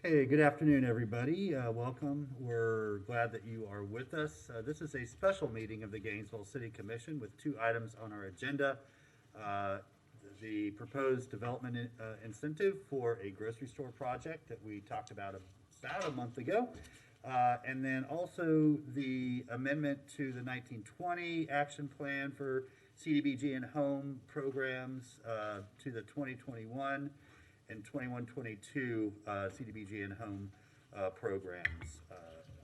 Hey, good afternoon, everybody. Welcome. We're glad that you are with us. This is a special meeting of the Gainesville City Commission with two items on our agenda. Uh, the proposed development incentive for a grocery store project that we talked about a month ago. And then also the amendment to the 1920 action plan for CDBG and home programs to the 2021 and 21-22 CDBG and home programs.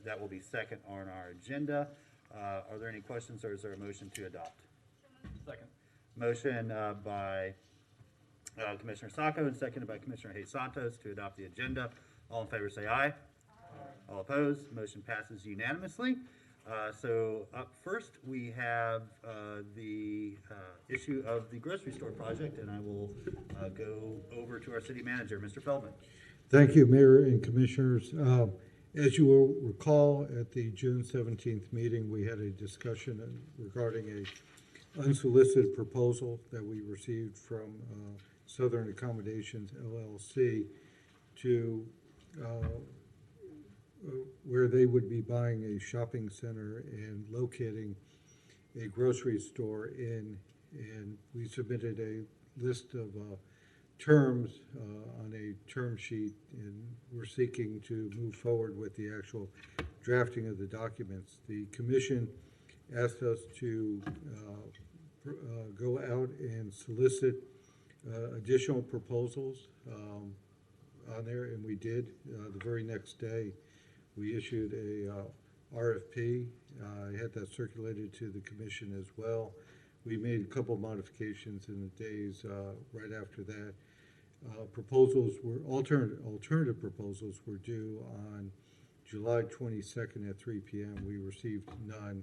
That will be second on our agenda. Are there any questions, or is there a motion to adopt? Second. Motion by Commissioner Sacco and seconded by Commissioner Hayes Santos to adopt the agenda. All in favor say aye. Aye. All opposed, motion passes unanimously. So up first, we have the issue of the grocery store project, and I will go over to our city manager, Mr. Feldman. Thank you, Mayor and Commissioners. As you will recall, at the June 17th meeting, we had a discussion regarding a unsolicited proposal that we received from Southern Accommodations LLC to where they would be buying a shopping center and locating a grocery store in, and we submitted a list of terms on a term sheet, and we're seeking to move forward with the actual drafting of the documents. The commission asked us to go out and solicit additional proposals on there, and we did. The very next day, we issued a RFP. I had that circulated to the commission as well. We made a couple of modifications in the days right after that. Proposals were alternative proposals were due on July 22nd at 3 p.m. We received none,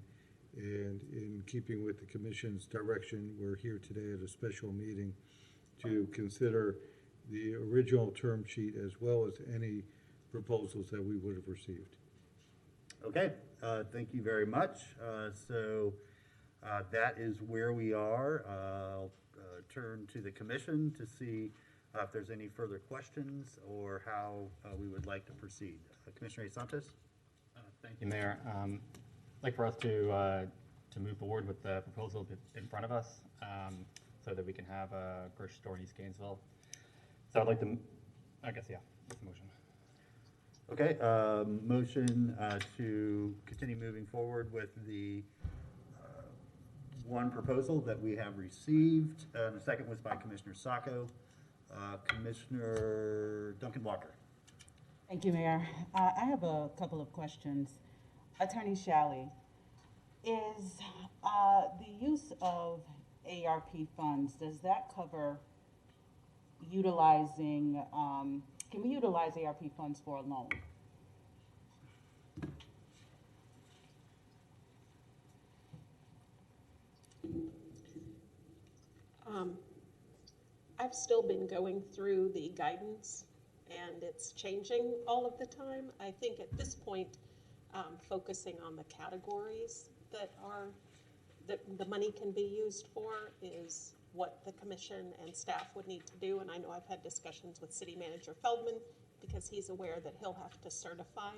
and in keeping with the commission's direction, we're here today at a special meeting to consider the original term sheet as well as any proposals that we would have received. Okay, thank you very much. So that is where we are. I'll turn to the commission to see if there's any further questions or how we would like to proceed. Commissioner A. Santos? Thank you, Mayor. I'd like for us to move forward with the proposal in front of us so that we can have a grocery store in East Gainesville. So I'd like to, I guess, yeah, that's the motion. Okay, motion to continue moving forward with the one proposal that we have received. The second was by Commissioner Sacco. Commissioner Duncan Walker. Thank you, Mayor. I have a couple of questions. Attorney Shalley, is the use of ARP funds, does that cover utilizing, can we utilize ARP funds for a loan? I've still been going through the guidance, and it's changing all of the time. I think at this point, focusing on the categories that the money can be used for is what the commission and staff would need to do. And I know I've had discussions with City Manager Feldman because he's aware that he'll have to certify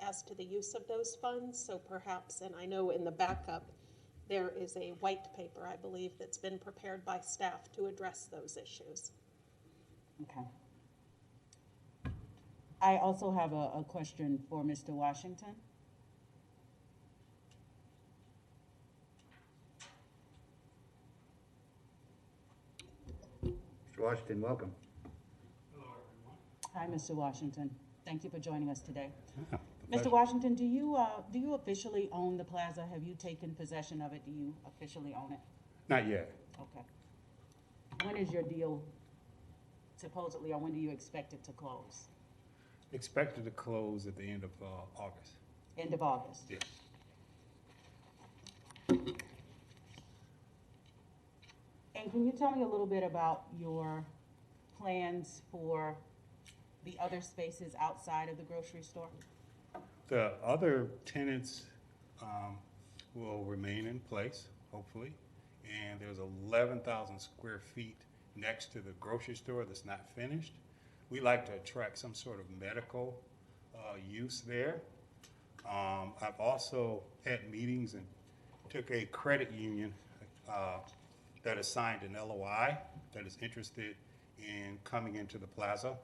as to the use of those funds. So perhaps, and I know in the backup, there is a white paper, I believe, that's been prepared by staff to address those issues. Okay. I also have a question for Mr. Washington. Mr. Washington, welcome. Hello, everyone. Hi, Mr. Washington. Thank you for joining us today. Yeah, Mr. Washington, do you officially own the plaza? Have you taken possession of it? Do you officially own it? Not yet. Okay. When is your deal supposedly, or when do you expect it to close? Expected to close at the end of August. End of August? Yes. And can you tell me a little bit about your plans for the other spaces outside of the grocery store? The other tenants will remain in place, hopefully. And there's 11,000 square feet next to the grocery store that's not finished. we like to attract some sort of medical use there. I've also had meetings and took a credit union that has signed an LOI that is interested in coming into the plaza.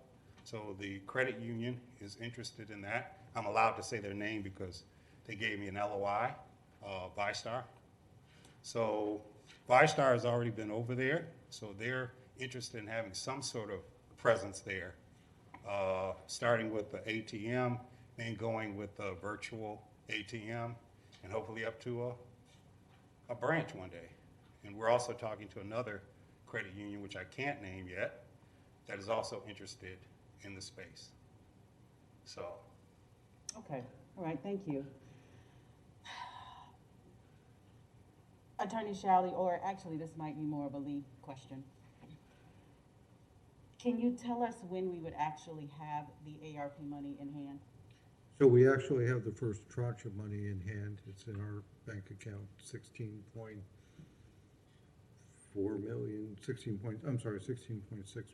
So the credit union is interested in that. I'm allowed to say their name because they gave me an LOI, ViStar. So ViStar has already been over there, so they're interested in having some sort of presence there, starting with the ATM, then going with the virtual ATM, and hopefully up to a branch one day. And we're also talking to another credit union, which I can't name yet, that is also interested in the space. So. Okay, all right, thank you. Attorney Shalley, or actually this might be more of a Lee question. Can you tell us when we would actually have the ARP money in hand? So we actually have the first tranche of money in hand. It's in our bank account, 16.6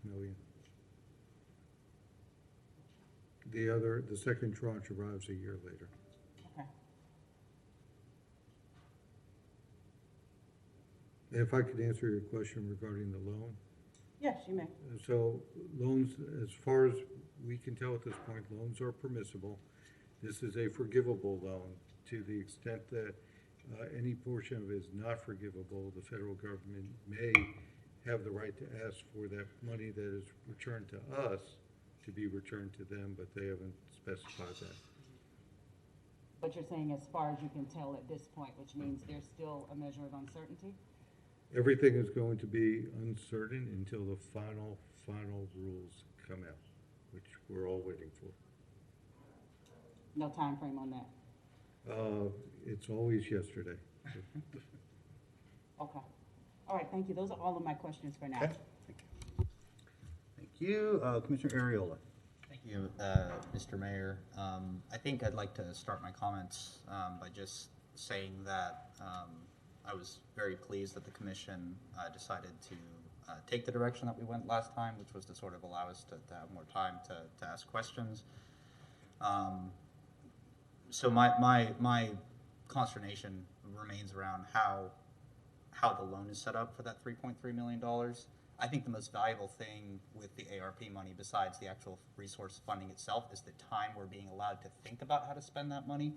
million. The second tranche arrives a year later. Okay. If I could answer your question regarding the loan. Yes, you may. So loans, as far as we can tell at this point, loans are permissible. This is a forgivable loan. To the extent that any portion of it is not forgivable, the federal government may have the right to ask for that money that is returned to us to be returned to them, but they haven't specified that. But you're saying as far as you can tell at this point, which means there's still a measure of uncertainty? Everything is going to be uncertain until the final rules come out, which we're all waiting for. No time frame on that? It's always yesterday. Okay. All right, thank you. Those are all of my questions for now. Okay. Thank you. Commissioner Ariola. Thank you, Mr. Mayor. I think I'd like to start my comments by just saying that I was very pleased that the commission decided to take the direction that we went last time, which was to sort of allow us to have more time to ask questions. So my consternation remains around how the loan is set up for that $3.3 million. I think the most valuable thing with the ARP money, besides the actual resource funding itself, is the time we're being allowed to think about how to spend that money.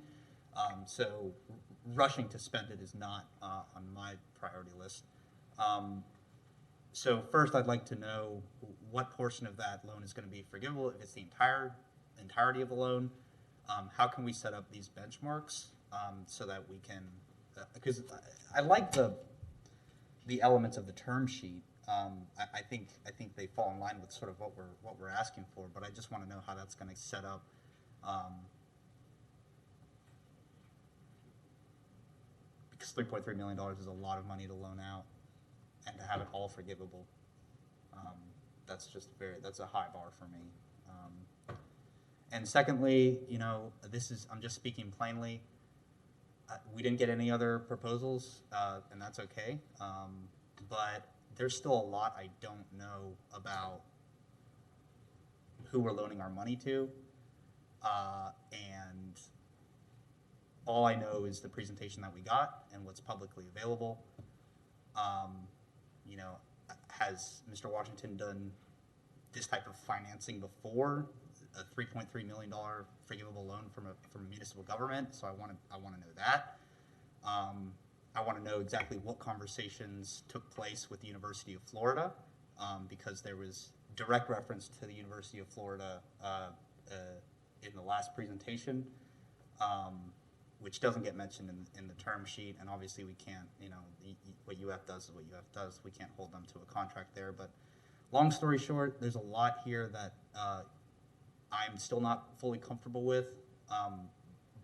So rushing to spend it is not on my priority list. So first, I'd like to know what portion of that loan is going to be forgivable, if it's the entirety of the loan. How can we set up these benchmarks so that we can, because I like the elements of the term sheet. I think they fall in line with sort of what we're asking for, but I just want to know how that's going to set up. Because $3.3 million is a lot of money to loan out, and to have it all forgivable, that's a high bar for me. And secondly, I'm just speaking plainly. We didn't get any other proposals, and that's okay. But there's still a lot I don't know about who we're loaning our money to, and all I know is the presentation that we got and what's publicly available. Has Mr. Washington done this type of financing before? A $3.3 million forgivable loan from a municipal government. So I want to know that. I want to know exactly what conversations took place with the University of Florida, because there was direct reference to the University of Florida in the last presentation, which doesn't get mentioned in the term sheet. And obviously we can't, what UF does is what UF does. We can't hold them to a contract there. But long story short, there's a lot here that I'm still not fully comfortable with.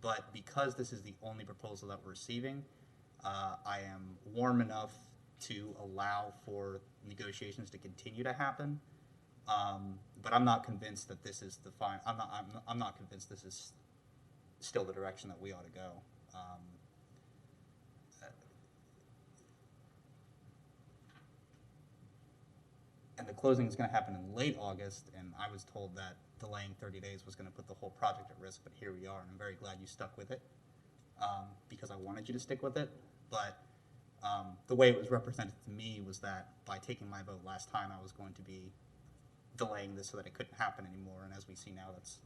But because this is the only proposal that we're receiving, I am warm enough to allow for negotiations to continue to happen. But I'm not convinced that this is the fine. I'm not convinced this is still the direction that we ought to go. and the closing is gonna happen in late August, and I was told that delaying 30 days was gonna put the whole project at risk, but here we are, and I'm very glad you stuck with it, because I wanted you to stick with it, but the way it was represented to me was that by taking my vote last time, I was going to be delaying this so that it couldn't happen anymore, and as we see now, that's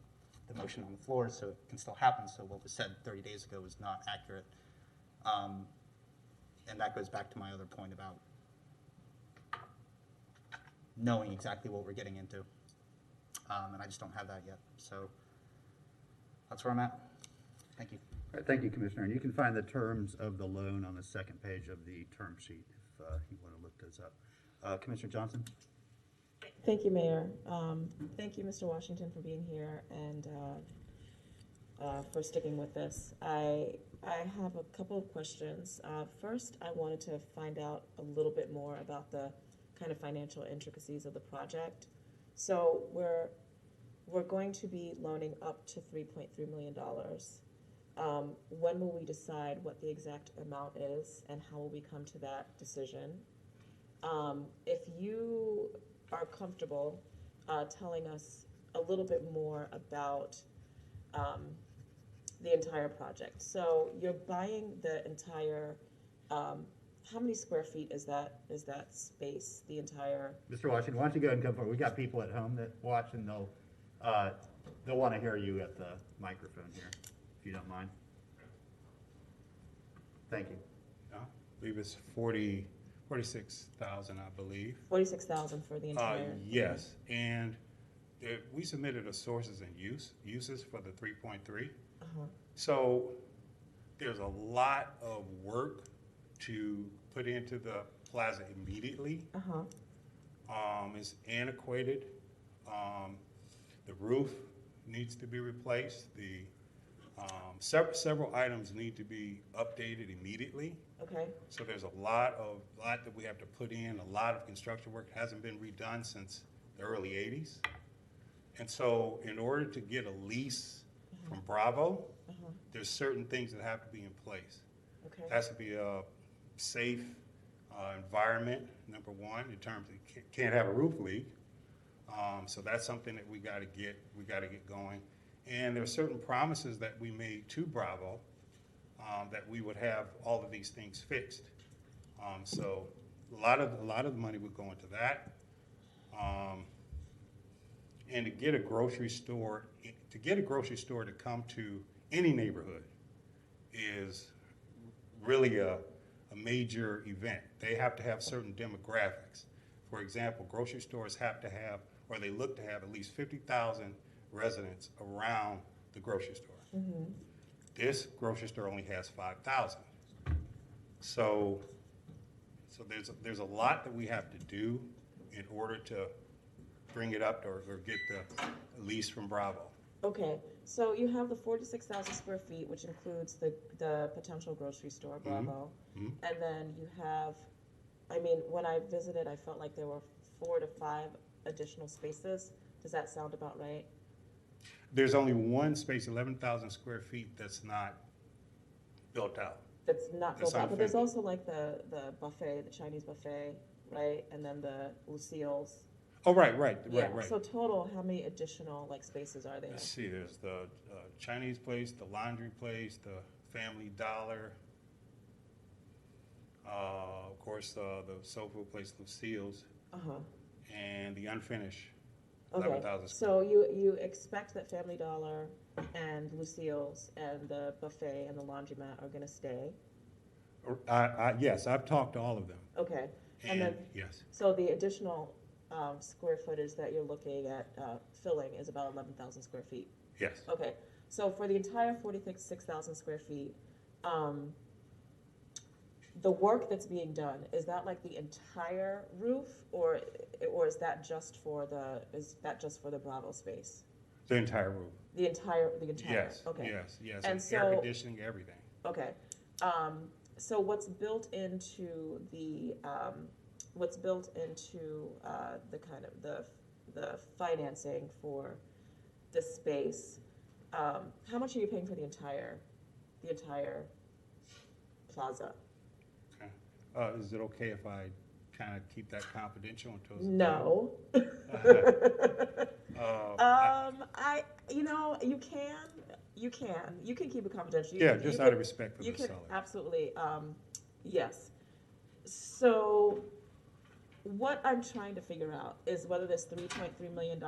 the motion on the floor, so it can still happen, so what was said 30 days ago is not accurate. And that goes back to my other point about knowing exactly what we're getting into. And I just don't have that yet, so that's where I'm at. Thank you. All right, thank you, Commissioner. And you can find the terms of the loan on the second page of the term sheet if you want to look those up. Commissioner Johnson? Thank you, Mayor. Thank you, Mr. Washington, for being here and for sticking with this. I have a couple of questions. First, I wanted to find out a little bit more about the kind of financial intricacies of the project. So we're going to be loaning up to $3.3 million. When will we decide what the exact amount is, and how will we come to that decision? If you are comfortable telling us a little bit more about the entire project. So you're buying the entire, how many square feet is that space, the entire? Mr. Washington, why don't you go ahead and come forward? We got people at home that watch, and they'll want to hear you at the microphone here, if you don't mind. Thank you. I believe it's 46,000, I believe. 46,000 for the entire? Yes, and we submitted a sources and uses for the 3.3. So there's a lot of work to put into the plaza immediately. It's antiquated. The roof needs to be replaced. The several items need to be updated immediately. Okay. So there's a lot that we have to put in. A lot of construction work hasn't been redone since the early 80s. And so in order to get a lease from Bravo, there's certain things that have to be in place. Okay. It has to be a safe environment, number one, in terms of can't have a roof leak. So that's something that we got to get going. And there are certain promises that we made to Bravo that we would have all of these things fixed. So a lot of the money would go into that. And to get a grocery store to come to any neighborhood is really a major event. They have to have certain demographics. For example, grocery stores have to have, or they look to have, at least 50,000 residents around the grocery store. This grocery store only has 5,000. So there's a lot that we have to do in order to bring it up or get the lease from Bravo. Okay, so you have the 46,000 square feet, which includes the potential grocery store, Bravo. And then you have, I mean, when I visited, I felt like there were 4 to 5 additional spaces. Does that sound about right? There's only one space, 11,000 square feet, that's not built out. That's not That's built out, but there's unfinished. also like the buffet, the Chinese buffet, right? And then the Lucille's. Oh, right. Yeah, so total, how many additional like spaces are there? Let's see, there's the Chinese place, the laundry place, the Family Dollar, of course, the soul food place, Lucille's, and the unfinished, Okay, 11,000 square. so you expect that Family Dollar and Lucille's and the buffet and the laundromat are gonna stay? Yes, I've talked to all of them. Okay, and then, yes, so the additional square footage that you're looking at filling is about 11,000 square feet? yes. Okay, so for the entire 46,000 square feet, the work that's being done, is that like the entire roof, or is that just for the Bravo space? The entire room. The entire, Yes, okay. yes, And and so- air conditioning, everything. Okay, so what's built into the kind of the financing for the space? How much are you paying for the entire plaza? Okay. Is it okay if I kind of keep that confidential until it's No. You know, you can keep it confidential. Yeah, just out of respect for You the can, seller. absolutely, yes. So what I'm trying to figure out is whether this $3.3 million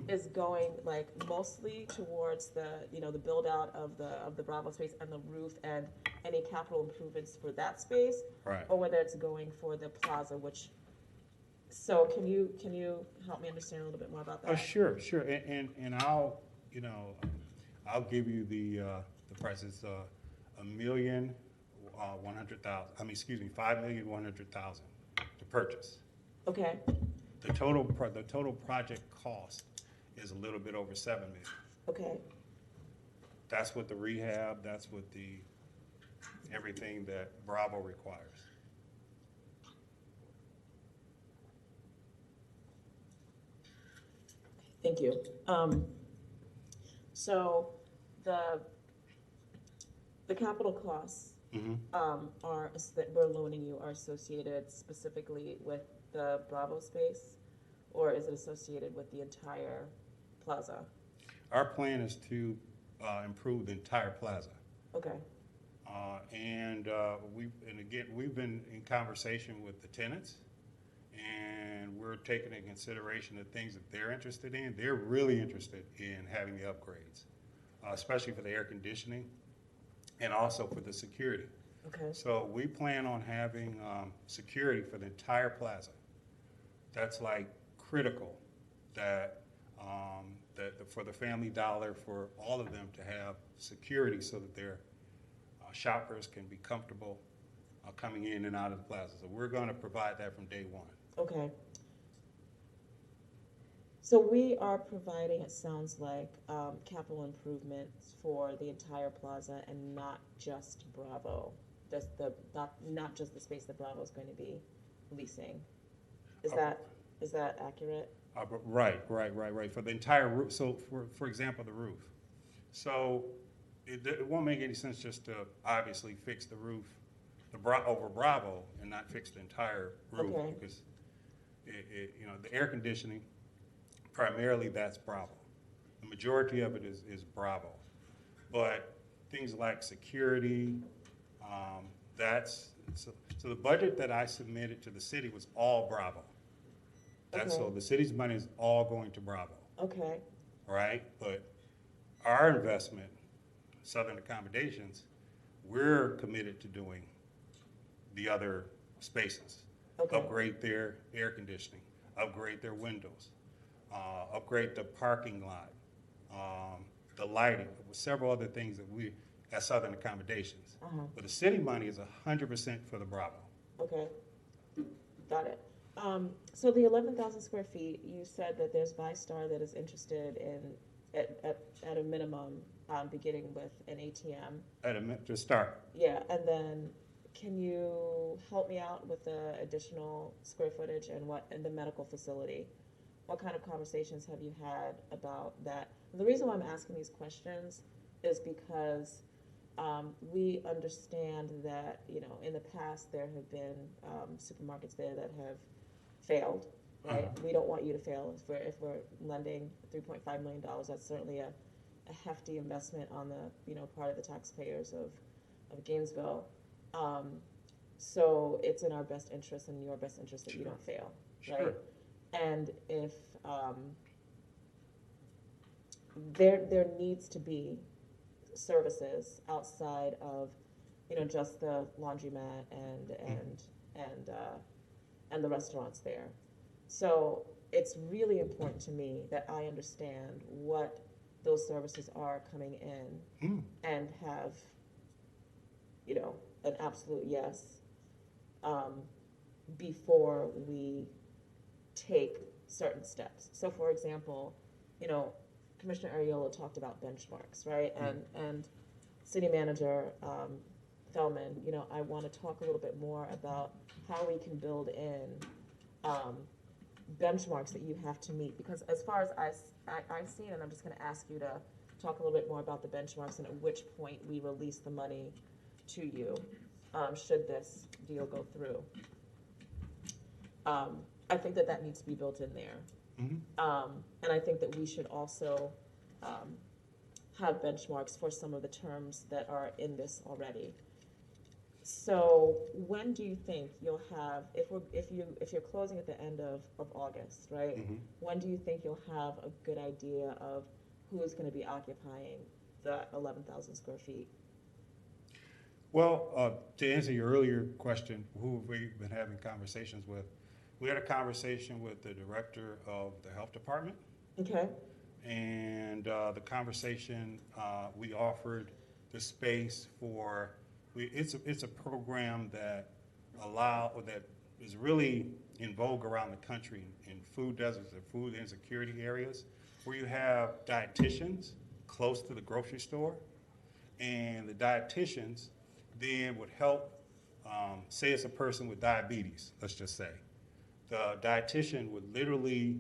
is going like mostly towards the, you know, the build out of the Bravo space and the roof and any capital improvements for that space, Right. or whether it's going for the plaza, which, so can you help me understand a little bit more about that? Sure, and I'll, you know, I'll give you the prices, $5,100,000 to purchase. Okay, The total project cost is a little bit over $7 million. okay, That's with the rehab, that's with everything that Bravo requires. thank you. So the capital costs that we're loaning you are associated specifically with the Bravo space, or is it associated with the entire plaza? Our plan is to improve the entire plaza. Okay, And we've been in conversation with the tenants, and we're taking into consideration the things that they're interested in. They're really interested in having the upgrades, especially for the air conditioning and also for the security. okay, So we plan on having security for the entire plaza. That's like critical that for the Family Dollar, for all of them to have security so that their shoppers can be comfortable coming in and out of the plaza. So we're going to provide that from day one. okay. So we are providing, it sounds like, capital improvements for the entire plaza and not just Bravo. Not just the space that Bravo is going to be leasing. Is that accurate? Right. For the entire roof. So for example, the roof. So it won't make any sense just to obviously fix the roof over Bravo and not fix the entire roof. Okay. Because you know, the air conditioning, primarily that's Bravo. The majority of it is Bravo. But things like security, so the budget that I submitted to the city was all Bravo. So Okay. the city's money is all going to Bravo, Okay, right? But our investment, Southern Accommodations, we're committed to doing the other spaces. Okay. Upgrade their air conditioning, upgrade their windows, upgrade the parking lot, the lighting, several other things that we, at Southern Accommodations. But the city money is 100% for the Bravo. okay, got it. So the 11,000 square feet, you said that there's ViStar that is interested in, at a minimum, beginning with an ATM. To start. Yeah, and then can you help me out with the additional square footage and the medical facility? What kind of conversations have you had about that? And the reason why I'm asking these questions is because we understand that, you know, in the past there have been supermarkets there that have failed, right? We don't want you to fail if we're lending $3.5 million. That's certainly a hefty investment on the, you know, part of the taxpayers of Gainesville. So it's in our best interest and your best interest that you don't fail, right? Sure. And if there needs to be services outside of, you know, just the laundromat and the restaurants there. So it's really important to me that I understand what those services are coming in and have, you know, an absolute yes before we take certain steps. So for example, you know, Commissioner Ariola talked about benchmarks, right? And City Manager Feldman, you know, I want to talk a little bit more about how we can build in benchmarks that you have to meet. Because as far as I've seen, and I'm just going to ask you to talk a little bit more about the benchmarks and at which point we release the money to you, should this deal go through. I think that that needs to be built in there. And I think that we should also have benchmarks for some of the terms that are in this already. So when do you think you'll have, if you're closing at the end of August, right? When do you think you'll have a good idea of who's going to be occupying the 11,000 square feet? Well, to answer your earlier question, who have we been having conversations with? We had a conversation with the director of the health department. Okay. And the conversation, we offered the space for, it's a program that that is really in vogue around the country in food deserts and food insecurity areas, where you have dietitians close to the grocery store, and the dietitians then would help, say it's a person with diabetes, let's just say. The dietitian would literally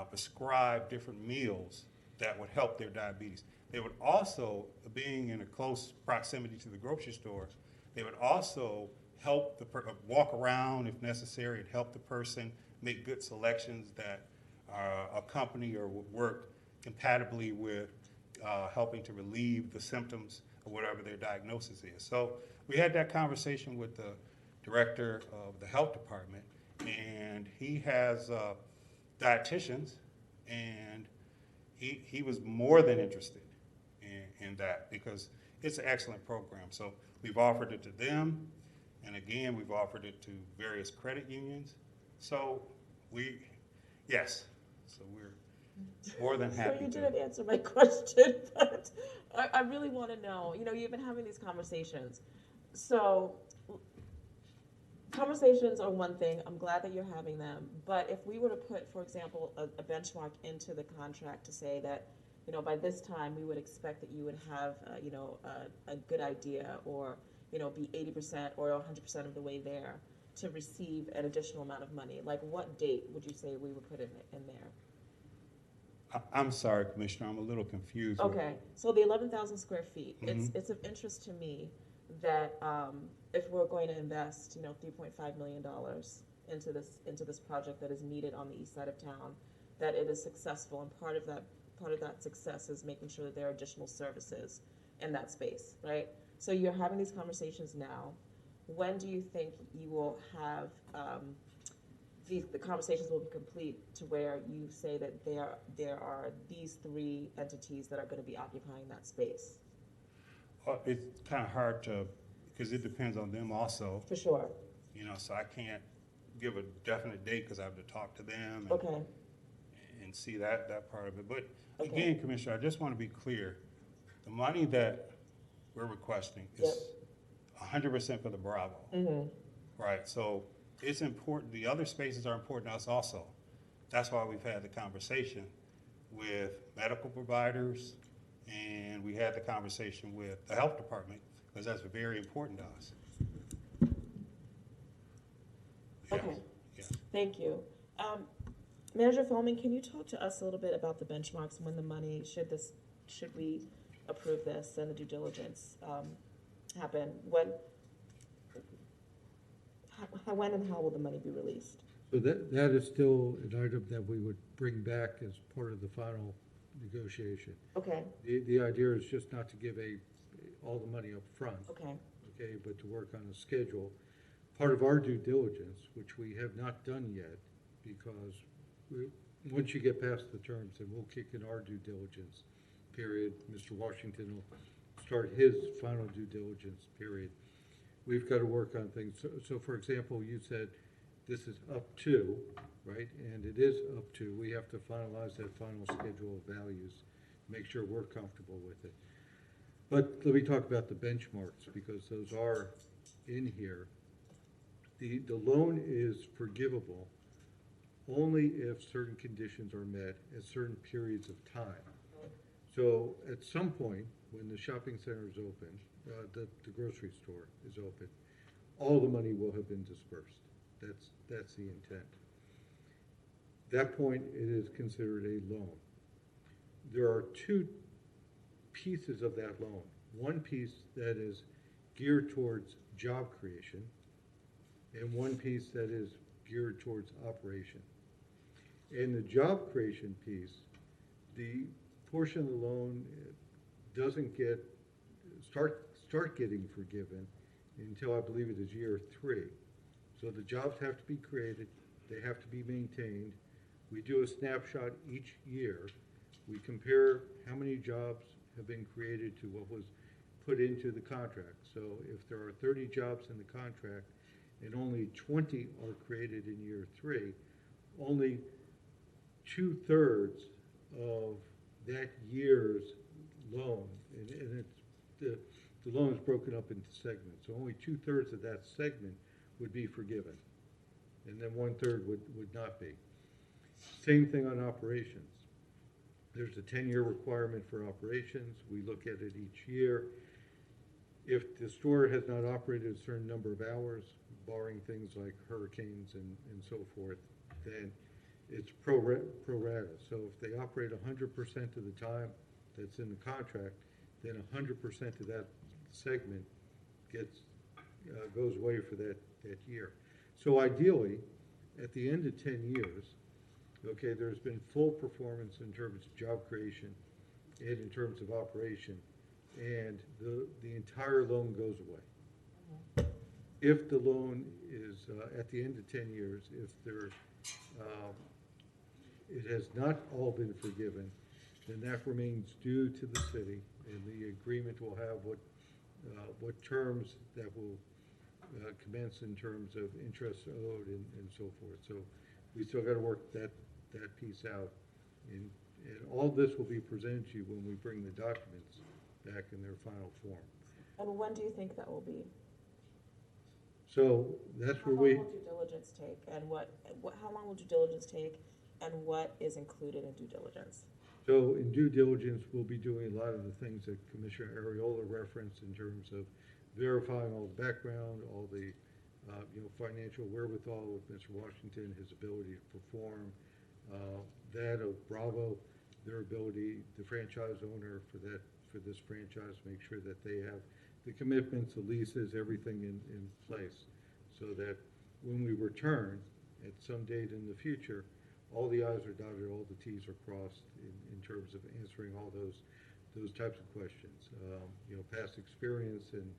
prescribe different meals that would help their diabetes. They would also, being in a close proximity to the grocery store, they would also help walk around if necessary and help the person make good selections that accompany or would work compatibly with helping to relieve the symptoms of whatever their diagnosis is. So we had that conversation with the director of the health department, and he has dietitians, and he was more than interested in that, because it's an excellent program. So we've offered it to them, and again, we've offered it to various credit unions. So yes, so we're more than happy. So you to. didn't answer my question, but I really want to know, you've been having these conversations. So conversations are one thing. I'm glad that you're having them. But if we were to put, for example, a benchmark into the contract to say that, by this time we would expect that you would have, a good idea, or, be 80% or 100% of the way there to receive an additional amount of money, like what date would you say we would put in there? I'm sorry, Commissioner, I'm a little confused. Okay, so the 11,000 square feet, it's of interest to me that if we're going to invest, $3.5 million into this project that is needed on the east side of town, that it is successful, and part of that success is making sure that there are additional services in that space, right? So you're having these conversations now. When do you think you will have the conversations will be complete to where you say that there are these three entities that are going to be occupying that space? It's kind of hard to, because it depends on them also. For sure. So I can't give a definite date because I have to talk to them. Okay. And see that part of it. But Okay. again, Commissioner, I just want to be clear. The money that we're requesting is 100% for the Bravo. Right, so it's important. The other spaces are important to us also. That's why we've had the conversation with medical providers, and we had the conversation with the health department, because that's very important to us. Okay. Yes. Thank you. Manager Feldman, can you talk to us a little bit about the benchmarks, when the money, should we approve this and the due diligence happen? When and how will the money be released? So that is still an item that we would bring back as part of the final negotiation. Okay, The idea is just not to give all the money up front. okay, But to work on a schedule. Part of our due diligence, which we have not done yet, because once you get past the terms, then we'll kick in our due diligence period. Mr. Washington will start his final due diligence period. We've got to work on things. So for example, you said this is up to, right? And it is up to. We have to finalize that final schedule of values, make sure we're comfortable with it. But let me talk about the benchmarks, because those are in here. The loan is forgivable only if certain conditions are met at certain periods of time. So at some point, when the shopping center is open, the grocery store is open, all the money will have been dispersed. That's the intent. That point, it is considered a loan. There are two pieces of that loan. One piece that is geared towards job creation, and one piece that is geared towards operation. And the job creation piece, the portion of the loan doesn't start getting forgiven until I believe it is year 3. So the jobs have to be created, they have to be maintained. We do a snapshot each year. We compare how many jobs have been created to what was put into the contract. So if there are 30 jobs in the contract and only 20 are created in year 3, only 2/3 of that year's loan, and it's the loan is broken up into segments, so only 2/3 of that segment would be forgiven, and then 1/3 would not be. Same thing on operations. There's a 10-year requirement for operations. We look at it each year. If the store has not operated a certain number of hours, barring things like hurricanes and so forth, then it's pro rata. So if they operate 100% of the time that's in the contract, then 100% of that segment goes away for that year. So ideally, at the end of 10 years, okay, there's been full performance in terms of job creation and in terms of operation, and the entire loan goes away. If the loan is, at the end of 10 years, if it has not all been forgiven, then that remains due to the city, and the agreement will have what terms that will commence in terms of interest owed and so forth. So we still got to work that piece out, and all this will be presented to you when we bring the documents back in their final form. And when do you think that will be? So that's How where long we. will due diligence take, and how long will due diligence take, and what is included in due diligence? So in due diligence, we'll be doing a lot of the things that Commissioner Ariola referenced in terms of verifying all the background, all the financial wherewithal with Mr. Washington, his ability to perform, that of Bravo, their ability, the franchise owner for this franchise, make sure that they have the commitments, the leases, everything in place, so that when we return at some date in the future, all the I's are dotted, all the T's are crossed in terms of answering all those types of questions. Past experience and.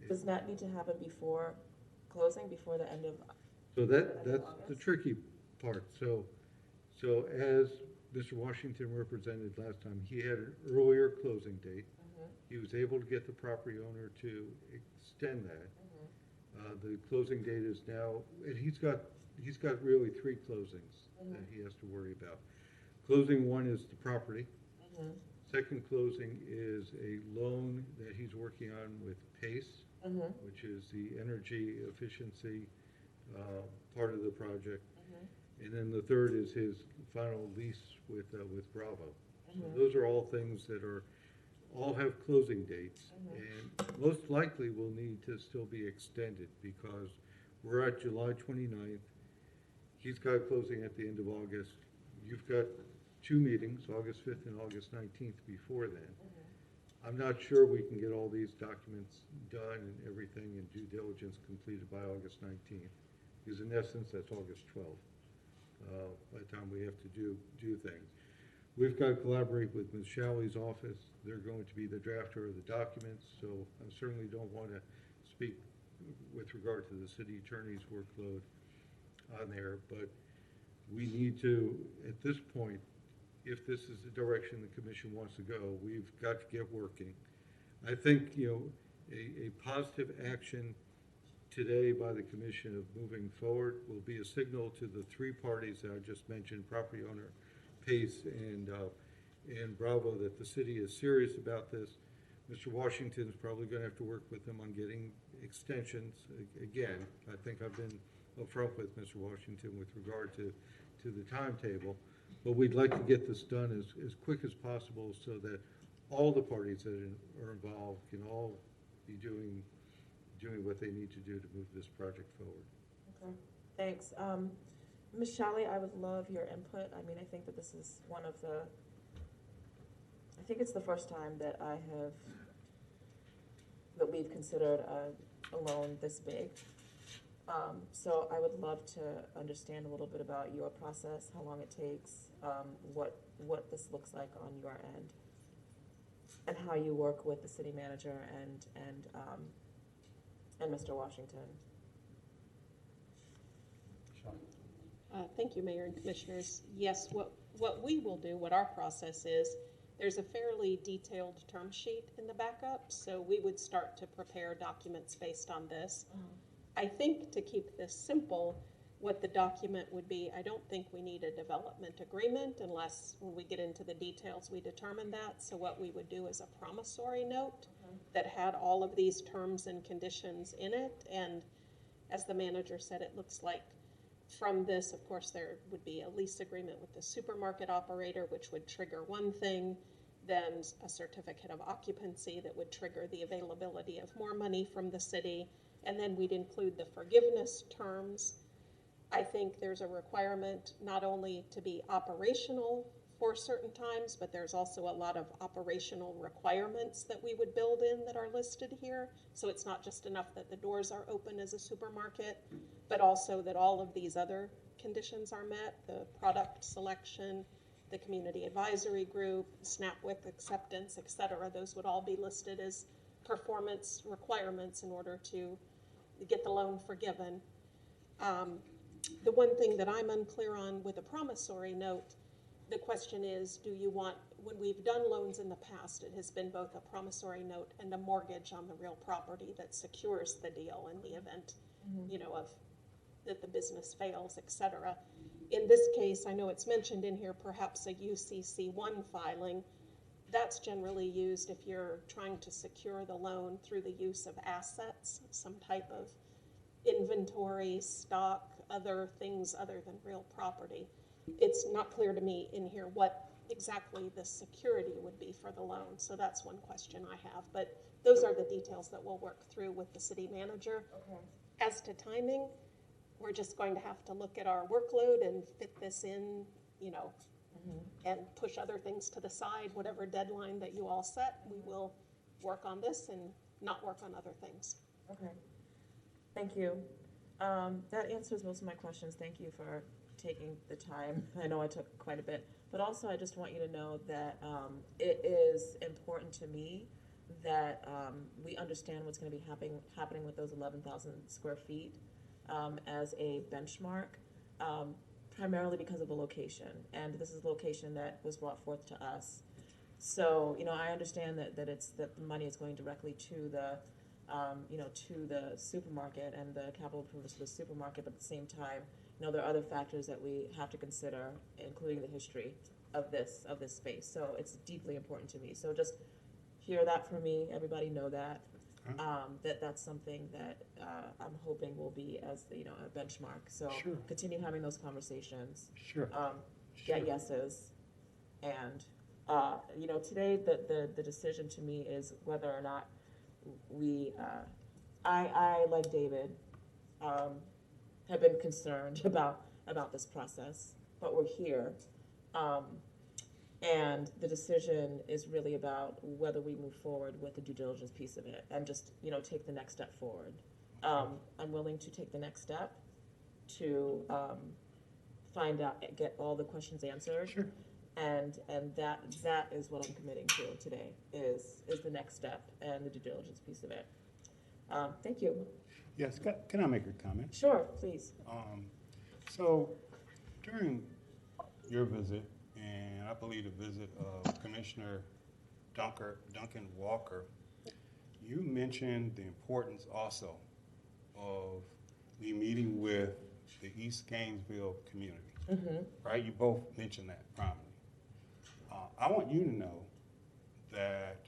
Does that need to happen before closing, before the end of? So that's the tricky part. So as Mr. Washington represented last time, he had an earlier closing date. He was able to get the property owner to extend that. The closing date is now, and he's got really 3 closings that he has to worry about. Closing 1 is the property. Second closing is a loan that he's working on with PACE, which is the energy efficiency part of the project. And then the third is his final lease with Bravo. So those are all things that all have closing dates, and most likely will need to still be extended because we're at July 29th. He's got a closing at the end of August. You've got 2 meetings, August 5th and August 19th before then. I'm not sure we can get all these documents done and everything and due diligence completed by August 19th, because in essence, that's August 12th, by the time we have to do things. We've got to collaborate with Ms. Shalley's office. They're going to be the drafter of the documents, so I certainly don't want to speak with regard to the city attorney's workload on there, but we need to, at this point, if this is the direction the commission wants to go, we've got to get working. I think, a positive action today by the commission of moving forward will be a signal to the 3 parties that I just mentioned, property owner, PACE, and Bravo, that the city is serious about this. Mr. Washington is probably going to have to work with them on getting extensions. Again, I think I've been upfront with Mr. Washington with regard to the timetable, but we'd like to get this done as quick as possible so that all the parties that are involved can all be doing what they need to do to move this project forward. Okay, thanks. Ms. Shalley, I would love your input. I mean, I think that this is I think it's the first time that we've considered a loan this big. So I would love to understand a little bit about your process, how long it takes, what this looks like on your end, and how you work with the city manager and Mr. Washington. Thank you, Mayor and Commissioners. Yes, what we will do, what our process is, there's a fairly detailed term sheet in the backup, so we would start to prepare documents based on this. I think to keep this simple, what the document would be, I don't think we need a development agreement unless when we get into the details, we determine that. So what we would do is a promissory note that had all of these terms and conditions in it. And as the manager said, it looks like from this, of course, there would be a lease agreement with the supermarket operator, which would trigger one thing, then a certificate of occupancy that would trigger the availability of more money from the city, and then we'd include the forgiveness terms. I think there's a requirement not only to be operational for certain times, but there's also a lot of operational requirements that we would build in that are listed here. So it's not just enough that the doors are open as a supermarket, but also that all of these other conditions are met, the product selection, the community advisory group, SNAP WIC acceptance, et cetera. Those would all be listed as performance requirements in order to get the loan forgiven. The one thing that I'm unclear on with a promissory note, the question is, do you want, when we've done loans in the past, it has been both a promissory note and a mortgage on the real property that secures the deal in the event, you know, of that the business fails, et cetera. In this case, I know it's mentioned in here, perhaps a UCC1 filing. That's generally used if you're trying to secure the loan through the use of assets, some type of inventory, stock, other things other than real property. It's not clear to me in here what exactly the security would be for the loan, so that's one question I have. But those are the details that we'll work through with the city manager. Okay. As to timing, we're just going to have to look at our workload and fit this in, you know, and push other things to the side. Whatever deadline that you all set, we will work on this and not work on other things. Okay. Thank you. That answers most of my questions. Thank you for taking the time. I know I took quite a bit, but also I just want you to know that it is important to me that we understand what's going to be happening with those 11,000 square feet as a benchmark, primarily because of the location. And this is the location that was brought forth to us. So, you know, I understand that the money is going directly to the to the supermarket and the capital improvements to the supermarket, but at the same time, you know, there are other factors that we have to consider, including the history of this space. So it's deeply important to me. So just hear that from me. Everybody know that. That's something that I'm hoping will be as a benchmark. So Sure. Continue having those conversations. Sure. Get yeses, and today the decision to me is whether or not we, I like David, have been concerned about this process, but we're here. And the decision is really about whether we move forward with the due diligence piece of it and just, take the next step forward. I'm willing to take the next step to find out, get all the questions answered. Sure. And that is what I'm committing to today, is the next step and the due diligence piece of it. Thank you. Yes, can I make a comment? Sure, please. So during your visit, and I believe the visit of Commissioner Duncan Walker, you mentioned the importance also of me meeting with the East Gainesville community, right? You both mentioned that prominently. I want you to know that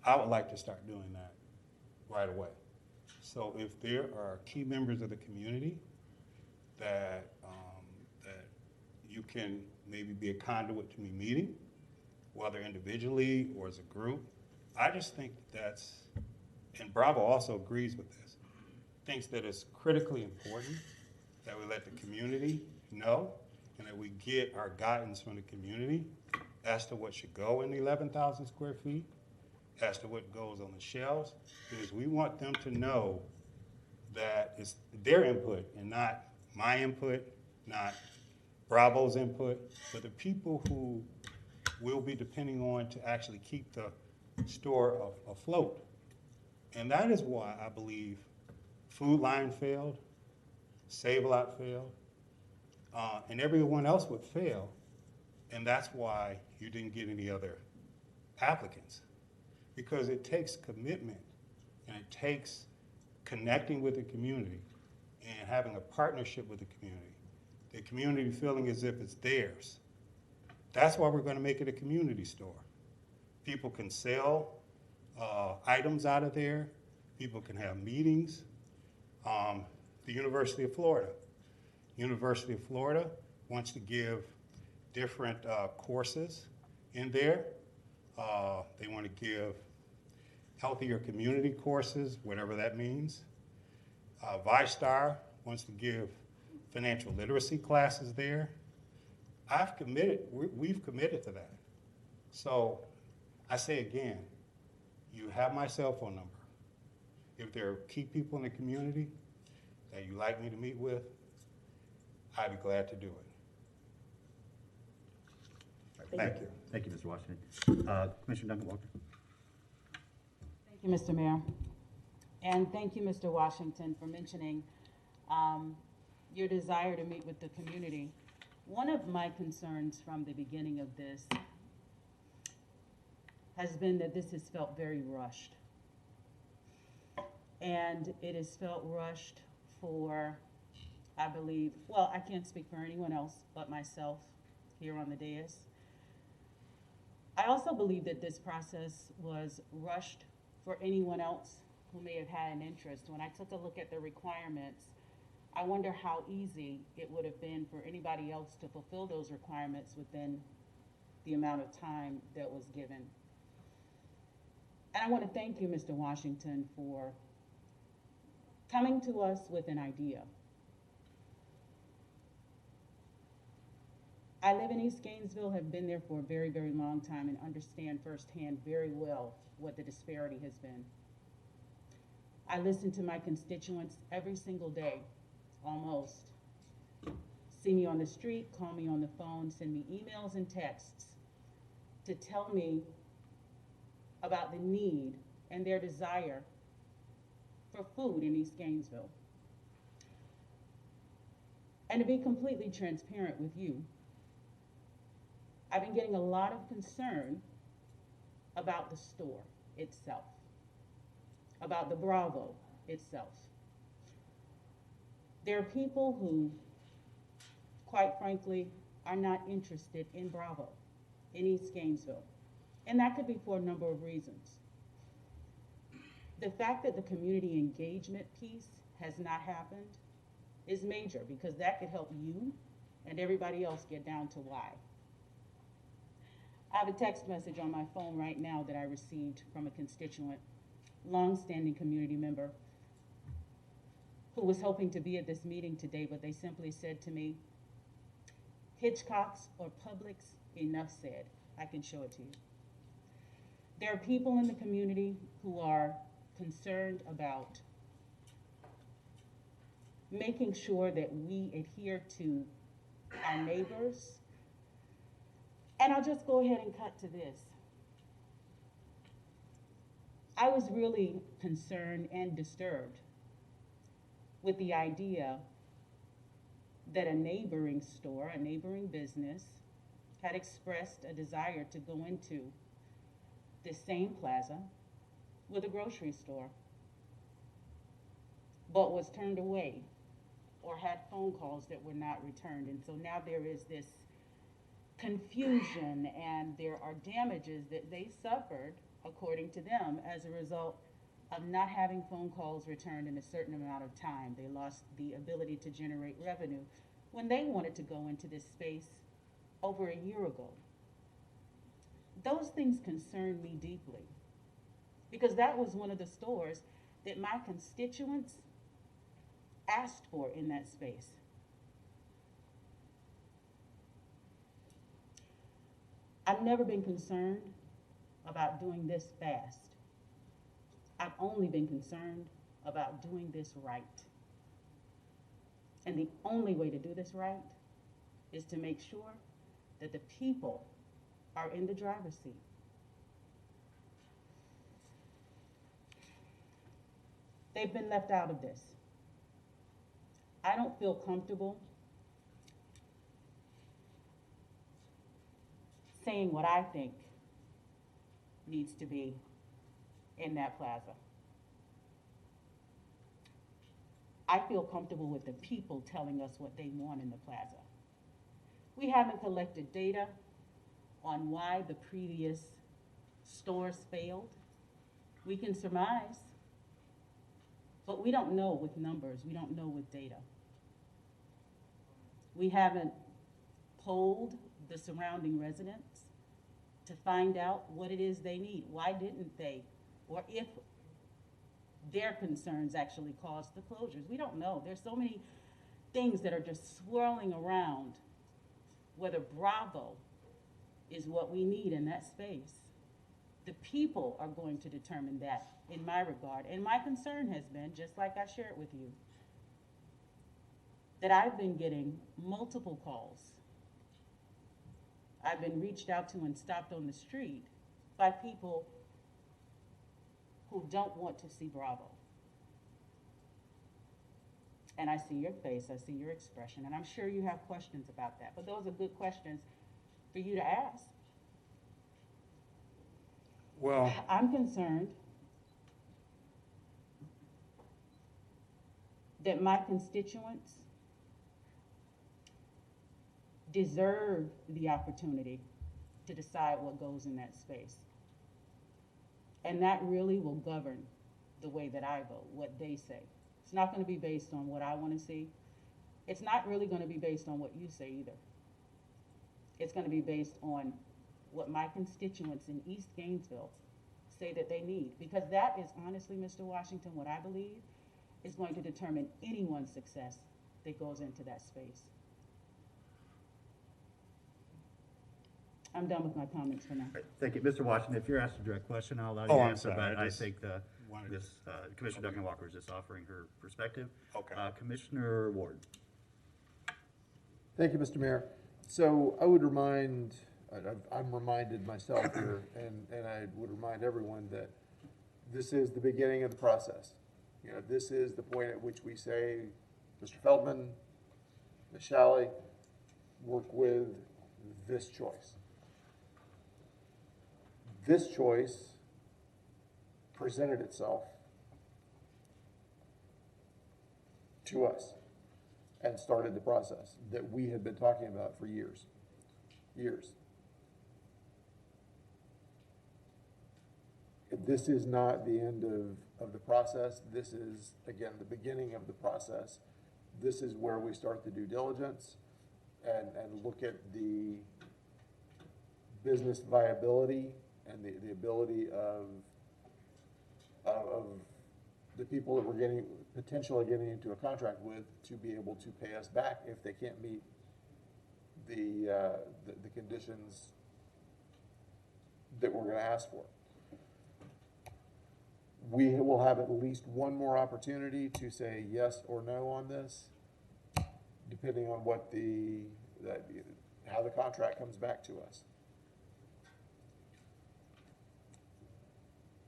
I would like to start doing that right away. So if there are key members of the community that you can maybe be a conduit to me meeting, whether individually or as a group, I just think that's, and Bravo also agrees with this, thinks that it's critically important that we let the community know and that we get our guidance from the community as to what should go in the 11,000 square feet, as to what goes on the shelves, because we want them to know that is their input and not my input, not Bravo's input, but the people who we'll be depending on to actually keep the store afloat. And that is why I believe Food Line failed, Save-A-Lot failed, and everyone else would fail. And that's why you didn't get any other applicants. Because it takes commitment and it takes connecting with the community and having a partnership with the community feeling as if it's theirs. That's why we're going to make it a community store. People can sell items out of there. People can have meetings. The University of Florida. University of Florida wants to give different courses in there. They want to give healthier community courses, whatever that means. ViStar wants to give financial literacy classes there. We've committed to that. So I say again, you have my cell phone number. If there are key people in the community that you'd like me to meet with, I'd be glad to do it. Thank you. Thank you, Mr. Washington. Commissioner Duncan Walker. Thank you, Mr. Mayor. And thank you, Mr. Washington, for mentioning your desire to meet with the community. One of my concerns from the beginning of this has been that this has felt very rushed. And it has felt rushed for, I believe, well, I can't speak for anyone else but myself here on the dais. I also believe that this process was rushed for anyone else who may have had an interest. When I took a look at the requirements, I wonder how easy it would have been for anybody else to fulfill those requirements within the amount of time that was given. And I want to thank you, Mr. Washington, for coming to us with an idea. I live in East Gainesville, have been there for a very, very long time, and understand firsthand very well what the disparity has been. I listen to my constituents every single day, almost. See me on the street, call me on the phone, send me emails and texts to tell me about the need and their desire for food in East Gainesville. And to be completely transparent with you, I've been getting a lot of concern about the store itself, about the Bravo itself. There are people who, quite frankly, are not interested in Bravo, in East Gainesville. And that could be for a number of reasons. The fact that the community engagement piece has not happened is major, because that could help you and everybody else get down to why. I have a text message on my phone right now that I received from a constituent, longstanding community member, who was hoping to be at this meeting today, but they simply said to me, Hitchcock's or Publix, enough said. I can show it to you. There are people in the community who are concerned about making sure that we adhere to our neighbors. And I'll just go ahead and cut to this. I was really concerned and disturbed with the idea that a neighboring store, a neighboring business, had expressed a desire to go into the same plaza with a grocery store, but was turned away or had phone calls that were not returned. And so now there is this confusion, and there are damages that they suffered, according to them, as a result of not having phone calls returned in a certain amount of time. They lost the ability to generate revenue when they wanted to go into this space over a year ago. Those things concern me deeply, because that was one of the stores that my constituents asked for in that space. I've never been concerned about doing this fast. I've only been concerned about doing this right. And the only way to do this right is to make sure that the people are in the driver's seat. They've been left out of this. I don't feel comfortable saying what I think needs to be in that plaza. I feel comfortable with the people telling us what they want in the plaza. We haven't collected data on why the previous stores failed. We can surmise, but we don't know with numbers, we don't know with data. We haven't polled the surrounding residents to find out what it is they need. Why didn't they, or if their concerns actually caused the closures? We don't know. There's so many things that are just swirling around whether Bravo is what we need in that space. The people are going to determine that in my regard. And my concern has been, just like I shared with you, that I've been getting multiple calls. I've been reached out to and stopped on the street by people who don't want to see Bravo. And I see your face, I see your expression, and I'm sure you have questions about that. But those are good questions for you to ask. Well, I'm concerned that my constituents deserve the opportunity to decide what goes in that space. And that really will govern the way that I vote, what they say. It's not going to be based on what I want to see. It's not really going to be based on what you say either. It's going to be based on what my constituents in East Gainesville say that they need. Because that is honestly, Mr. Washington, what I believe is going to determine anyone's success that goes into that space. I'm done with my comments for now. Right, thank you. Mr. Washington, if you're asked a direct question, I'll allow you Oh, to I'm answer, sorry, but I I just think wanted this, Commissioner Duncan Walker is just offering her perspective. Okay. Commissioner Ward. Thank you, Mr. Mayor. So I would remind, I'm reminded myself here, and I would remind everyone that this is the beginning of the process. You know, this is the point at which we say, Mr. Feldman, Ms. Shalley, work with this choice. This choice presented itself to us and started the process that we had been talking about for years. This is not the end of the process. This is, again, the beginning of the process. This is where we start the due diligence and look at the business viability and the ability of the people that we're potentially getting into a contract with to be able to pay us back if they can't meet the conditions that we're going to ask for. We will have at least one more opportunity to say yes or no on this, depending on what how the contract comes back to us.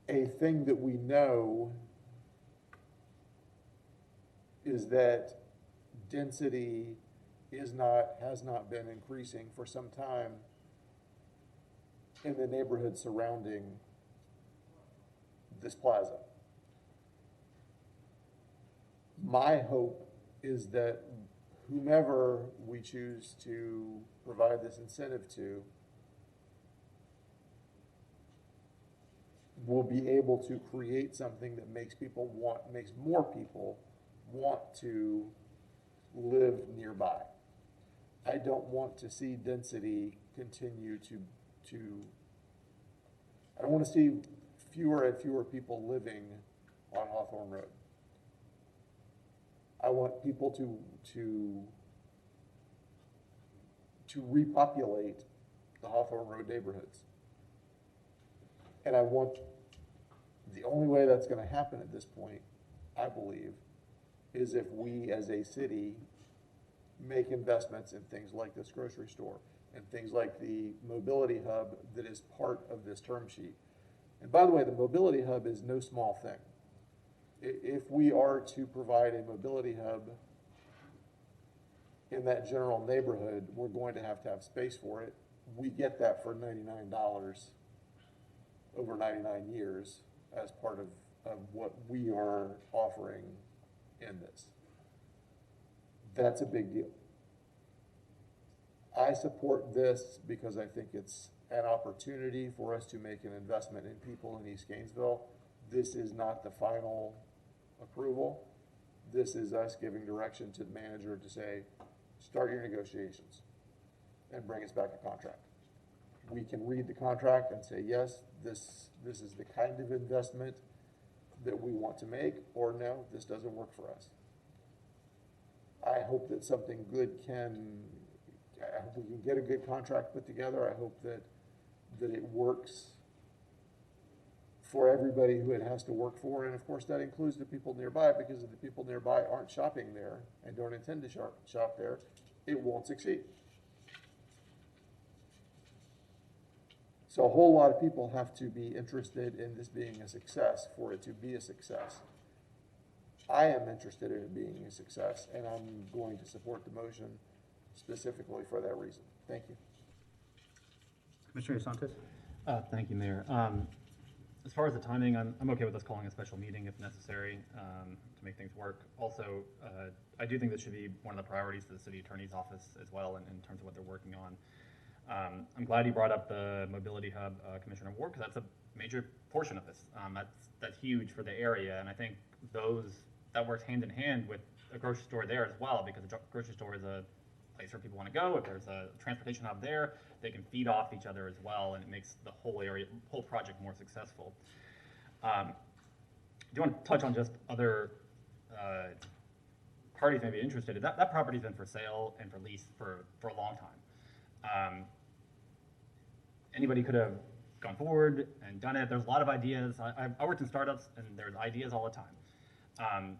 A thing that we know is that density has not been increasing for some time in the neighborhood surrounding this plaza. My hope is that whomever we choose to provide this incentive to will be able to create something that makes more people want to live nearby. I don't want to see density continue I don't want to see fewer and fewer people living on Hawthorne Road. I want people to repopulate the Hawthorne Road neighborhoods. And the only way that's going to happen at this point I believe, is if we as a city make investments in things like this grocery store and things like the mobility hub that is part of this term sheet. And by the way, the mobility hub is no small thing. If we are to provide a mobility hub in that general neighborhood, we're going to have space for it. We get that for $99 over 99 years as part of what we are offering in this. That's a big deal. I support this because I think it's an opportunity for us to make an investment in people in East Gainesville. This is not the final approval. This is us giving direction to the manager to say, start your negotiations and bring us back a contract. We can read the contract and say, yes, this is the kind of investment that we want to make, or no, this doesn't work for us. I hope that something good I hope we can get a good contract put together. I hope that it works for everybody who it has to work for. And of course, that includes the people nearby, because if the people nearby aren't shopping there and don't intend to shop there, it won't succeed. So a whole lot of people have to be interested in this being a success for it to be a success. I am interested in it being a success, and I'm going to support the motion specifically for that reason. Thank you. Commissioner Santos? Thank you, Mayor. As far as the timing, I'm okay with us calling a special meeting if necessary to make things work. Also, I do think this should be one of the priorities for the city attorney's office as well in terms of what they're working on. I'm glad you brought up the mobility hub, Commissioner Ward, because that's a major portion of this. That's huge for the area, and I think that works hand in hand with a grocery store there as well, because the grocery store is a place where people want to go. If there's a transportation hub there, they can feed off each other as well, and it makes the whole project more successful. Do you want to touch on just other parties may be interested? That property's been for sale and for lease for a long time. Anybody could have gone forward and done it. There's a lot of ideas. I worked in startups, and there's ideas all the time.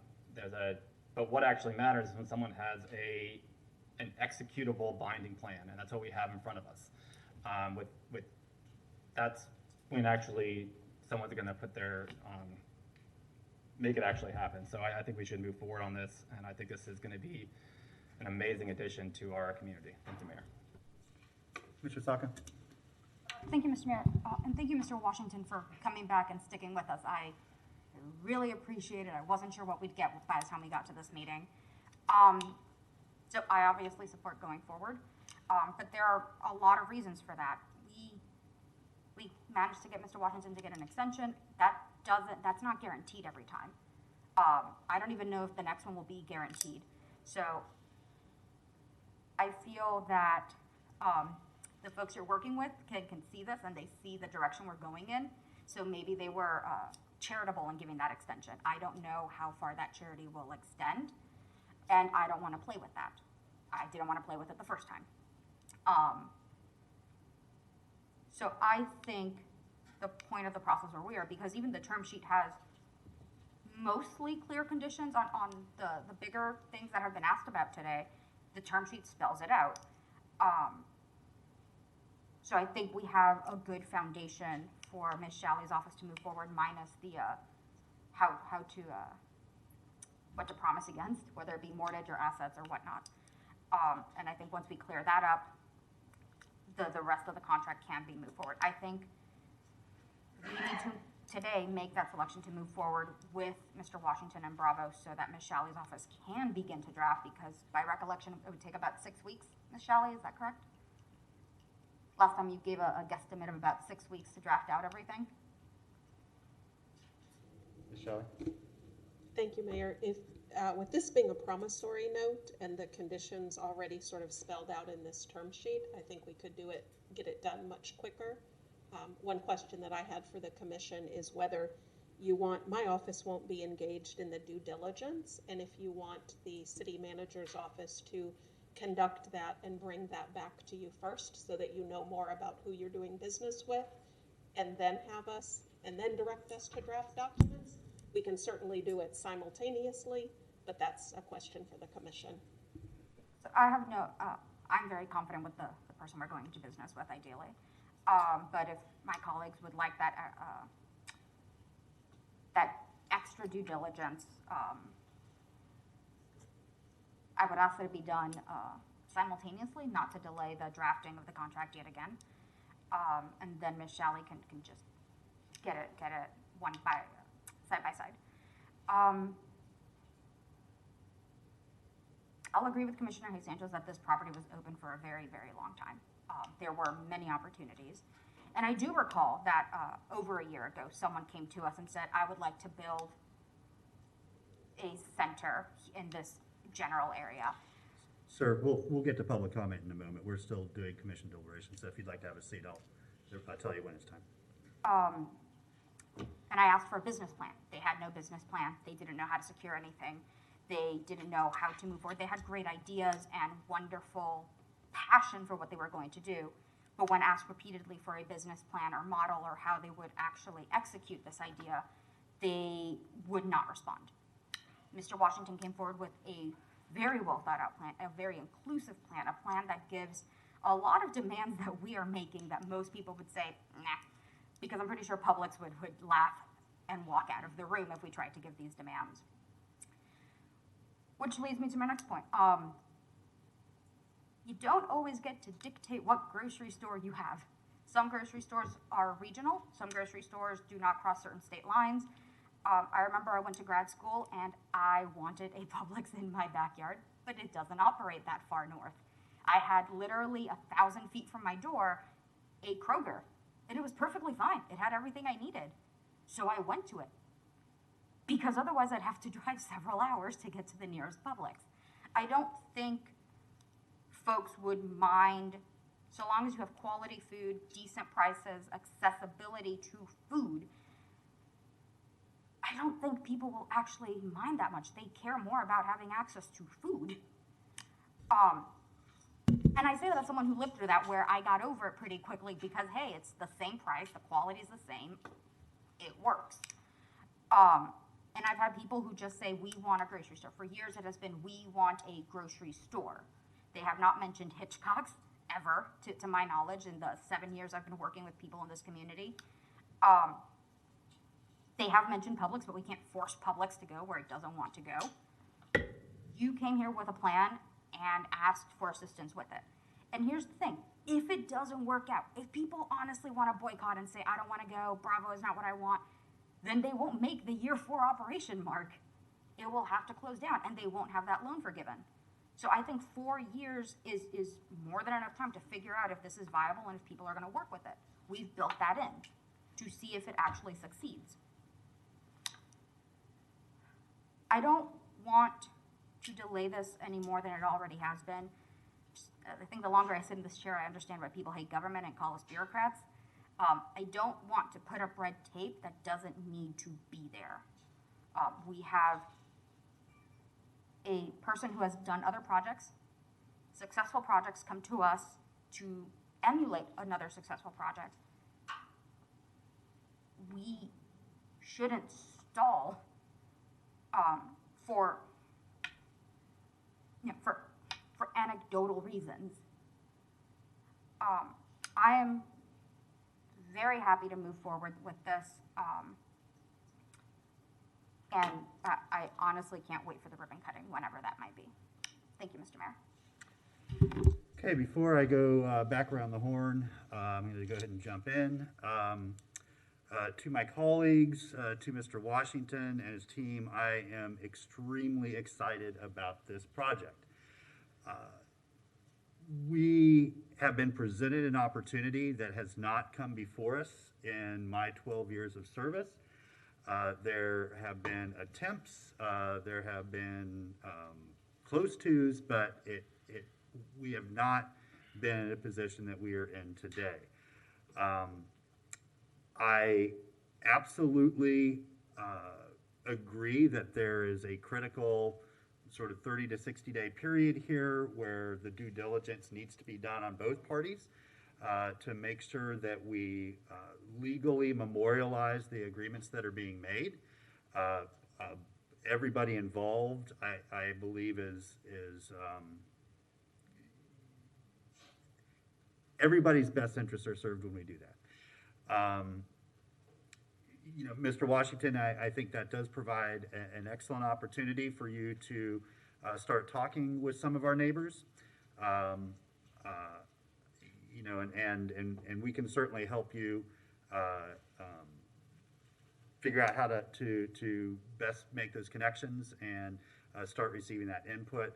But what actually matters is when someone has an executable binding plan, and that's what we have in front of us. That's when actually someone's going to put make it actually happen. So I think we should move forward on this, and I think this is going to be an amazing addition to our community. Thank you, Mayor. Commissioner Saka? Thank you, Mr. Mayor, and thank you, Mr. Washington, for coming back and sticking with us. I really appreciate it. I wasn't sure what we'd get by the time we got to this meeting. So I obviously support going forward, but there are a lot of reasons for that. We managed to get Mr. Washington to get an extension. That's not guaranteed every time. I don't even know if the next one will be guaranteed. So I feel that the folks you're working with can see this, and they see the direction we're going in. So maybe they were charitable in giving that extension. I don't know how far that charity will extend, and I don't want to play with that. I didn't want to play with it the first time. So I think the point of the process where we are, because even the term sheet has mostly clear conditions on the bigger things that have been asked about today, the term sheet spells it out. So I think we have a good foundation for Ms. Shalley's office to move forward, minus the what to promise against, whether it be mortgage or assets or whatnot. And I think once we clear that up, the rest of the contract can be moved forward. I think we need to today make that selection to move forward with Mr. Washington and Bravo so that Ms. Shalley's office can begin to draft, because by recollection, it would take about 6 weeks. Ms. Shalley, is that correct? Last time you gave a guesstimate of about 6 weeks to draft out everything. Ms. Shelley? Thank you, Mayor. If, with this being a promissory note and the conditions already sort of spelled out in this term sheet, I think we could get it done much quicker. One question that I had for the commission is whether my office won't be engaged in the due diligence, and if you want the city manager's office to conduct that and bring that back to you first so that you know more about who you're doing business with, and then direct us to draft documents, We can certainly do it simultaneously, but that's a question for the commission. So I have no, I'm very confident with the person we're going into business with ideally. But if my colleagues would like that, that extra due diligence, I would ask that it be done simultaneously, not to delay the drafting of the contract yet again. And then Ms. Shalley can just get it side by side. I'll agree with Commissioner Hayes Sanchez that this property was open for a very, very long time. There were many opportunities. And I do recall that over a year ago, someone came to us and said, I would like to build a center in this general area. Sir, we'll get to public comment in a moment. We're still doing commission deliberations, so if you'd like to have a seat, I'll tell you when it's time. And I asked for a business plan. They had no business plan. They didn't know how to secure anything. They didn't know how to move forward. They had great ideas and wonderful passion for what they were going to do. But when asked repeatedly for a business plan or model or how they would actually execute this idea, they would not respond. Mr. Washington came forward with a very well thought out plan, a very inclusive plan, a plan that gives a lot of demands that we are making that most people would say, nah, because I'm pretty sure Publix would laugh and walk out of the room if we tried to give these demands. Which leads me to my next point. You don't always get to dictate what grocery store you have. Some grocery stores are regional. Some grocery stores do not cross certain state lines. I remember I went to grad school and I wanted a Publix in my backyard, but it doesn't operate that far north. I had literally 1,000 feet from my door a Kroger, and it was perfectly fine. It had everything I needed. So I went to it, because otherwise I'd have to drive several hours to get to the nearest Publix. I don't think folks would mind, so long as you have quality food, decent prices, accessibility to food. I don't think people will actually mind that much. They care more about having access to food. And I say that as someone who lived through that, where I got over it pretty quickly because, hey, it's the same price, the quality is the same, it works. And I've had people who just say, we want a grocery store. For years it has been, we want a grocery store. They have not mentioned Hitchcock's ever, to my knowledge, in the 7 years I've been working with people in this community. They have mentioned Publix, but we can't force Publix to go where it doesn't want to go. You came here with a plan and asked for assistance with it. And here's the thing, if it doesn't work out, if people honestly want to boycott and say, I don't want to go, Bravo is not what I want, then they won't make the year 4 operation mark. It will have to close down and they won't have that loan forgiven. So I think 4 years is more than enough time to figure out if this is viable and if people are going to work with it. We've built that in to see if it actually succeeds. I don't want to delay this any more than it already has been. I think the longer I sit in this chair, I understand why people hate government and call us bureaucrats. I don't want to put up red tape that doesn't need to be there. We have a person who has done other projects, successful projects, come to us to emulate another successful project. We shouldn't stall for anecdotal reasons. I am very happy to move forward with this, and I honestly can't wait for the ribbon cutting, whenever that might be. Thank you, Mr. Mayor. Okay, before I go back around the horn, I'm going to go ahead and jump in. To my colleagues, to Mr. Washington and his team, I am extremely excited about this project. We have been presented an opportunity that has not come before us in my 12 years of service. There have been attempts, there have been close tos, but we have not been in a position that we are in today. I absolutely agree that there is a critical sort of 30 to 60 day period here where the due diligence needs to be done on both parties to make sure that we legally memorialize the agreements that are being made. Everybody involved, I believe everybody's best interests are served when we do that. Mr. Washington, I think that does provide an excellent opportunity for you to start talking with some of our neighbors. And we can certainly help you figure out how to best make those connections and start receiving that input.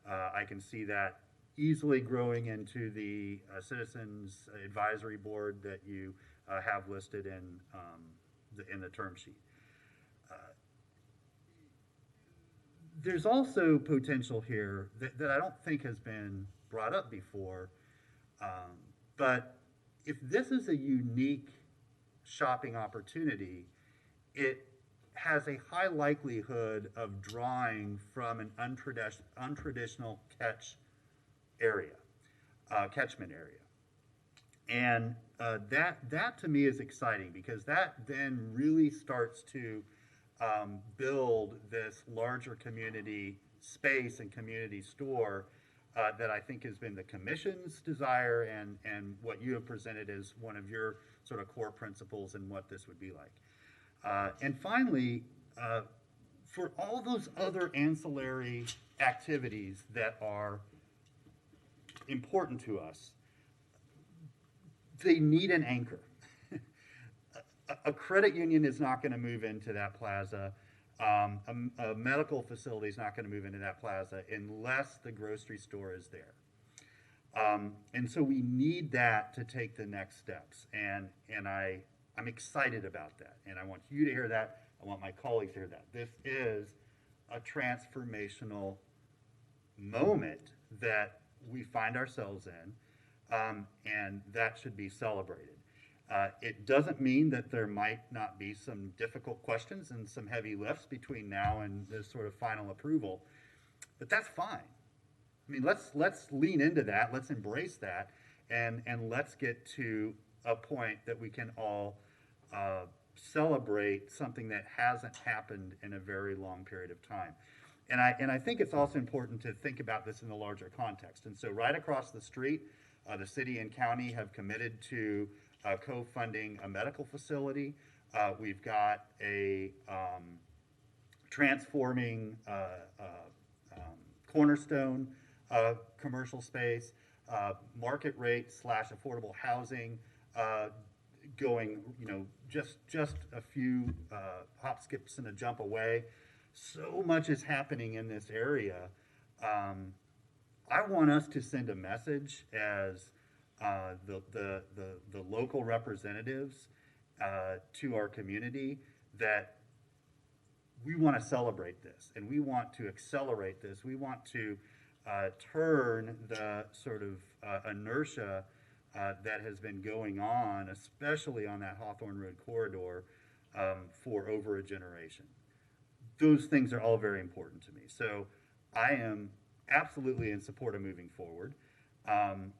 I can see that easily growing into the Citizens Advisory Board that you have listed in the term sheet. There's also potential here that I don't think has been brought up before, but if this is a unique shopping opportunity, it has a high likelihood of drawing from an untraditional catchment area. And that to me is exciting, because that then really starts to build this larger community space and community store that I think has been the Commission's desire, and what you have presented as one of your sort of core principles and what this would be like. And finally, for all those other ancillary activities that are important to us, they need an anchor. A credit union is not going to move into that plaza. A medical facility is not going to move into that plaza unless the grocery store is there. And so we need that to take the next steps. And I'm excited about that. And I want you to hear that. I want my colleagues to hear that. This is a transformational moment that we find ourselves in, and that should be celebrated. It doesn't mean that there might not be some difficult questions and some heavy lifts between now and this sort of final approval, but that's fine. I mean, let's lean into that, let's embrace that, and let's get to a point that we can all celebrate something that hasn't happened in a very long period of time. And I think it's also important to think about this in the larger context. And so right across the street, the city and county have committed to co-funding a medical facility. We've got a transforming cornerstone commercial space, market rate / affordable housing, going, just a few hop, skips, and a jump away. So much is happening in this area. I want us to send a message as the local representatives to our community that we want to celebrate this, and we want to accelerate this. We want to turn the sort of inertia that has been going on, especially on that Hawthorne Road corridor, for over a generation. Those things are all very important to me. So I am absolutely in support of moving forward. I'm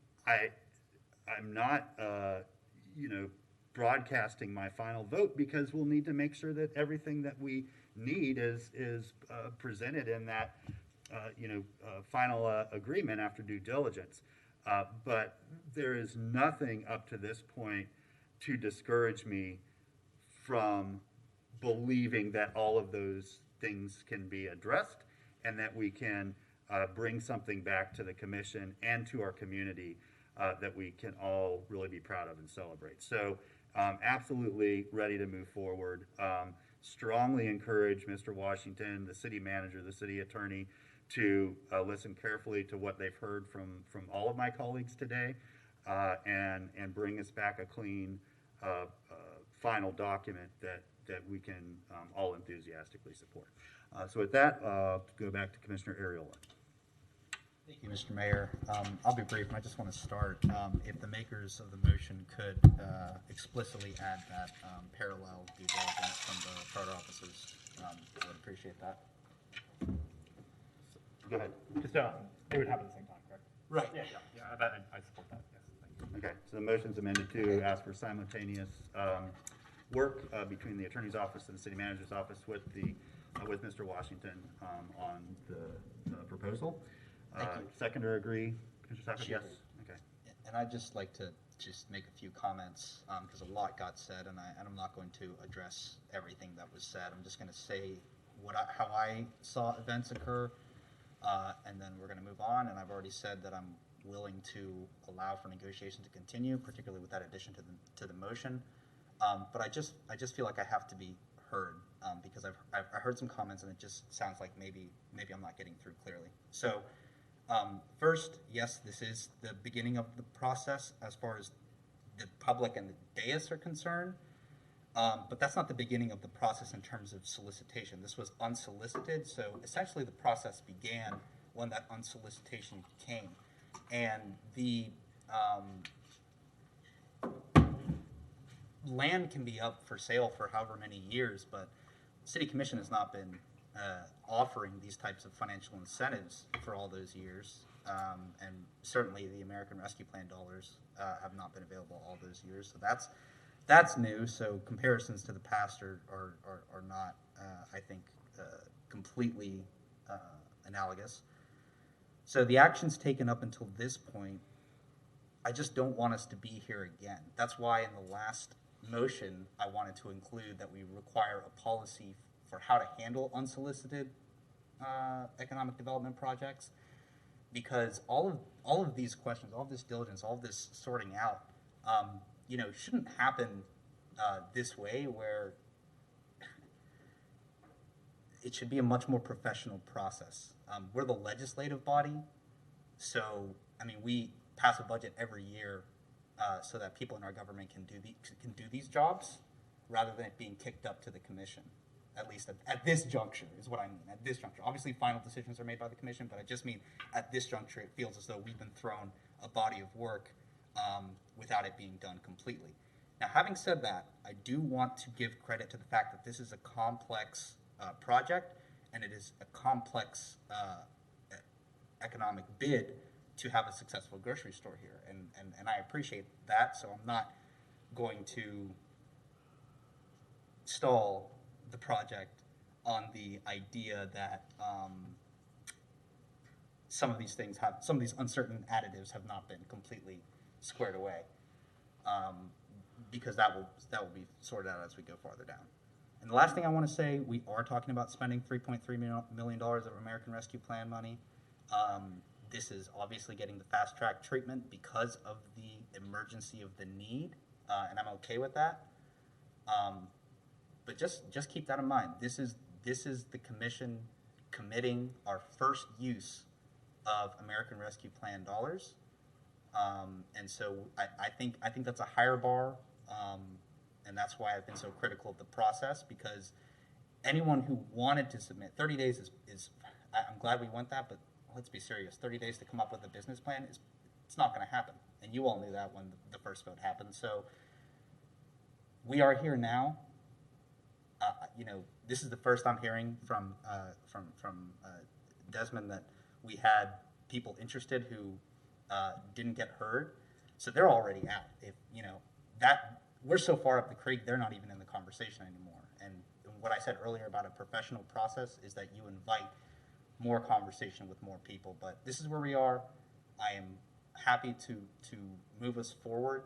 not, broadcasting my final vote, because we'll need to make sure that everything that we need is presented in that, final agreement after due diligence. But there is nothing up to this point to discourage me from believing that all of those things can be addressed, and that we can bring something back to the commission and to our community that we can all really be proud of and celebrate. So absolutely ready to move forward. Strongly encourage Mr. Washington, the city manager, the city attorney, to listen carefully to what they've heard from all of my colleagues today, and bring us back a clean final document that we can all enthusiastically support. So with that, go back to Commissioner Ariola. Thank you, Mr. Mayor. I'll be brief, and I just want to start. If the makers of the motion could explicitly add that parallel due diligence from the charter officers, I would appreciate that. Go ahead. Just, it would happen at the same time, correct? Right. Yeah, I support that, yes, thank you. Okay, so the motion's amended to ask for simultaneous work between the attorney's office and the city manager's office with with Mr. Washington on the proposal. Thank you. Seconder agree? Commissioner Sackett? Sure. Yes? Okay. And I'd just like to just make a few comments, because a lot got said, and I'm not going to address everything that was said. I'm just gonna say how I saw events occur, and then we're gonna move on, and I've already said that I'm willing to allow for negotiation to continue, particularly with that addition to the motion. But I just feel like I have to be heard, because I've heard some comments, and it just sounds like maybe I'm not getting through clearly. So, first, yes, this is the beginning of the process as far as the public and the dais are concerned, but that's not the beginning of the process in terms of solicitation. This was unsolicited, so essentially the process began when that unsolicitation came. And the land can be up for sale for however many years, but City Commission has not been offering these types of financial incentives for all those years, and certainly the American Rescue Plan dollars have not been available all those years. So that's new. So comparisons to the past are not, I think, completely analogous. So the actions taken up until this point, I just don't want us to be here again. That's why in the last motion, I wanted to include that we require a policy for how to handle unsolicited economic development projects, because all of these questions, all of this diligence, all of this sorting out, shouldn't happen this way, where it should be a much more professional process. We're the legislative body, so we pass a budget every year so that people in our government can do these jobs, rather than it being kicked up to the commission. At least at this juncture is what I mean. At this juncture, obviously, final decisions are made by the commission, but I just mean at this juncture, it feels as though we've been thrown a body of work without it being done completely. Now, having said that, I do want to give credit to the fact that this is a complex project, and it is a complex economic bid to have a successful grocery store here, and I appreciate that. So I'm not going to stall the project on the idea that some of these uncertain additives have not been completely squared away, because that will be sorted out as we go farther down. And the last thing I want to say, we are talking about spending $3.3 million of American Rescue Plan money. This is obviously getting the fast track treatment because of the emergency of the need, and I'm okay with that. But just keep that in mind. This is the commission committing our first use of American Rescue Plan dollars, and so I think that's a higher bar, and that's why I've been so critical of the process, because anyone who wanted to submit 30 days is I'm glad we went that, but let's be serious. 30 days to come up with a business plan it's not going to happen, and you all knew that when the first vote happened. So we are here now. This is the first I'm hearing from Desmond that we had people interested who didn't get heard, so they're already out. If that we're so far up the creek, they're not even in the conversation anymore. And what I said earlier about a professional process is that you invite more conversation with more people. But this is where we are. I am happy to move us forward.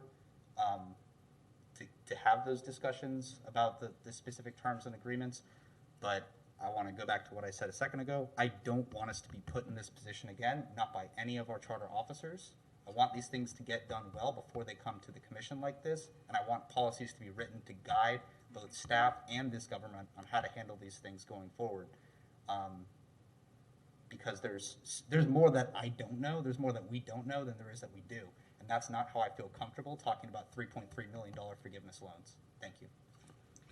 To have those discussions about the specific terms and agreements, but I want to go back to what I said a second ago. I don't want us to be put in this position again, not by any of our charter officers. I want these things to get done well before they come to the commission like this, and I want policies to be written to guide both staff and this government on how to handle these things going forward. Because there's more that I don't know, there's more that we don't know than there is that we do. And that's not how I feel comfortable talking about $3.3 million forgiveness loans. Thank you.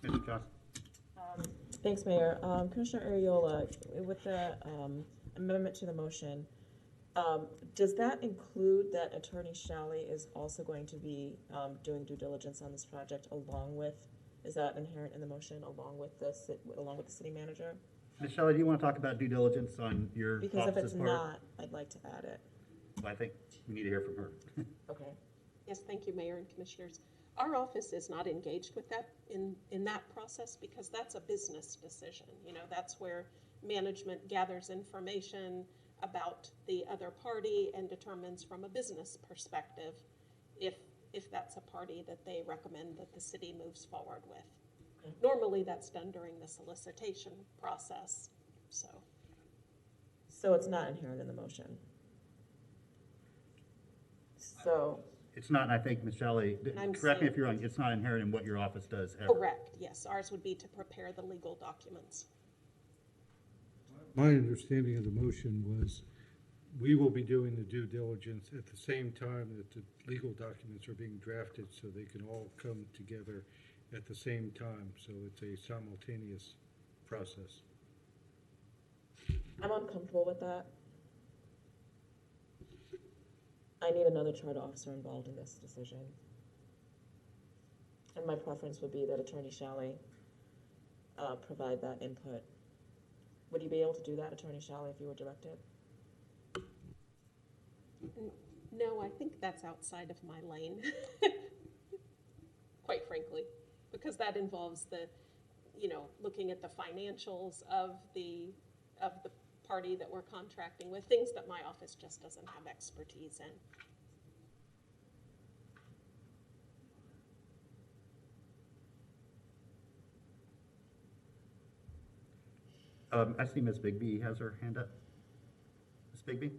Mr. Johnson? Thanks, Mayor. Commissioner Ariola, with the amendment to the motion, does that include that Attorney Shalley is also going to be doing due diligence on this project along with, is that inherent in the motion, along with the city manager? Ms. Shelley, do you want to talk about due diligence on your Because if office's it's part? not, I'd like to add it. I think we need to hear from her. Okay. Yes, thank you, Mayor and Commissioners. Our office is not engaged with that in that process because that's a business decision. You know, that's where management gathers information about the other party and determines from a business perspective if that's a party that they recommend that the city moves forward with. Normally that's done during the solicitation process, so. So it's not inherent in the motion. So, It's not, and I think, Ms. Shelley, I'm correct me if saying- you're wrong, it's not inherent in what your office does ever. Correct, yes, ours would be to prepare the legal documents. My understanding of the motion was, we will be doing the due diligence at the same time that the legal documents are being drafted, so they can all come together at the same time, so it's a simultaneous process. I'm uncomfortable with that. I need another charter officer involved in this decision. And my preference would be that Attorney Shalley provide that input. Would you be able to do that, Attorney Shalley, if you were directed? No, I think that's outside of my lane, quite frankly, because that involves the, you know, looking at the financials of the party that we're contracting with, things that my office just doesn't have expertise in. I see Ms. Bigby has her hand up. Ms. Bigby?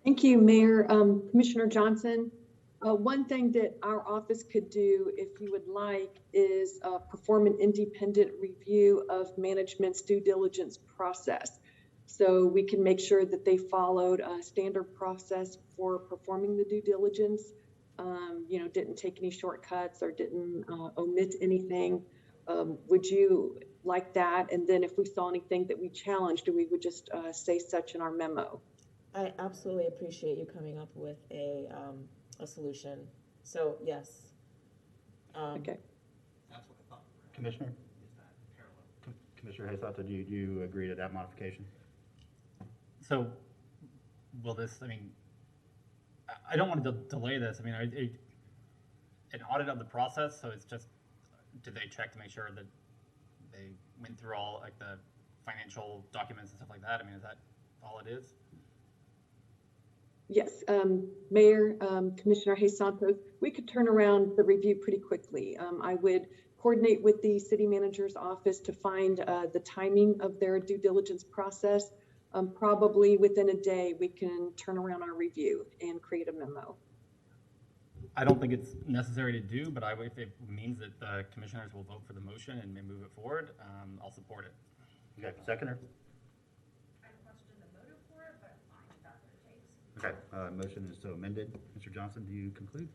Thank you, Mayor. Commissioner Johnson, one thing that our office could do, if you would like, is perform an independent review of management's due diligence process. So we can make sure that they followed a standard process for performing the due diligence, didn't take any shortcuts or didn't omit anything. Would you like that? And then if we saw anything that we challenged, we would just say such in our memo. I absolutely appreciate you coming up with a solution. So, yes. Okay. That's what I thought. Commissioner? Commissioner Haythought, do you agree to that modification? So, will this, I don't want to delay this. An audit of the process, so it's just, did they check to make sure that they went through all, like, the financial documents and stuff like that? Is that all it is? Yes, Mayor, Commissioner Jesus Santos, we could turn around the review pretty quickly. I would coordinate with the city manager's office to find the timing of their due diligence process. Probably within a day, we can turn around our review and create a memo. I don't think it's necessary to do, but if it means that the commissioners will vote for the motion and may move it forward, I'll support it. Okay, seconder? Okay, motion is so amended. Mr. Johnson, do you conclude?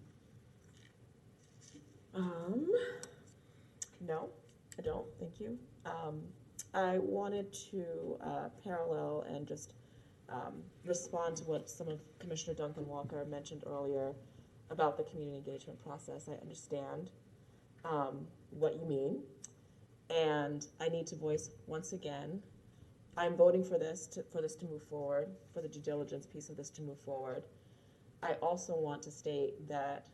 No, I don't, thank you. I wanted to parallel and just respond to what some of Commissioner Duncan Walker mentioned earlier about the community engagement process. I understand what you mean, and I need to voice once again, I'm voting for this to move forward, for the due diligence piece of this to move forward. I also want to state that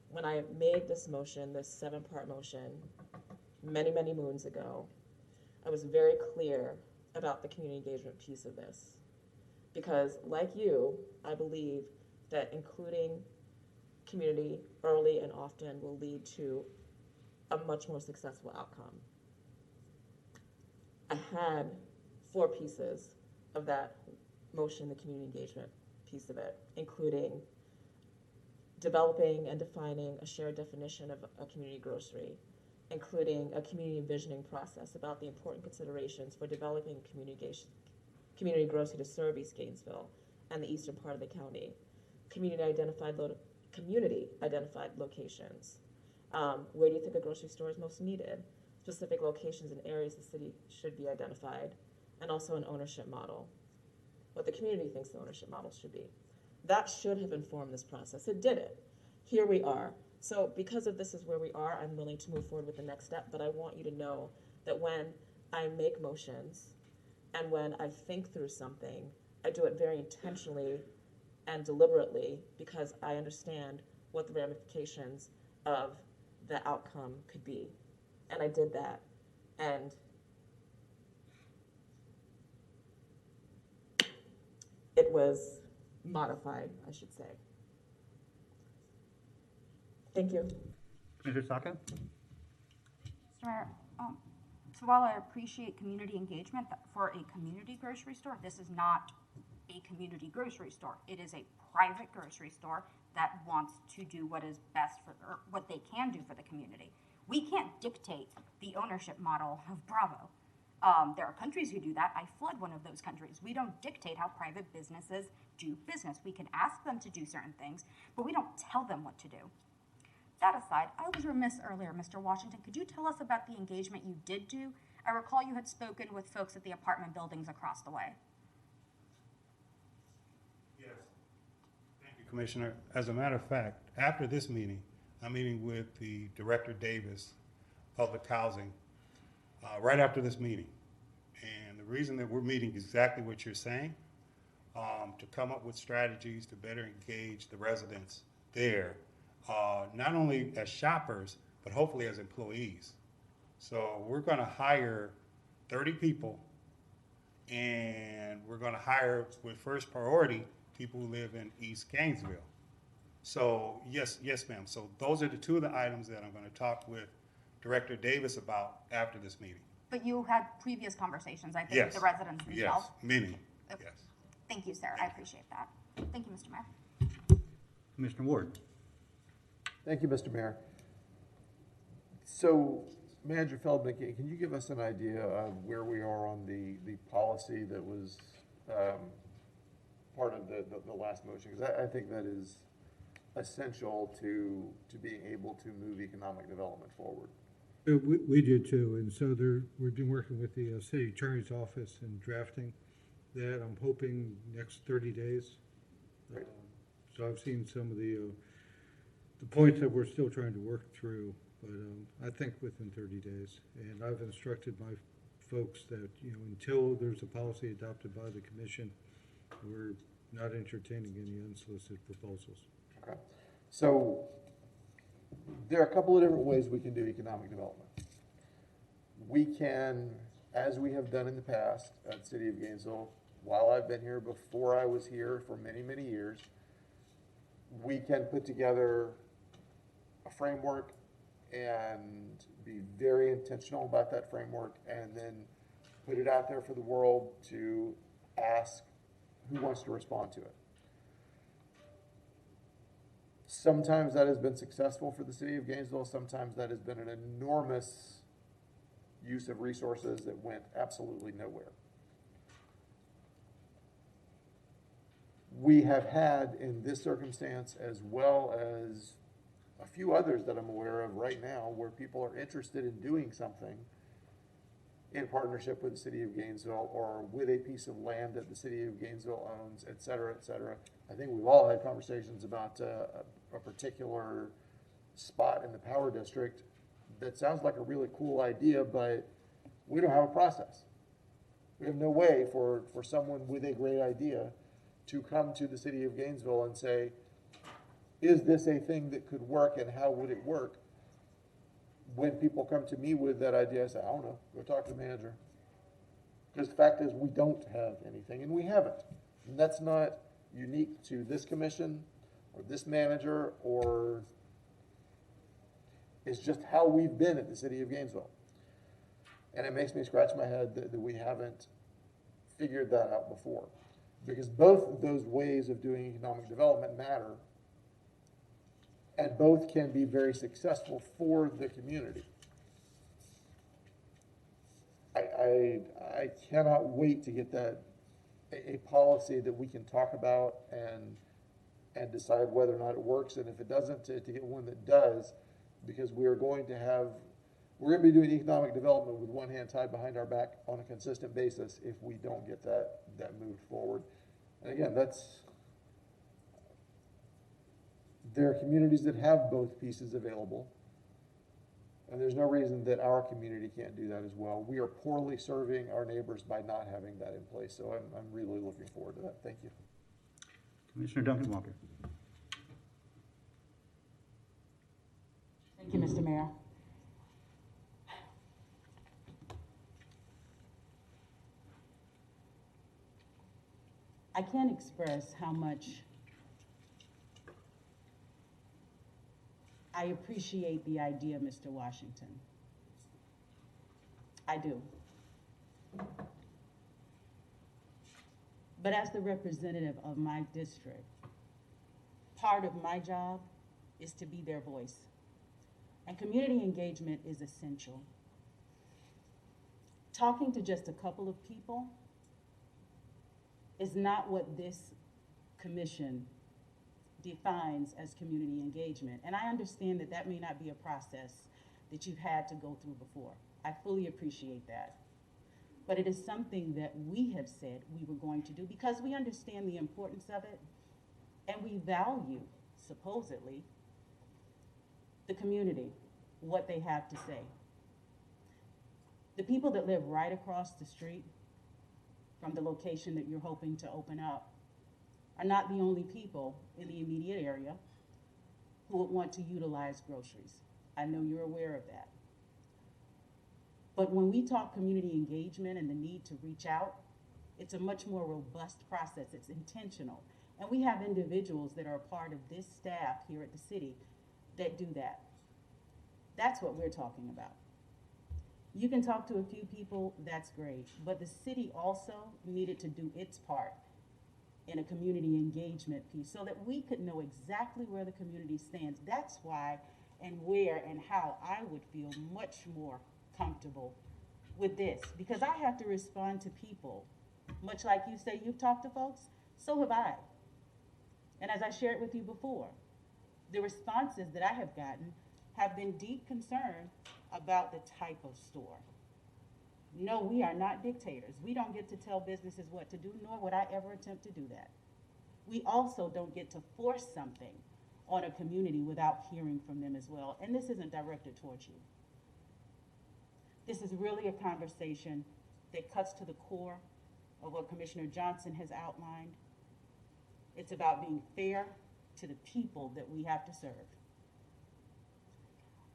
when I made this motion, this 7-part motion, many, many moons ago, I was very clear about the community engagement piece of this. Because like you, I believe that including community early and often will lead to a much more successful outcome. I had 4 pieces of that motion, the community engagement piece of it, including developing and defining a shared definition of a community grocery, including a community envisioning process about the important considerations for developing community grocery to serve East Gainesville and the eastern part of the county, community identified locations. Where do you think a grocery store is most needed? Specific locations and areas the city should be identified, and also an ownership model, what the community thinks the ownership model should be. That should have informed this process. It didn't. Here we are. So because of this is where we are, I'm willing to move forward with the next step, but I want you to know that when I make motions and when I think through something, I do it very intentionally and deliberately because I understand what the ramifications of the outcome could be. And I did that. And it was modified, I should say. Thank you. Commissioner Saka? Mr. Mayor, so while I appreciate community engagement, for a community grocery store, this is not a community grocery store. It is a private grocery store that wants to do what is best for, or what they can do for the community. We can't dictate the ownership model of Bravo. There are countries who do that. I fled one of those countries. We don't dictate how private businesses do business. We can ask them to do certain things, but we don't tell them what to do. That aside, I was remiss earlier, Mr. Washington. Could you tell us about the engagement you did do? I recall you had spoken with folks at the apartment buildings across the way. Yes. Thank you, Commissioner. As a matter of fact, after this meeting, I'm meeting with the Director Davis, Public Housing, right after this meeting. And the reason that we're meeting exactly what you're saying, to come up with strategies to better engage the residents there, not only as shoppers, but hopefully as employees. So we're going to hire 30 people, and we're going to hire with first priority people who live in East Gainesville. So yes, ma'am. So those are the two of the items that I'm going to talk with Director Davis about after this meeting. But you had previous conversations, I think, Yes. with the residents themselves. Yes, many. Okay. Yes. Thank you, sir. I appreciate that. Thank you, Mr. Mayor. Commissioner Ward? Thank you, Mr. Mayor. So, Manager Feldman, can you give us an idea of where we are on the policy that was part of the last motion? Because I think that is essential to being able to move economic development forward. We did too, and so we've been working with the city attorney's office and drafting that. I'm hoping next 30 days. Great. So I've seen some of the points that we're still trying to work through, but I think within 30 days. And I've instructed my folks that, until there's a policy adopted by the commission, we're not entertaining any unsolicited proposals. Okay. So there are a couple of different ways we can do economic development. We can, as we have done in the past at the City of Gainesville, while I've been here, before I was here for many, many years, we can put together a framework and be very intentional about that framework, and then put it out there for the world to ask who wants to respond to it. Sometimes that has been successful for the City of Gainesville. Sometimes that has been an enormous use of resources that went absolutely nowhere. We have had in this circumstance, as well as a few others that I'm aware of right now, where people are interested in doing something in partnership with the City of Gainesville or with a piece of land that the City of Gainesville owns, et cetera, et cetera. I think we've all had conversations about a particular spot in the power district that sounds like a really cool idea, but we don't have a process. We have no way for someone with a great idea to come to the City of Gainesville and say, is this a thing that could work, and how would it work? When people come to me with that idea, I say, I don't know, go talk to the manager. Because the fact is, we don't have anything, and we haven't. And that's not unique to this commission or this manager, or it's just how we've been at the City of Gainesville. And it makes me scratch my head that we haven't figured that out before. Because both of those ways of doing economic development matter, and both can be very successful for the community. I cannot wait to get that a policy that we can talk about and decide whether or not it works, and if it doesn't, to get one that does, because we're going to be doing economic development with one hand tied behind our back on a consistent basis if we don't get that moved forward. And again, there are communities that have both pieces available, and there's no reason that our community can't do that as well. We are poorly serving our neighbors by not having that in place, so I'm really looking forward to that. Thank you. Commissioner Duncan Walker? Thank you, Mr. Mayor. I can't express how much I appreciate the idea, Mr. Washington. I do. But as the representative of my district, part of my job is to be their voice. And community engagement is essential. Talking to just a couple of people is not what this commission defines as community engagement. And I understand that that may not be a process that you've had to go through before. I fully appreciate that. But it is something that we have said we were going to do because we understand the importance of it and we value, supposedly, the community, what they have to say. The people that live right across the street from the location that you're hoping to open up are not the only people in the immediate area who would want to utilize groceries. I know you're aware of that. But when we talk community engagement and the need to reach out, it's a much more robust process. It's intentional. And we have individuals that are a part of this staff here at the city that do that. That's what we're talking about. You can talk to a few people, that's great. But the city also needed to do its part in a community engagement piece so that we could know exactly where the community stands. That's why and where and how I would feel much more comfortable with this, because I have to respond to people. Much like you say you've talked to folks, so have I. And as I shared with you before, the responses that I have gotten have been deep concern about the type of store. No, we are not dictators. We don't get to tell businesses what to do, nor would I ever attempt to do that. We also don't get to force something on a community without hearing from them as well. And this isn't directed towards you. This is really a conversation that cuts to the core of what Commissioner Johnson has outlined. It's about being fair to the people that we have to serve.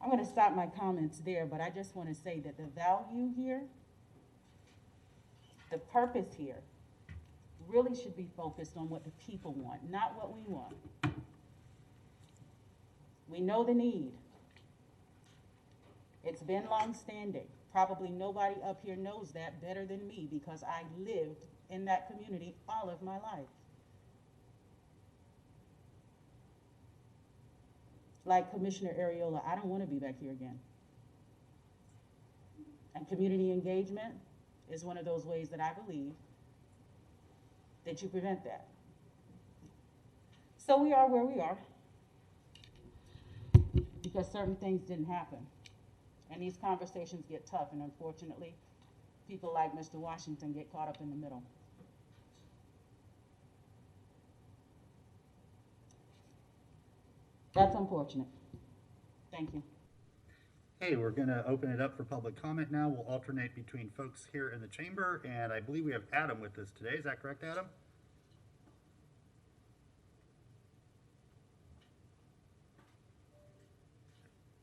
I'm going to stop my comments there, but I just want to say that the value here, the purpose here, really should be focused on what the people want, not what we want. We know the need. It's been long-standing. Probably nobody up here knows that better than me because I lived in that community all of my life. Like Commissioner Ariola, I don't want to be back here again. And community engagement is one of those ways that I believe that you prevent that. So we are where we are because certain things didn't happen. And these conversations get tough, and unfortunately, people like Mr. Washington get caught up in the middle. That's unfortunate. Thank you. Hey, we're going to open it up for public comment now. We'll alternate between folks here in the chamber, and I believe we have Adam with us today. Is that correct, Adam?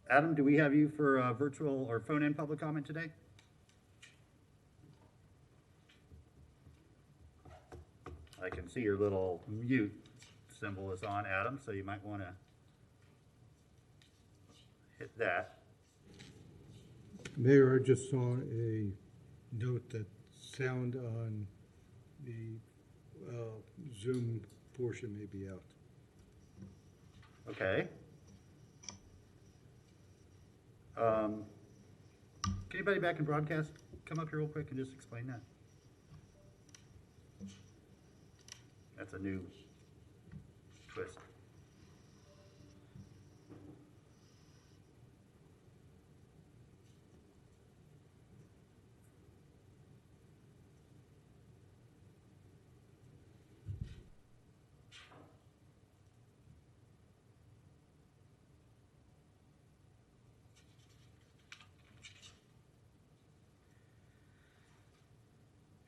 Adam, do we have you for virtual or phone-in public comment today? I can see your little mute symbol is on, Adam, so you might want to hit that. Mayor, I just saw a note that sound on the Zoom portion may be out. Okay. Can anybody back in broadcast come up here real quick and just explain that? That's a new twist.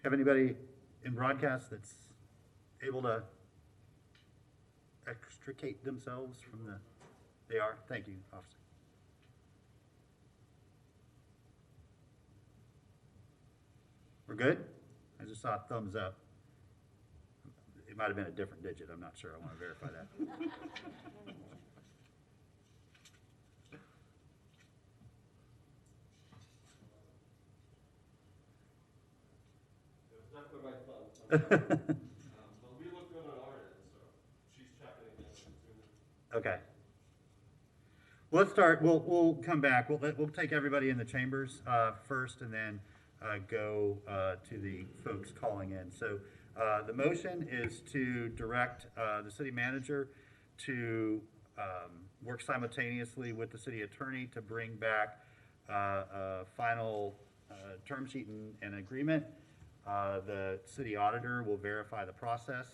Have anybody in broadcast that's able to extricate themselves from the, they are? Thank you, officer. We're good? I just saw a thumbs up. It might have been a different digit, I'm not sure, I want to verify that. Okay. Well, let's start, we'll come back, we'll take everybody in the chambers first, and then go to the folks calling in. So the motion is to direct the city manager to work simultaneously with the city attorney to bring back a final term sheet and agreement. The city auditor will verify the process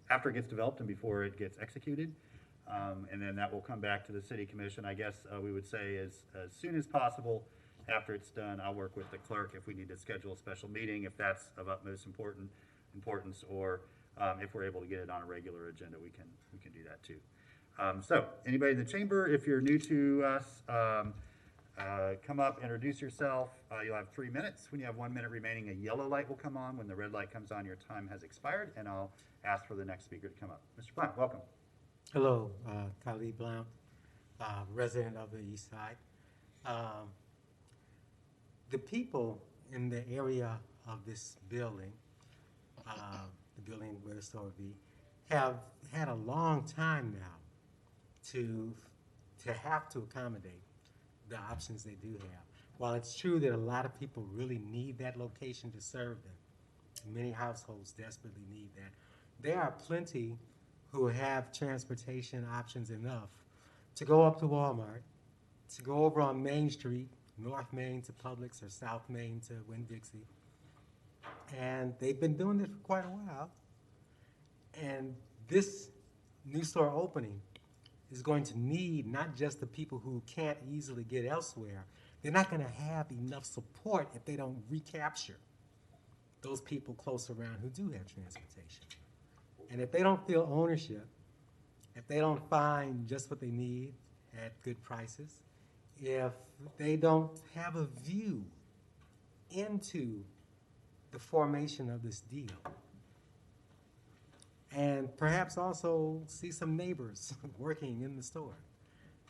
after it gets developed and before it gets executed. And then that will come back to the city commission. I guess we would say as soon as possible after it's done. I'll work with the clerk if we need to schedule a special meeting, if that's of utmost importance, or if we're able to get it on a regular agenda, we can do that too. So anybody in the chamber, if you're new to us, come up, introduce yourself. You'll have 3 minutes. When you have 1 minute remaining, a yellow light will come on. When the red light comes on, your time has expired, and I'll ask for the next speaker to come up. Mr. Blount, welcome. Hello, Khalid Blount, resident of the East Side. The people in the area of this building, the building where the store would be, have had a long time now to have to accommodate the options they do have. While it's true that a lot of people really need that location to serve them, many households desperately need that, there are plenty who have transportation options enough to go up to Walmart, to go over on Main Street, North Main to Publix or South Main to Winn-Dixie. And they've been doing this for quite a while. And this new store opening is going to need not just the people who can't easily get elsewhere. They're not going to have enough support if they don't recapture those people close around who do have transportation. And if they don't feel ownership, if they don't find just what they need at good prices, if they don't have a view into the formation of this deal, and perhaps also see some neighbors working in the store.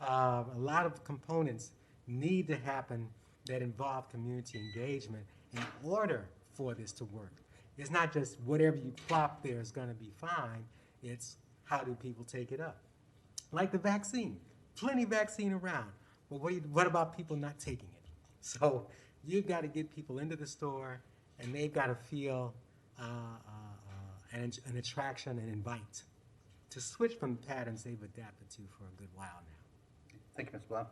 A lot of components need to happen that involve community engagement in order for this to work. It's not just whatever you plop there is going to be fine. It's how do people take it up? Like the vaccine. Plenty of vaccine around. But what about people not taking it? So you've got to get people into the store, and they've got to feel an attraction and invite to switch from patterns they've adapted to for a good while now. Thank you, Ms. Blount.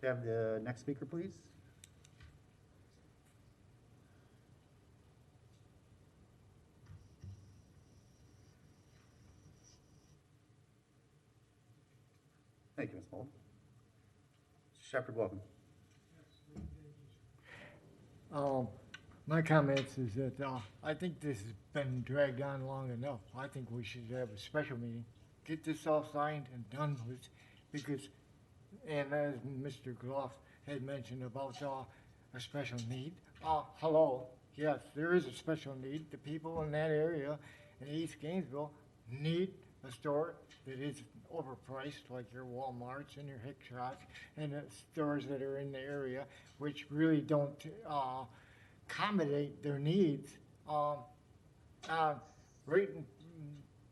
Could I have the next speaker, please? Thank you, Ms. Mould. Shepherd, welcome. My comments is that I think this has been dragged on long enough. I think we should have a special meeting, get this all signed and done with, because, and as Mr. Gloff had mentioned about a special need, hello, yes, there is a special need. The people in that area in East Gainesville need a store that is overpriced, like your Walmarts and your Hickshots and the stores that are in the area, which really don't accommodate their needs. Right in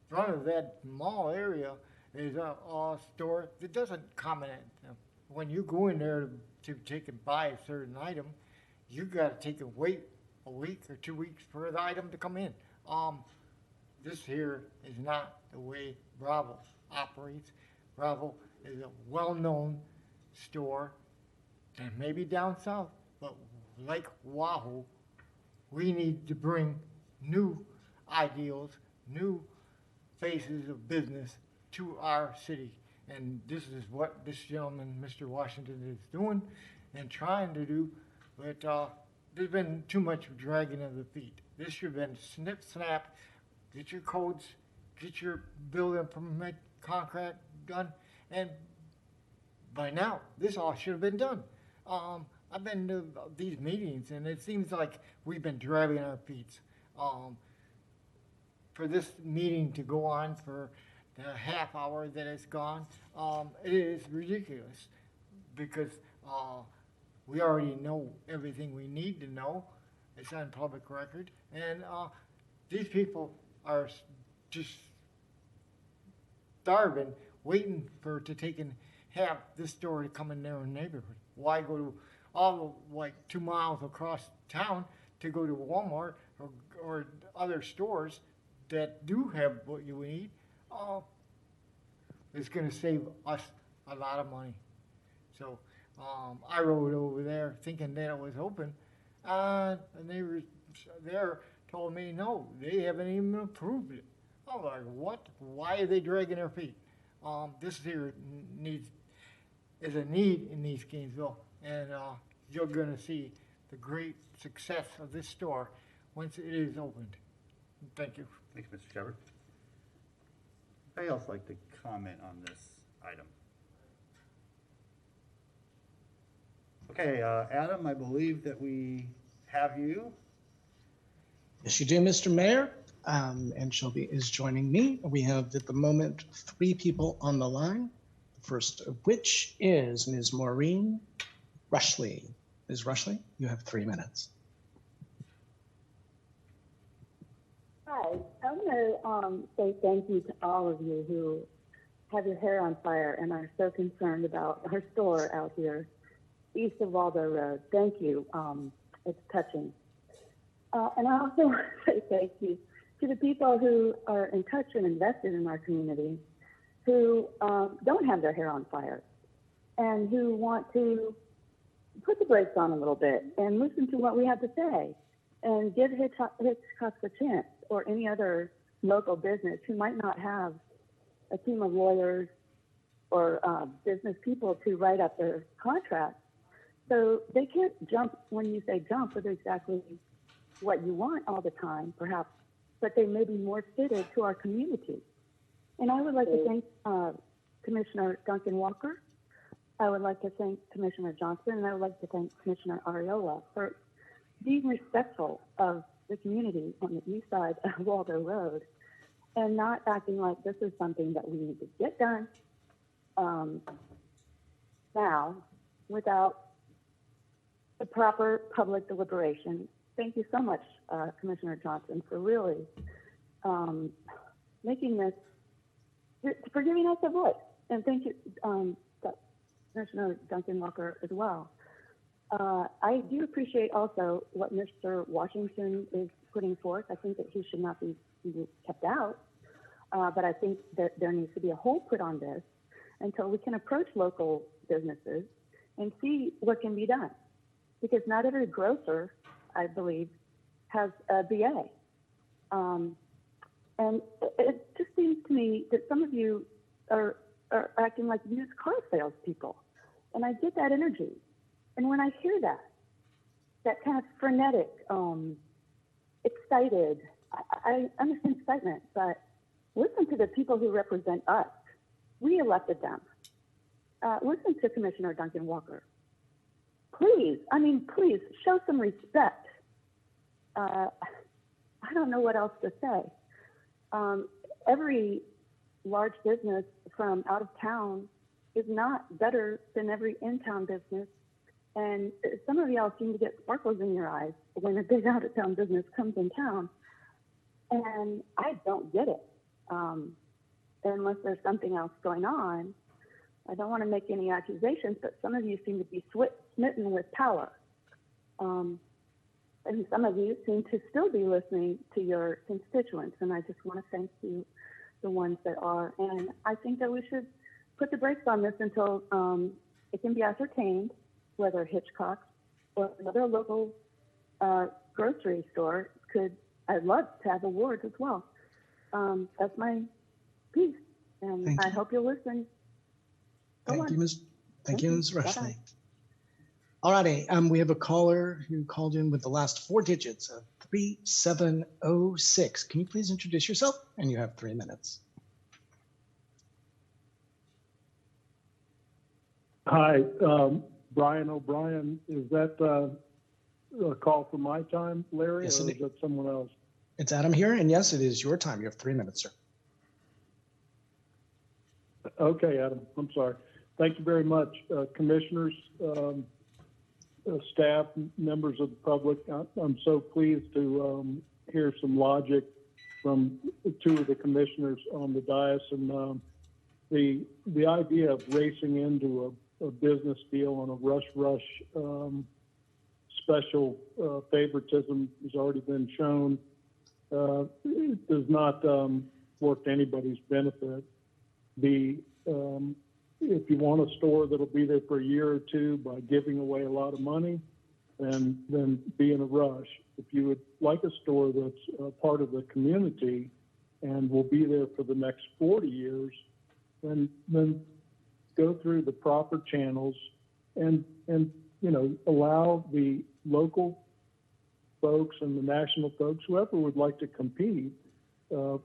front of that mall area is a store that doesn't accommodate them. When you go in there to take and buy a certain item, you got to take and wait a week or 2 weeks for the item to come in. This here is not the way Bravo operates. Bravo is a well-known store, and maybe down south, but like Wahoo, we need to bring new ideals, new faces of business to our city. And this is what this gentleman, Mr. Washington, is doing and trying to do, but there's been too much dragging of the feet. This should have been snip, snap, get your codes, get your building permit contract done, and by now. This all should have been done. I've been to these meetings, and it seems like we've been dragging our feet. For this meeting to go on for the half hour that it's gone, it is ridiculous because we already know everything we need to know. It's on public record, and these people are just starving, waiting to take and have this store to come in their neighborhood. Why go to all like 2 miles across town to go to Walmart or other stores that do have what you need? It's going to save us a lot of money. So I rode over there thinking that it was open, and they were there told me no, they haven't even approved it. I'm like, what? Why are they dragging their feet? This here is a need in East Gainesville, and you're going to see the great success of this store once it is opened. Thank you. Thank you, Mr. Shepard. Anybody else like to comment on this item? Okay, Adam, I believe that we have you. Yes, you do, Mr. Mayor. And Shelby is joining me. We have at the moment 3 people on the line. The first of which is Ms. Maureen Rushley. Ms. Rushley, you have 3 minutes. Hi, I want to say thank you to all of you who have your hair on fire and are so concerned about our store out here east of Waldo Road. Thank you. It's touching. And I also want to say thank you to the people who are in touch and invested in our community who don't have their hair on fire and who want to put the brakes on a little bit and listen to what we have to say and give Hitchcock a chance, or any other local business who might not have a team of lawyers or business people to write up their contracts. So they can't jump when you say jump with exactly what you want all the time, perhaps, but they may be more fitted to our community. And I would like to thank Commissioner Duncan Walker. I would like to thank Commissioner Johnson, and I would like to thank Commissioner Ariola for being respectful of the community on the east side of Waldo Road and not acting like this is something that we need to get done now without the proper public deliberation. Thank you so much, Commissioner Johnson, for really making this, for giving us a voice. And thank you, Commissioner Duncan Walker as well. I do appreciate also what Mr. Washington is putting forth. I think that he should not be kept out, but I think that there needs to be a hold put on this until we can approach local businesses and see what can be done. Because not every grocer, I believe, has a BA. And it just seems to me that some of you are acting like used car salespeople. And I get that energy. And when I hear that kind of frenetic, excited, I understand excitement, but listen to the people who represent us. We elected them. Listen to Commissioner Duncan Walker. Please please show some respect. I don't know what else to say. Every large business from out of town is not better than every in-town business. And some of y'all seem to get sparkles in your eyes when a big out-of-town business comes in town. And I don't get it. Unless there's something else going on. I don't want to make any accusations, but some of you seem to be smitten with power. And some of you seem to still be listening to your constituents. And I just want to thank you, the ones that are. And I think that we should put the brakes on this until it can be ascertained whether Hitchcock or another local grocery store I'd love to have awards as well. That's my piece. And I hope you'll listen. Thank you, Ms. Rushley. All righty, we have a caller who called in with the last 4 digits of 3706. Can you please introduce yourself? And you have 3 minutes. Hi, Brian O'Brien. Is that a call for my time, Larry, Yes, or is that someone else? It's Adam here, and yes, it is your time. You have 3 minutes, sir. Okay, Adam, I'm sorry. Thank you very much. Commissioners, staff, members of the public, I'm so pleased to hear some logic from 2 of the commissioners on the dais. And the idea of racing into a business deal on a rush special favoritism has already been shown. It does not work to anybody's benefit. If you want a store that'll be there for a year or 2 by giving away a lot of money, then be in a rush. If you would like a store that's part of the community and will be there for the next 40 years, then go through the proper channels and allow the local folks and the national folks, whoever would like to compete,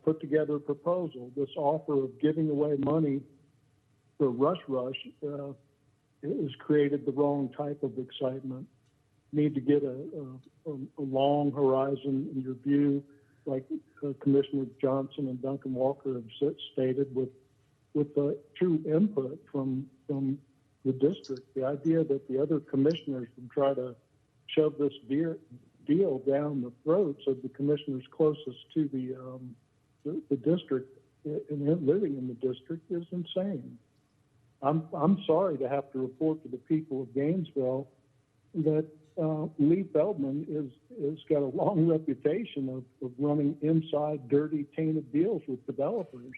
put together a proposal. This offer of giving away money for rush has created the wrong type of excitement. Need to get a long horizon in your view, like Commissioner Johnson and Duncan Walker have stated, with the true input from the district. The idea that the other commissioners would try to shove this deal down the throats of the commissioners closest to the district and living in the district is insane. I'm sorry to have to report to the people of Gainesville that Lee Feldman has got a long reputation of running inside dirty, tainted deals with developers.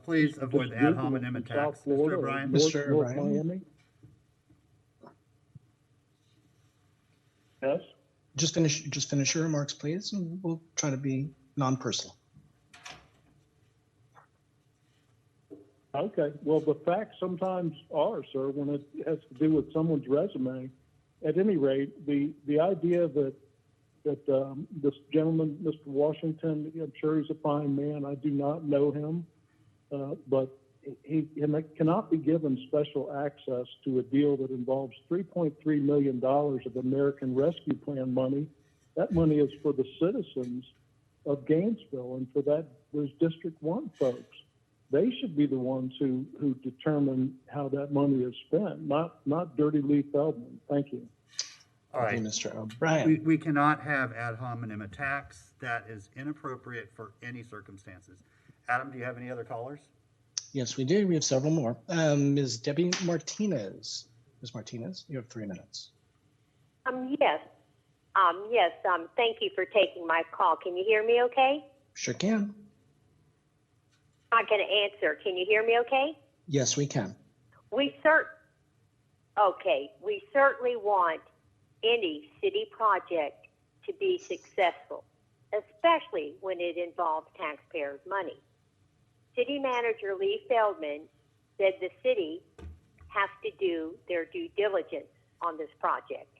Please avoid the ad hominem attacks, Mr. O'Brien. North Miami. Yes? Just finish your remarks, please, and we'll try to be non-personal. Okay. Well, the facts sometimes are, sir, when it has to do with someone's resume. At any rate, the idea that this gentleman, Mr. Washington, I'm sure he's a fine man. I do not know him, but he cannot be given special access to a deal that involves $3.3 million of American Rescue Plan money. That money is for the citizens of Gainesville and for those District 1 folks. They should be the ones who determine how that money is spent, not Dirty Lee Feldman. Thank you. All right, Mr. O'Brien. We cannot have ad hominem attacks. That is inappropriate for any circumstances. Adam, do you have any other callers? Yes, we do. We have several more. Ms. Debbie Martinez. Ms. Martinez, you have 3 minutes. Yes. Thank you for taking my call. Can you hear me okay? Sure can. I'm not going to answer. Can you hear me okay? Yes, we can. We certainly want any city project to be successful, especially when it involves taxpayers' money. City Manager Lee Feldman said the city has to do their due diligence on this project.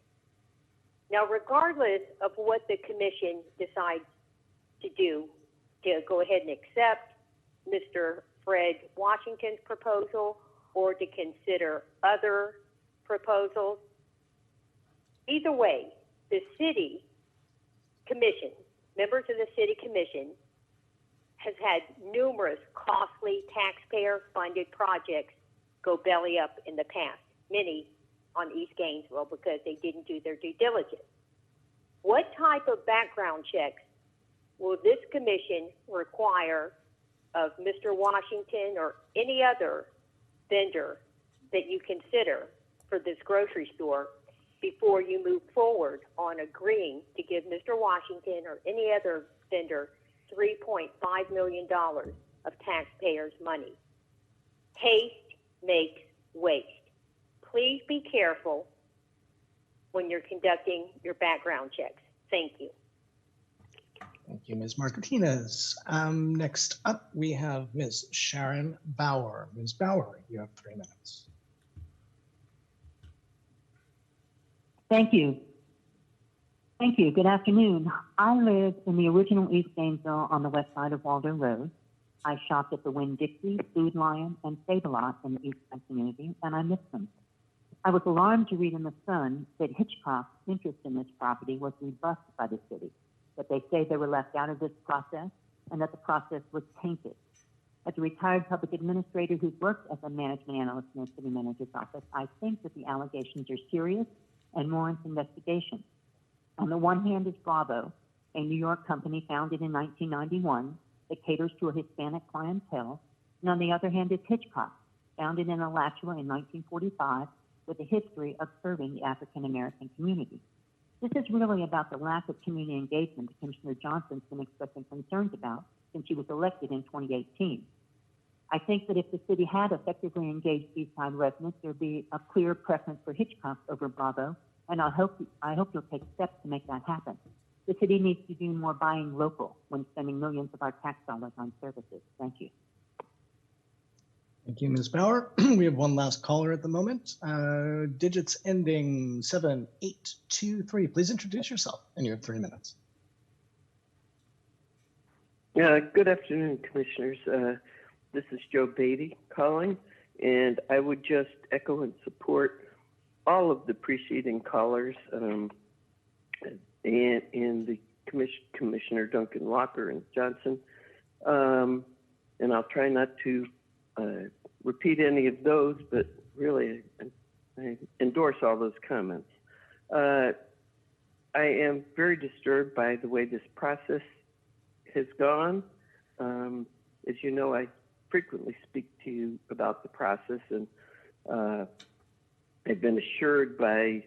Now, regardless of what the commission decides to do, to go ahead and accept Mr. Fred Washington's proposal or to consider other proposals, either way, the city commission, members of the city commission, has had numerous costly taxpayer-funded projects go belly up in the past, many on East Gainesville because they didn't do their due diligence. What type of background checks will this commission require of Mr. Washington or any other vendor that you consider for this grocery store before you move forward on agreeing to give Mr. Washington or any other vendor $3.5 million of taxpayers' money? Haste makes waste. Please be careful when you're conducting your background checks. Thank you. Thank you, Ms. Martinez. Next up, we have Ms. Sharon Bauer. Ms. Bauer, you have 3 minutes. Thank you. Good afternoon. I live in the original East Gainesville on the west side of Waldo Road. I shopped at the Winn-Dixie, Food Lion, and Save-A-Lot in the East Side community, and I miss them. I was alarmed to read in the Sun that Hitchcock's interest in this property was rebuffed by the city, that they say they were left out of this process and that the process was tainted. As a retired public administrator who's worked as a management analyst in the city manager's office, I think that the allegations are serious and warrant investigation. On the one hand is Bravo, a New York company founded in 1991 that caters to a Hispanic clientele, and on the other hand is Hitchcock, founded in Alachua in 1945 with a history of serving the African American community. This is really about the lack of community engagement that Commissioner Johnson's been expressing concerns about since he was elected in 2018. I think that if the city had effectively engaged Eastside residents, there'd be a clear preference for Hitchcock over Bravo, and I hope you'll take steps to make that happen. The city needs to do more buying local when spending millions of our tax dollars on services. Thank you. Thank you, Ms. Bauer. We have one last caller at the moment. Digits ending 7823. Please introduce yourself, and you have 3 minutes. Good afternoon, Commissioners. This is Joe Beatty calling, and I would just echo and support all of the preceding callers and the Commissioner Duncan Walker and Johnson. And I'll try not to repeat any of those, but really I endorse all those comments. I am very disturbed by the way this process has gone. As you know, I frequently speak to you about the process, and I've been assured by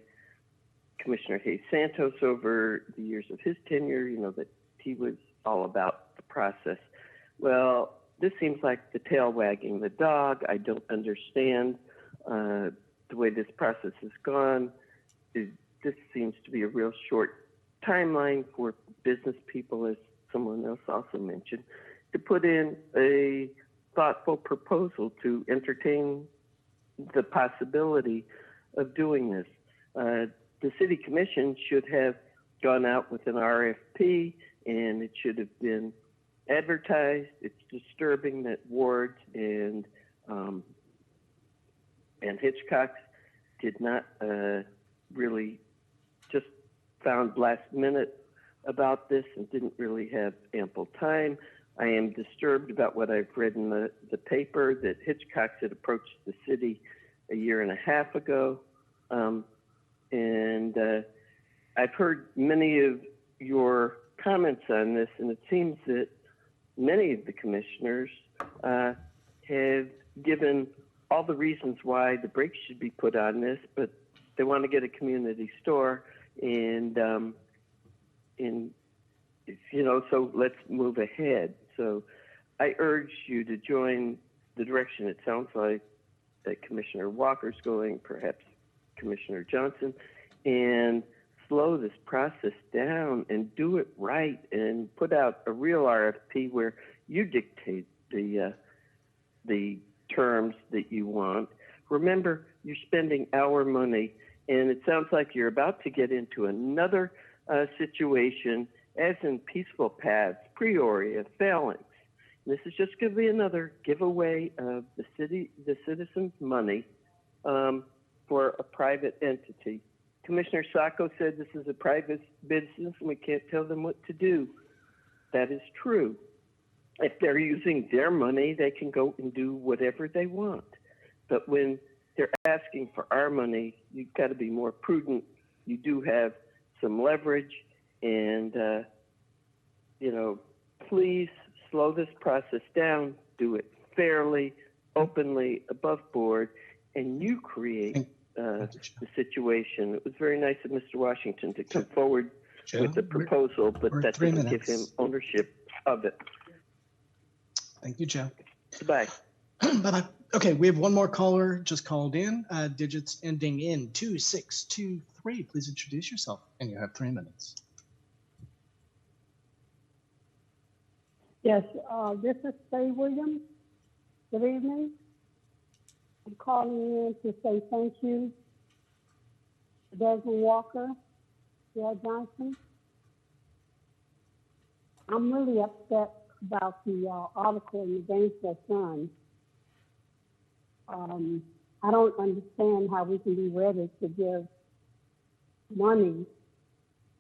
Commissioner Hayes Santos over the years of his tenure, that he was all about the process. Well, this seems like the tail wagging the dog. I don't understand the way this process has gone. This seems to be a real short timeline for business people, as someone else also mentioned, to put in a thoughtful proposal to entertain the possibility of doing this. The City Commission should have gone out with an RFP, and it should have been advertised. It's disturbing that Ward's and Hitchcock's did not really just found last minute about this and didn't really have ample time. I am disturbed about what I've read in the paper that Hitchcock had approached the city a year and a half ago. And I've heard many of your comments on this, and it seems that many of the commissioners have given all the reasons why the brakes should be put on this, but they want to get a community store, and so let's move ahead. So I urge you to join the direction it sounds like that Commissioner Walker's going, perhaps Commissioner Johnson, and slow this process down and do it right and put out a real RFP where you dictate the terms that you want. Remember, you're spending our money, and it sounds like you're about to get into another situation, as in Peaceful Paths, Peoria, Phalanx. This is just going to be another giveaway of the citizens' money for a private entity. Commissioner Sacco said this is a private business and we can't tell them what to do. That is true. If they're using their money, they can go and do whatever they want. But when they're asking for our money, you've got to be more prudent. You do have some leverage, and please slow this process down, do it fairly, openly, above board, and you create the situation. It was very nice of Mr. Washington to come forward with the proposal, but that didn't give him ownership of it. Thank you, Joe. Goodbye. Bye-bye. Okay, we have one more caller just called in. Digits ending in 2623. Please introduce yourself, and you have 3 minutes. Yes, this is Faye Williams. Good evening. I'm calling in to say thank you to Desmond Walker, Dale Johnson. I'm really upset about the article in the Gainesville Sun. I don't understand how we can be ready to give money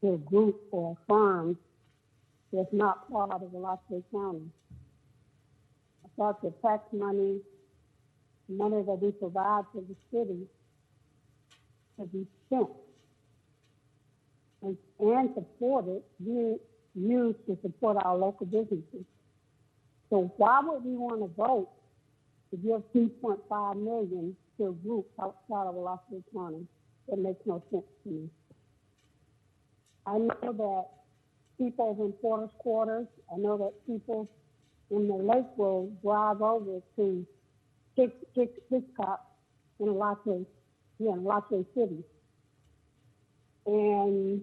to a group or a firm that's not part of Velasquez County. I thought the tax money that we provide to the city to be spent and supported, being used to support our local businesses. So why would we want to vote to give $2.5 million to a group outside of Velasquez County? That makes no sense to me. I know that people in Porter's Quarters, I know that people in the Lake Road drive over to Hitchcock in Latte City. And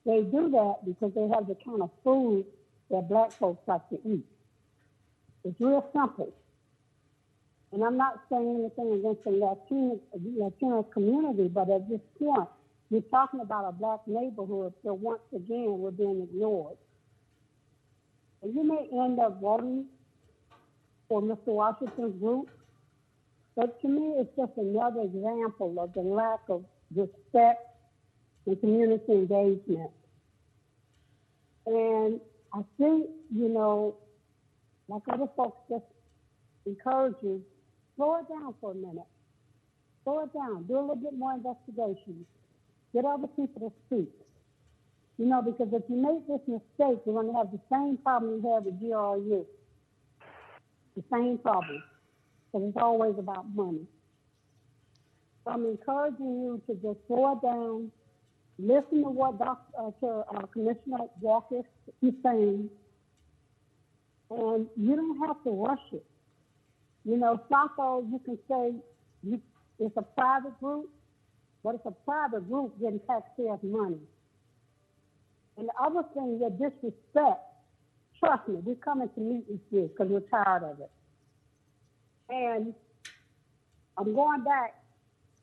they do that because they have the kind of food that black folks like to eat. It's real simple. And I'm not saying anything against the Latino community, but at this point, you're talking about a black neighborhood, so once again, we're being ignored. And you may end up voting for Mr. Washington's group, but to me, it's just another example of the lack of respect and community engagement. And I think, like other folks just encourage you, slow it down for a minute. Slow it down. Do a little bit more investigation. Get other people to speak. Because if you make this mistake, you're going to have the same problem you had with GRU. The same problem. Because it's always about money. So I'm encouraging you to just slow it down. Listen to what Commissioner Walker is saying. And you don't have to rush it. Saco, you can say it's a private group, but it's a private group getting taxpayers' money. And the other thing, your disrespect, trust me, we're coming to meet with you because we're tired of it. And I'm going back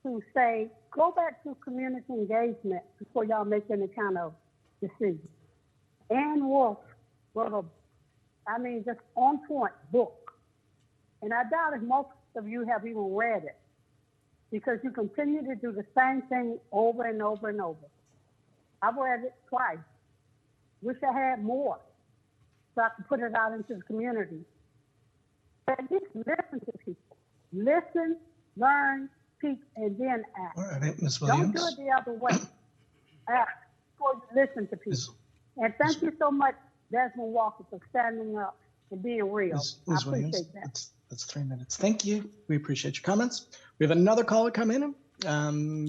to say, go back to community engagement before y'all make any kind of decision. Ann Wolf wrote just on point book. And I doubt if most of you have even read it because you continue to do the same thing over and over and over. I've read it twice. Wish I had more so I could put it out into the community. But just listen to people. Listen, learn, speak, and then act. All right, Ms. Don't Williams. do it the other way. Act before you listen to people. And thank you so much, Desmond Walker, for standing up and being real. Ms. I appreciate Williams, that. that's 3 minutes. Thank you. We appreciate your comments. We have another caller come in,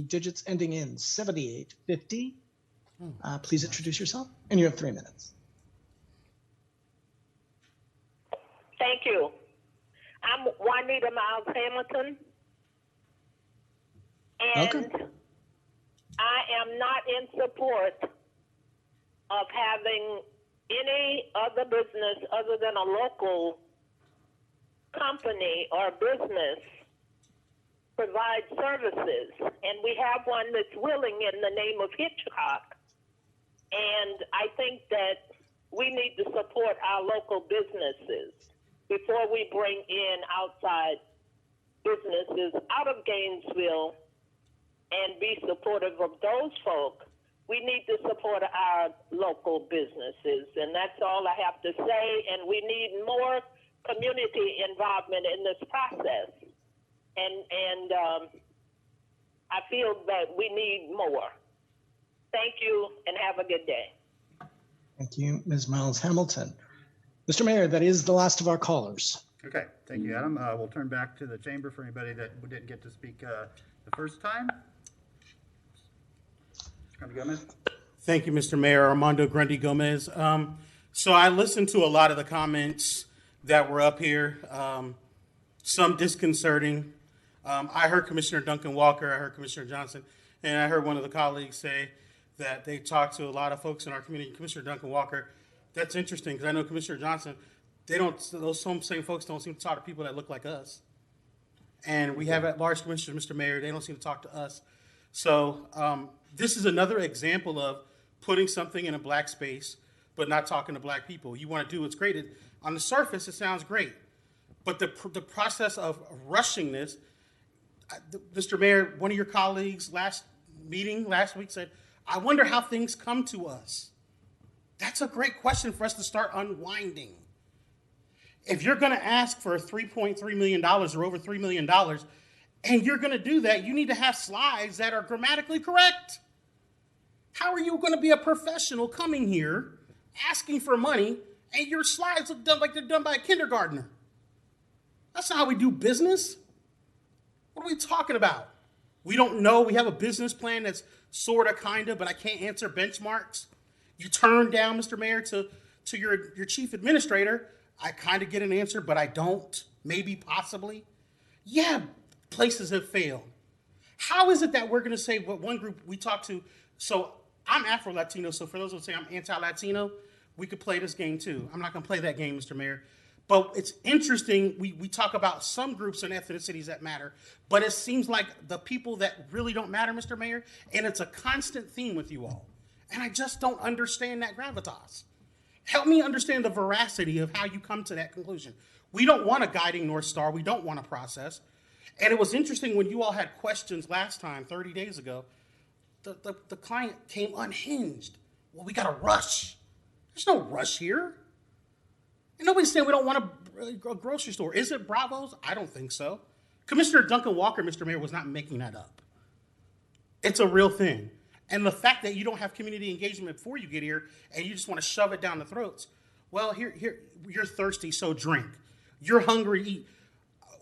digits ending in 7850. Please introduce yourself, and you have 3 minutes. Thank you. I'm Juanita Miles Hamilton, and I am not in support of having any other business other than a local company or business provide services. And we have one that's willing in the name of Hitchcock. And I think that we need to support our local businesses before we bring in outside businesses out of Gainesville and be supportive of those folk. We need to support our local businesses, and that's all I have to say. And we need more community involvement in this process. And I feel that we need more. Thank you, and have a good day. Thank you, Ms. Miles Hamilton. Mr. Mayor, that is the last of our callers. Okay, thank you, Adam. We'll turn back to the chamber for anybody that didn't get to speak the first time. Mr. Gomez. Thank you, Mr. Mayor. Armando Grundy Gomez. So I listened to a lot of the comments that were up here, some disconcerting. I heard Commissioner Duncan Walker, I heard Commissioner Johnson, and I heard one of the colleagues say that they talked to a lot of folks in our community. Commissioner Duncan Walker, that's interesting because I know Commissioner Johnson, those same folks don't seem to talk to people that look like us. And we have at-large commissioners, Mr. Mayor, they don't seem to talk to us. So this is another example of putting something in a black space, but not talking to black people. You want to do what's great. On the surface, it sounds great. But the process of rushing this, Mr. Mayor, one of your colleagues last week said, I wonder how things come to us. That's a great question for us to start unwinding. If you're going to ask for $3.3 million or over $3 million, and you're going to do that, you need to have slides that are grammatically correct. How are you going to be a professional coming here, asking for money, and your slides look done like they're done by a kindergartner? That's not how we do business. What are we talking about? We don't know. We have a business plan that's sort of, kind of, but I can't answer benchmarks. You turn down, Mr. Mayor, to your chief administrator. I kind of get an answer, but I don't. Maybe, possibly. Yeah, places have failed. How is it that we're going to say what one group we talked to? So I'm Afro-Latino, so for those who say I'm anti-Latino, we could play this game too. I'm not going to play that game, Mr. Mayor. But it's interesting, we talk about some groups and ethnicities that matter, but it seems like the people that really don't matter, Mr. Mayor, and it's a constant theme with you all. And I just don't understand that gravitas. Help me understand the veracity of how you come to that conclusion. We don't want a guiding North Star. We don't want a process. And it was interesting when you all had questions last time, 30 days ago, the client came unhinged. Well, we got to rush. There's no rush here. And nobody's saying we don't want a grocery store. Is it Bravo's? I don't think so. Commissioner Duncan Walker, Mr. Mayor, was not making that up. It's a real thing. And the fact that you don't have community engagement before you get here and you just want to shove it down the throats. Well, here, you're thirsty, so drink. You're hungry, eat.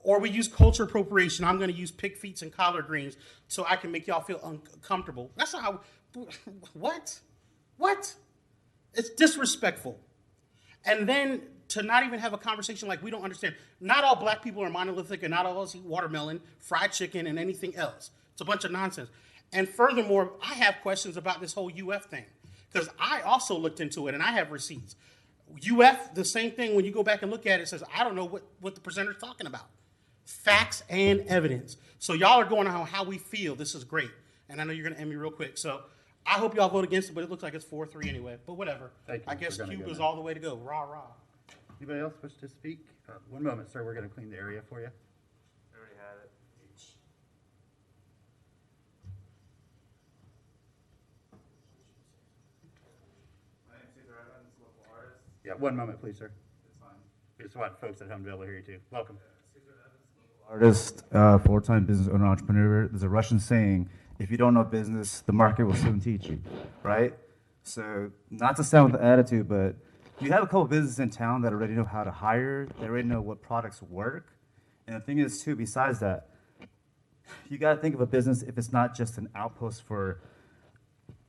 Or we use culture appropriation. I'm going to use pig feet and collard greens so I can make y'all feel uncomfortable. That's not how, what? What? It's disrespectful. And then to not even have a conversation like we don't understand. Not all black people are monolithic and not all of us eat watermelon, fried chicken, and anything else. It's a bunch of nonsense. And furthermore, I have questions about this whole UF thing because I also looked into it and I have receipts. UF, the same thing, when you go back and look at it, says, I don't know what the presenter's talking about. Facts and evidence. So y'all are going on how we feel. This is great. And I know you're going to end me real quick. So I hope y'all vote against it, but it looks like it's 4-3 anyway. But whatever. I guess Cuba is all the way to go. Rah, rah. Anybody else wish to speak? One moment, sir. We're going to clean the area for you. I already had it. My name's Cesar Evans, local artist. Yeah, one moment, please, sir. It's fine. We just want folks at home to be able to hear you too. Welcome. Artist, full-time business owner, entrepreneur. There's a Russian saying, if you don't know business, the market will soon teach you, right? So not to sound with the attitude, but you have a couple businesses in town that already know how to hire, they already know what products work. And the thing is too, besides that, you gotta think of a business if it's not just an outpost for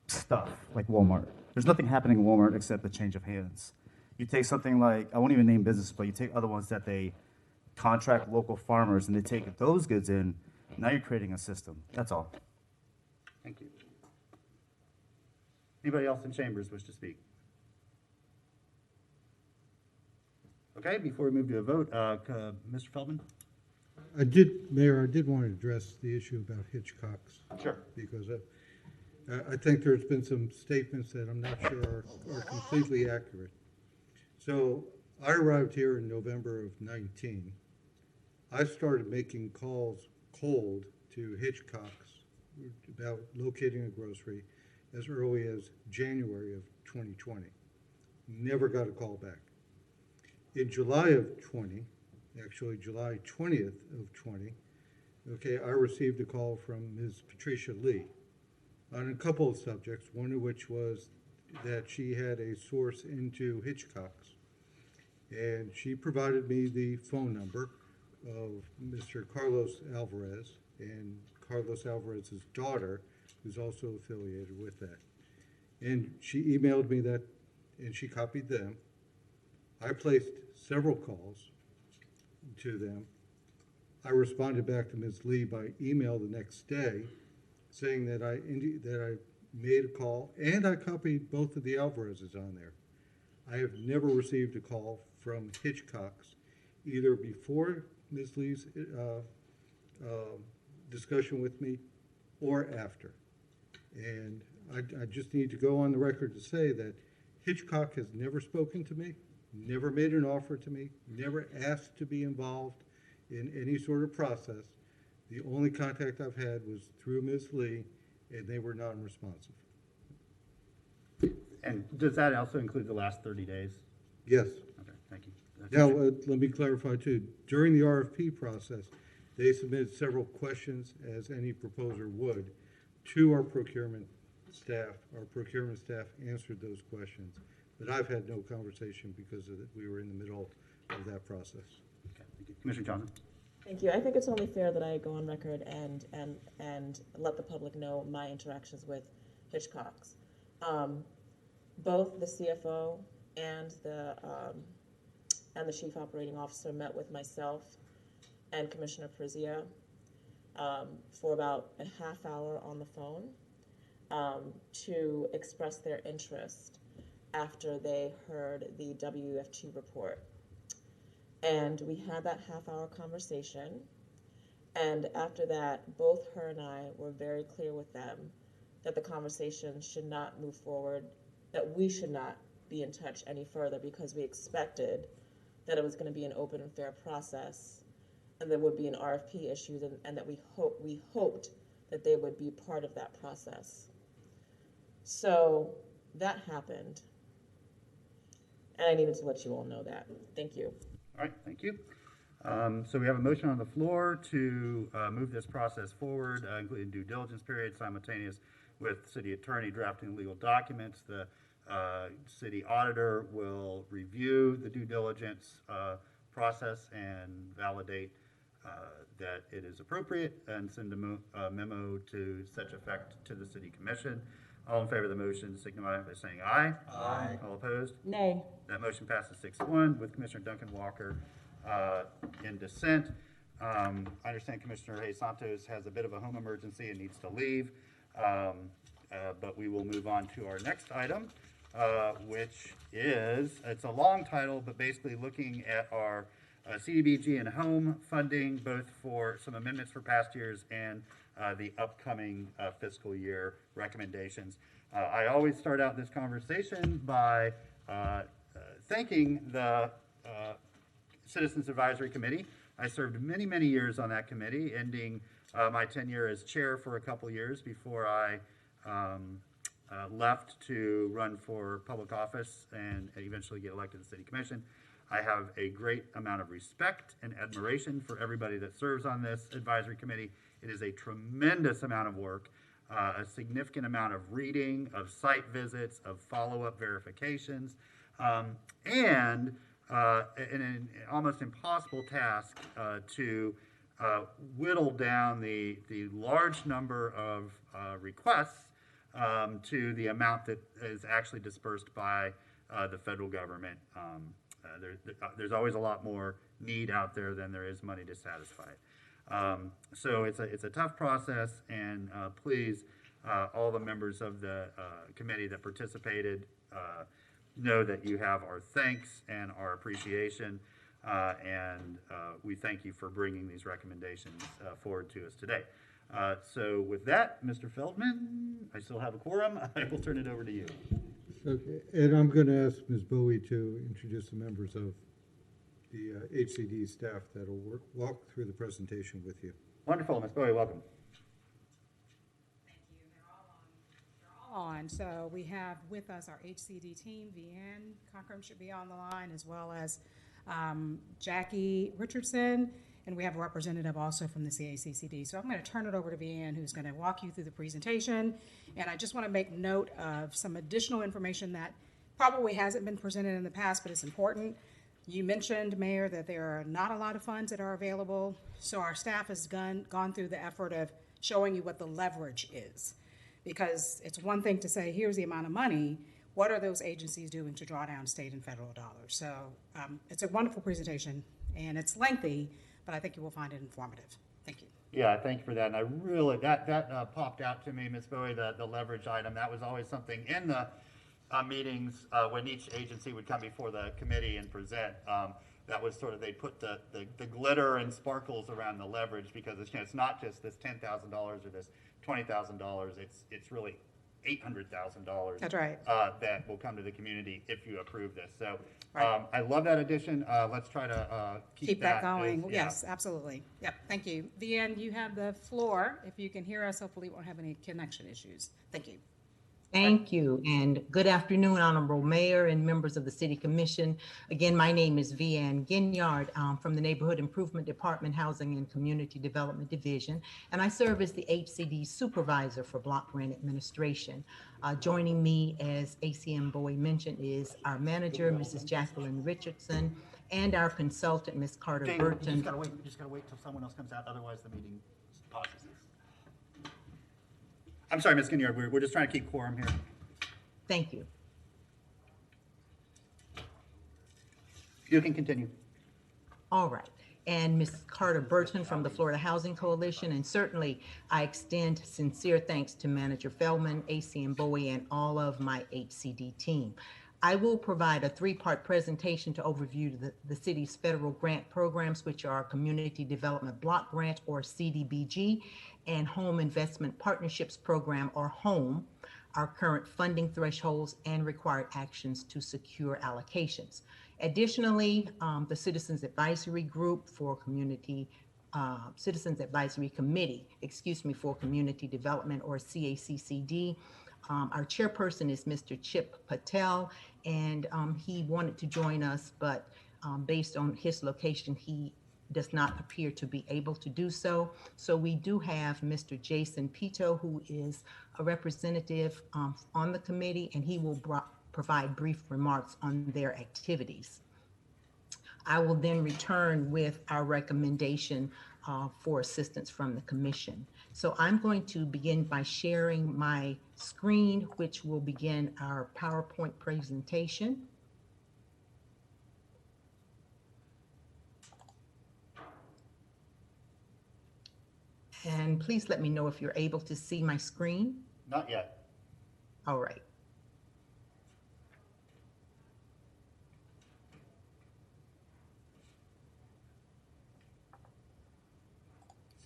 stuff like Walmart. There's nothing happening in Walmart except the change of hands. You take something like, I won't even name business, but you take other ones that they contract local farmers and they take those goods in, now you're creating a system. That's all. Thank you. Anybody else in chambers wish to speak? Okay, before we move to a vote, Mr. Feldman? Mayor, I did want to address the issue about Hitchcock's. Sure. Because I think there's been some statements that I'm not sure are completely accurate. So I arrived here in November of 19. I started making calls cold to Hitchcock's about locating a grocery as early as January of 2020. Never got a call back. In July of 20, actually July 20th of 20, okay, I received a call from Ms. Patricia Lee on a couple of subjects, one of which was that she had a source into Hitchcock's. And she provided me the phone number of Mr. Carlos Alvarez and Carlos Alvarez's daughter, who's also affiliated with that. And she emailed me that, and she copied them. I placed several calls to them. I responded back to Ms. Lee by email the next day saying that I made a call, and I copied both of the Alvarez's on there. I have never received a call from Hitchcock's, either before Ms. Lee's discussion with me or after. And I just need to go on the record to say that Hitchcock has never spoken to me, never made an offer to me, never asked to be involved in any sort of process. The only contact I've had was through Ms. Lee, and they were non-responsive. And does that also include the last 30 days? Yes. Okay, thank you. Now, let me clarify too. During the RFP process, they submitted several questions, as any proposer would, to our procurement staff. Our procurement staff answered those questions, but I've had no conversation because we were in the middle of that process. Okay, thank you. Commissioner Johnson? Thank you. I think it's only fair that I go on record and let the public know my interactions with Hitchcock's. Both the CFO and the chief operating officer met with myself and Commissioner Prizia for about a half hour on the phone to express their interest after they heard the WFT report. And we had that half-hour conversation, and after that, both her and I were very clear with them that the conversation should not move forward, that we should not be in touch any further, because we expected that it was going to be an open and fair process, and there would be an RFP issued, and that we hoped that they would be part of that process. So that happened, and I needed to let you all know that. Thank you. All right, thank you. So we have a motion on the floor to move this process forward, including due diligence period, simultaneous with city attorney drafting legal documents. The city auditor will review the due diligence process and validate that it is appropriate, and send a memo to such effect to the city commission. All in favor of the motion signify by saying aye. Aye. All opposed? Nay. That motion passes 6-1 with Commissioner Duncan Walker in dissent. I understand Commissioner Hayes Santos has a bit of a home emergency and needs to leave, but we will move on to our next item, which is, it's a long title, but basically looking at our CDBG and home funding, both for some amendments for past years and the upcoming fiscal year recommendations. I always start out this conversation by thanking the Citizens Advisory Committee. I served many, many years on that committee, ending my tenure as chair for a couple years before I left to run for public office and eventually get elected to the City Commission. I have a great amount of respect and admiration for everybody that serves on this advisory committee. It is a tremendous amount of work, a significant amount of reading, of site visits, of follow-up verifications, and an almost impossible task to whittle down the large number of requests to the amount that is actually dispersed by the federal government. There's always a lot more need out there than there is money to satisfy it. So it's a tough process, and please, all the members of the committee that participated, know that you have our thanks and our appreciation, and we thank you for bringing these recommendations forward to us today. So with that, Mr. Feldman, I still have a quorum. I will turn it over to you. Okay, and I'm going to ask Ms. Bowie to introduce the members of the HCD staff that will walk through the presentation with you. Wonderful, Ms. Bowie, welcome. Thank you. They're all on. So we have with us our HCD team. Vianne Cockrum should be on the line, as well as Jackie Richardson, and we have a representative also from the CACCD. So I'm going to turn it over to Vianne, who's going to walk you through the presentation. And I just want to make note of some additional information that probably hasn't been presented in the past, but it's important. You mentioned, Mayor, that there are not a lot of funds that are available. So our staff has gone through the effort of showing you what the leverage is. Because it's one thing to say, here's the amount of money. What are those agencies doing to draw down state and federal dollars? So it's a wonderful presentation, and it's lengthy, but I think you will find it informative. Thank you. Yeah, thank you for that. And I really, that popped out to me, Ms. Bowie, the leverage item. That was always something in the meetings when each agency would come before the committee and present. That was sort of, they put the glitter and sparkles around the leverage, because it's, it's not just this $10,000 or this $20,000. It's really $800,000. That's right. That will come to the community if you approve this. So Right. I love that addition. Let's try to Keep that going. as- yeah. Yes, absolutely. Yep, thank you. Vianne, you have the floor. If you can hear us, hopefully we won't have any connection issues. Thank you. Thank you, and good afternoon, Honorable Mayor and members of the City Commission. Again, my name is Vianne Ginyard from the Neighborhood Improvement Department, Housing and Community Development Division, and I serve as the HCD Supervisor for Block Grant Administration. Joining me, as ACM Bowie mentioned, is our manager, Mrs. Jacqueline Richardson, and our consultant, Ms. Carter Dave, Burton. you just gotta wait till someone else comes out, otherwise the meeting pauses. I'm sorry, Ms. Ginyard, we're just trying to keep quorum here. Thank you. You can continue. All right. And Ms. Carter Burton from the Florida Housing Coalition. And certainly I extend sincere thanks to Manager Feldman, ACM Bowie, and all of my HCD team. I will provide a three-part presentation to overview the city's federal grant programs, which are Community Development Block Grant, or CDBG, and Home Investment Partnerships Program, or HOME, our current funding thresholds and required actions to secure allocations. Additionally, the Citizens Advisory Group for Community Citizens Advisory Committee, for Community Development, or CACCD. Our chairperson is Mr. Chip Patel, and he wanted to join us, but based on his location, he does not appear to be able to do so. So we do have Mr. Jason Pito, who is a representative on the committee, and he will provide brief remarks on their activities. I will then return with our recommendation for assistance from the commission. So I'm going to begin by sharing my screen, which will begin our PowerPoint presentation. And please let me know if you're able to see my screen. Not yet. All right.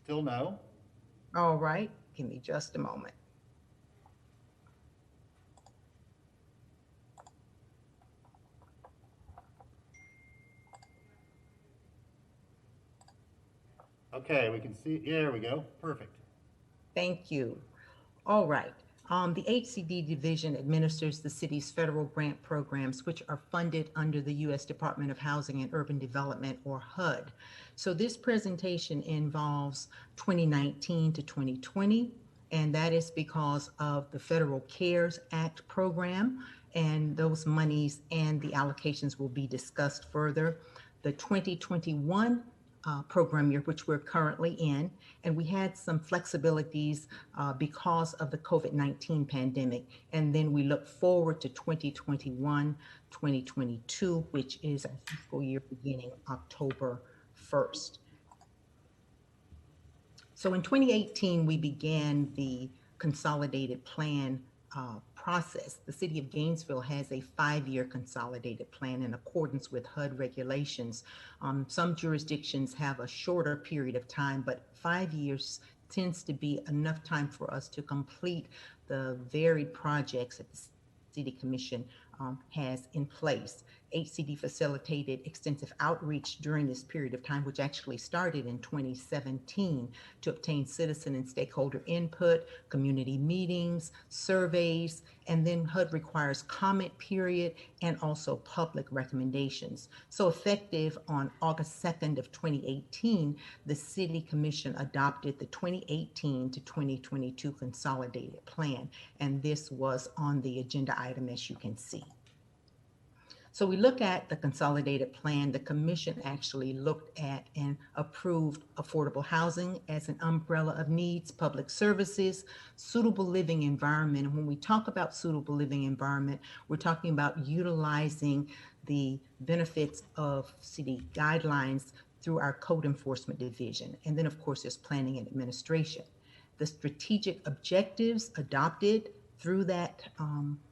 Still no. All right, give me just a moment. Okay, we can see, there we go, perfect. Thank you. All right. The HCD division administers the city's federal grant programs, which are funded under the U.S. Department of Housing and Urban Development, or HUD. So this presentation involves 2019 to 2020, and that is because of the Federal CARES Act program, and those monies and the allocations will be discussed further. The 2021 program year, which we're currently in, and we had some flexibilities because of the COVID-19 pandemic. And then we look forward to 2021, 2022, which is our fiscal year beginning October 1st. So in 2018, we began the consolidated plan process. The city of Gainesville has a 5-year consolidated plan in accordance with HUD regulations. Some jurisdictions have a shorter period of time, but 5 years tends to be enough time for us to complete the varied projects that the City Commission has in place. HCD facilitated extensive outreach during this period of time, which actually started in 2017, to obtain citizen and stakeholder input, community meetings, surveys, and then HUD requires comment period and also public recommendations. So effective on August 2nd of 2018, the City Commission adopted the 2018 to 2022 consolidated plan, and this was on the agenda item, as you can see. So we look at the consolidated plan. The commission actually looked at and approved affordable housing as an umbrella of needs, public services, suitable living environment. And when we talk about suitable living environment, we're talking about utilizing the benefits of city guidelines through our code enforcement division. And then of course, there's planning and administration. The strategic objectives adopted through that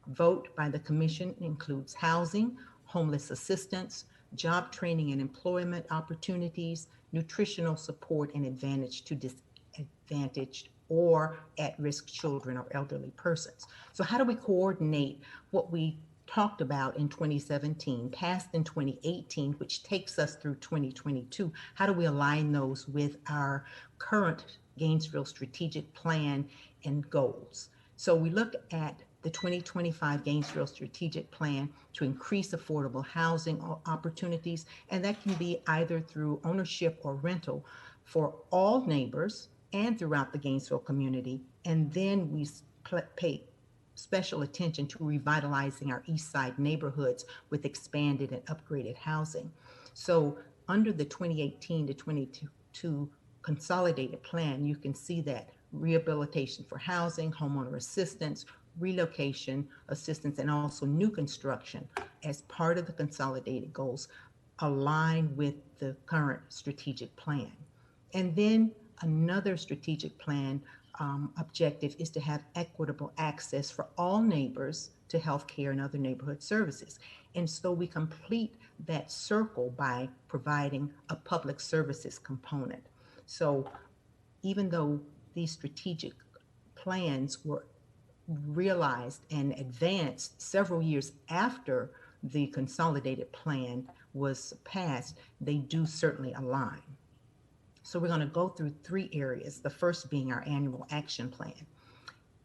vote by the commission includes housing, homeless assistance, job training and employment opportunities, nutritional support, and advantage to disadvantaged or at-risk children or elderly persons. So how do we coordinate what we talked about in 2017, passed in 2018, which takes us through 2022? How do we align those with our current Gainesville strategic plan and goals? So we look at the 2025 Gainesville strategic plan to increase affordable housing opportunities, and that can be either through ownership or rental for all neighbors and throughout the Gainesville community. And then we pay special attention to revitalizing our East Side neighborhoods with expanded and upgraded housing. So under the 2018 to 22 consolidated plan, you can see that rehabilitation for housing, homeowner assistance, relocation assistance, and also new construction as part of the consolidated goals align with the current strategic plan. And then another strategic plan objective is to have equitable access for all neighbors to healthcare and other neighborhood services. And so we complete that circle by providing a public services component. So even though these strategic plans were realized and advanced several years after the consolidated plan was passed, they do certainly align. So we're going to go through three areas, the first being our annual action plan.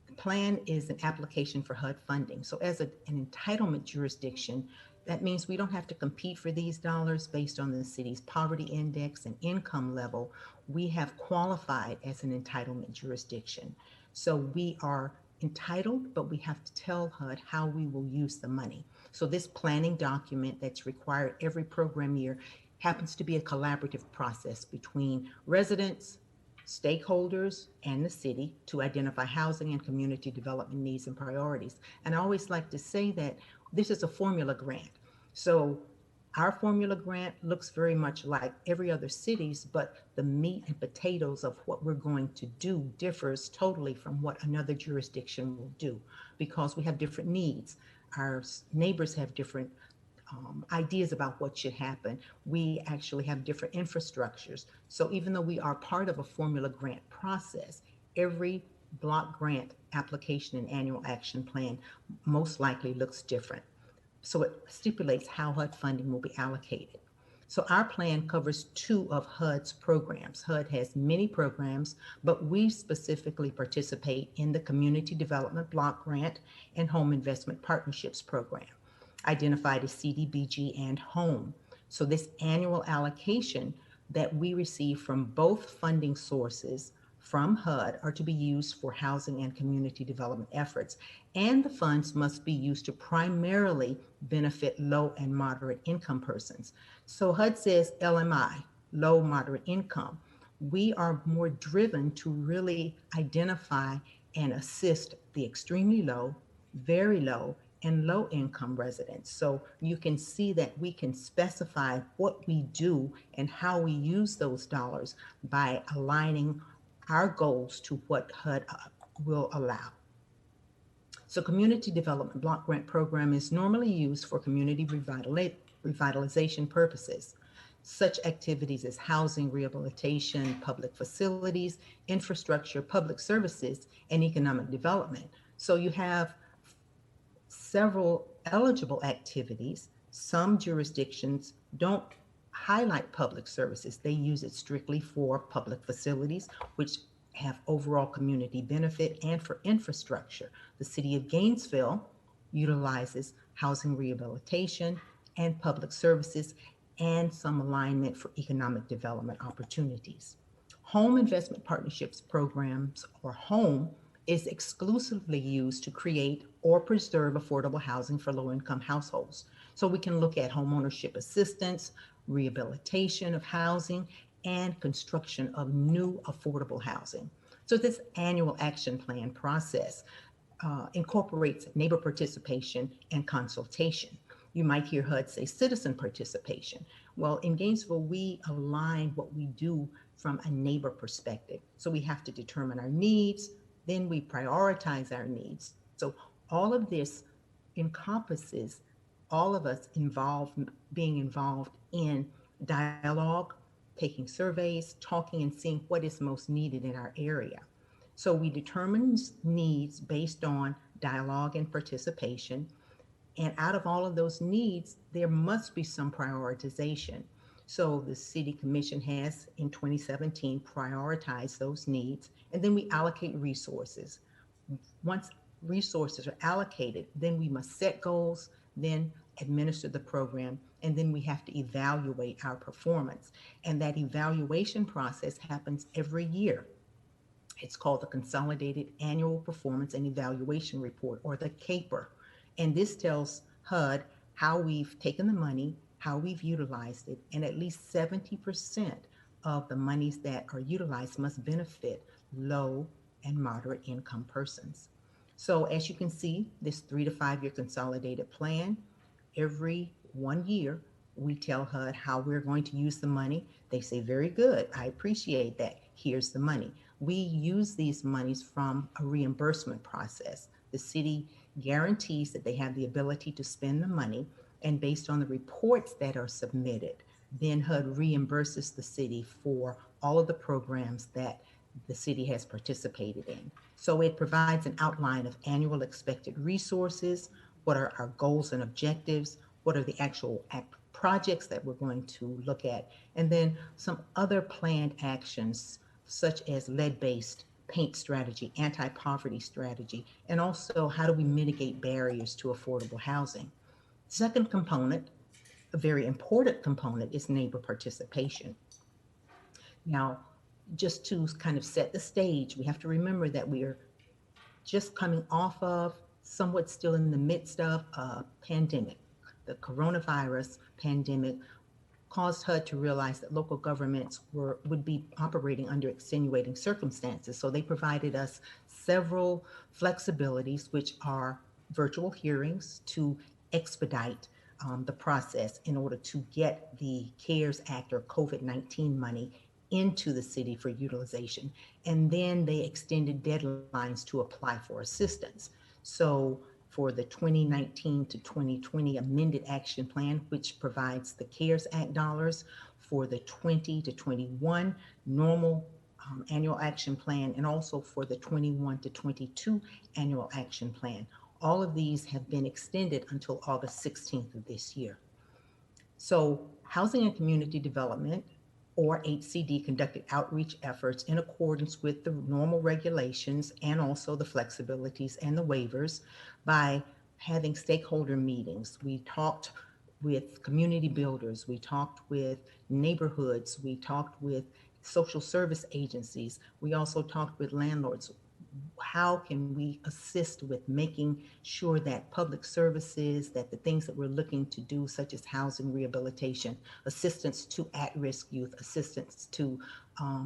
The plan is an application for HUD funding. So as an entitlement jurisdiction, that means we don't have to compete for these dollars based on the city's poverty index and income level. We have qualified as an entitlement jurisdiction. So we are entitled, but we have to tell HUD how we will use the money. So this planning document that's required every program year happens to be a collaborative process between residents, stakeholders, and the city to identify housing and community development needs and priorities. And I always like to say that this is a formula grant. So our formula grant looks very much like every other city's, but the meat and potatoes of what we're going to do differs totally from what another jurisdiction will do because we have different needs. Our neighbors have different ideas about what should happen. We actually have different infrastructures. So even though we are part of a formula grant process, every block grant application and annual action plan most likely looks different. So it stipulates how HUD funding will be allocated. So our plan covers two of HUD's programs. HUD has many programs, but we specifically participate in the Community Development Block Grant and Home Investment Partnerships Program, identified as CDBG and HOME. So this annual allocation that we receive from both funding sources from HUD are to be used for housing and community development efforts. And the funds must be used to primarily benefit low and moderate income persons. So HUD says LMI, low moderate income. We are more driven to really identify and assist the extremely low, very low, and low income residents. So you can see that we can specify what we do and how we use those dollars by aligning our goals to what HUD will allow. So Community Development Block Grant Program is normally used for community revitalization purposes. Such activities as housing, rehabilitation, public facilities, infrastructure, public services, and economic development. So you have several eligible activities. Some jurisdictions don't highlight public services. They use it strictly for public facilities, which have overall community benefit, and for infrastructure. The city of Gainesville utilizes housing rehabilitation and public services and some alignment for economic development opportunities. Home Investment Partnerships Programs, or HOME, is exclusively used to create or preserve affordable housing for low-income households. So we can look at homeownership assistance, rehabilitation of housing, and construction of new affordable housing. So this annual action plan process incorporates neighbor participation and consultation. You might hear HUD say citizen participation. Well, in Gainesville, we align what we do from a neighbor perspective. So we have to determine our needs, then we prioritize our needs. So all of this encompasses all of us being involved in dialogue, taking surveys, talking, and seeing what is most needed in our area. So we determine needs based on dialogue and participation. And out of all of those needs, there must be some prioritization. So the City Commission has in 2017 prioritized those needs, and then we allocate resources. Once resources are allocated, then we must set goals, then administer the program, and then we have to evaluate our performance. And that evaluation process happens every year. It's called the Consolidated Annual Performance and Evaluation Report, or the CAPER. And this tells HUD how we've taken the money, how we've utilized it, and at least 70% of the monies that are utilized must benefit low and moderate income persons. So as you can see, this 3 to 5 year consolidated plan, every 1 year, we tell HUD how we're going to use the money. They say, very good, I appreciate that. Here's the money. We use these monies from a reimbursement process. The city guarantees that they have the ability to spend the money, and based on the reports that are submitted, then HUD reimburses the city for all of the programs that the city has participated in. So it provides an outline of annual expected resources, what are our goals and objectives, what are the actual projects that we're going to look at, and then some other planned actions such as lead-based paint strategy, anti-poverty strategy, and also how do we mitigate barriers to affordable housing. Second component, a very important component, is neighbor participation. Now, just to kind of set the stage, we have to remember that we are just coming off of, somewhat still in the midst of a pandemic. The coronavirus pandemic caused HUD to realize that local governments would be operating under extenuating circumstances. So they provided us several flexibilities, which are virtual hearings to expedite the process in order to get the CARES Act or COVID-19 money into the city for utilization. And then they extended deadlines to apply for assistance. So for the 2019 to 2020 amended action plan, which provides the CARES Act dollars, for the 20 to 21 normal annual action plan, and also for the 21 to 22 annual action plan. All of these have been extended until August 16th of this year. So Housing and Community Development, or HCD, conducted outreach efforts in accordance with the normal regulations and also the flexibilities and the waivers by having stakeholder meetings. We talked with community builders, we talked with neighborhoods, we talked with social service agencies, we also talked with landlords. How can we assist with making sure that public services, that the things that we're looking to do, such as housing rehabilitation, assistance to at-risk youth, assistance to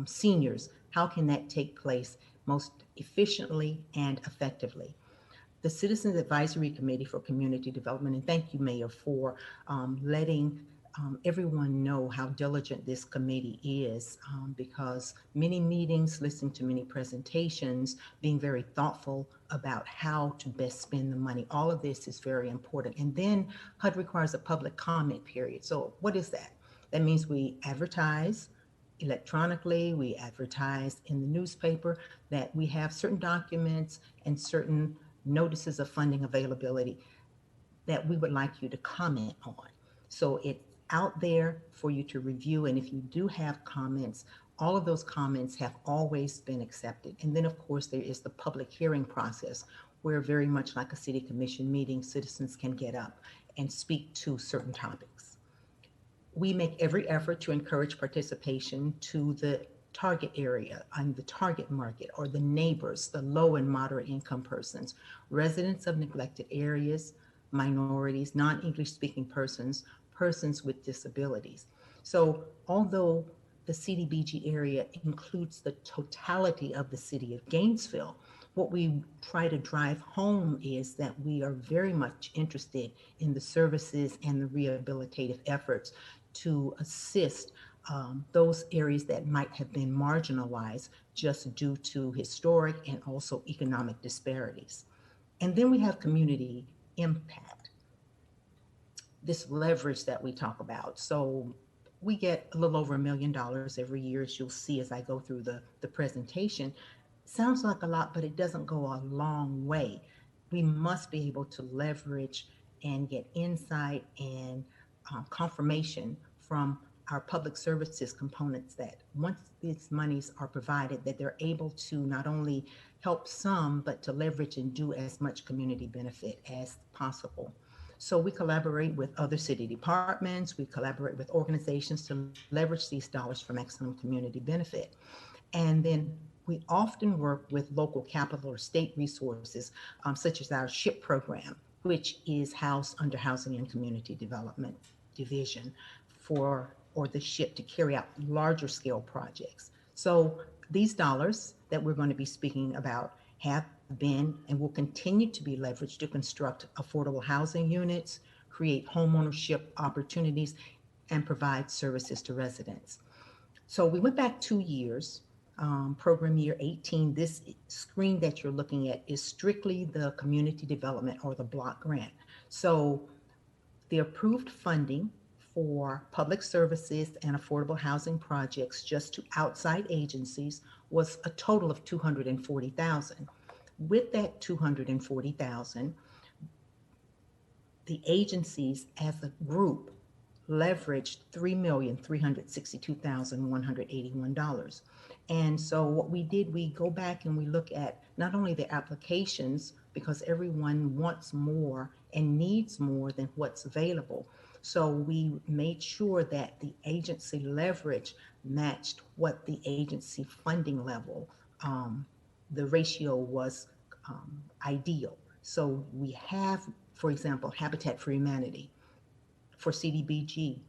seniors, how can that take place most efficiently and effectively? The Citizens Advisory Committee for Community Development, and thank you, Mayor, for letting everyone know how diligent this committee is, because many meetings, listening to many presentations, being very thoughtful about how to best spend the money. All of this is very important. And then HUD requires a public comment period. So what is that? That means we advertise electronically, we advertise in the newspaper that we have certain documents and certain notices of funding availability that we would like you to comment on. So it's out there for you to review, and if you do have comments, all of those comments have always been accepted. And then of course there is the public hearing process, where very much like a city commission meeting, citizens can get up and speak to certain topics. We make every effort to encourage participation to the target area and the target market, or the neighbors, the low and moderate income persons, residents of neglected areas, minorities, non-English speaking persons, persons with disabilities. So although the CDBG area includes the totality of the city of Gainesville, what we try to drive home is that we are very much interested in the services and the rehabilitative efforts to assist those areas that might have been marginalized just due to historic and also economic disparities. And then we have community impact, this leverage that we talk about. So we get a little over $1 million every year, as you'll see as I go through the presentation. Sounds like a lot, but it doesn't go a long way. We must be able to leverage and get insight and confirmation from our public services components that once these monies are provided, that they're able to not only help some, but to leverage and do as much community benefit as possible. So we collaborate with other city departments, we collaborate with organizations to leverage these dollars for maximum community benefit. And then we often work with local capital or state resources, such as our SHIP program, which is housed under Housing and Community Development Division or the SHIP to carry out larger scale projects. So these dollars that we're going to be speaking about have been and will continue to be leveraged to construct affordable housing units, create homeownership opportunities, and provide services to residents. So we went back 2 years, program year 18. This screen that you're looking at is strictly the community development or the block grant. So the approved funding for public services and affordable housing projects just to outside agencies was a total of 240,000. With that 240,000, the agencies as a group leveraged $3,362,181. And so what we did, we go back and we look at not only the applications, because everyone wants more and needs more than what's available. So we made sure that the agency leverage matched what the agency funding level, the ratio was ideal. So we have, for example, Habitat for Humanity for CDBG,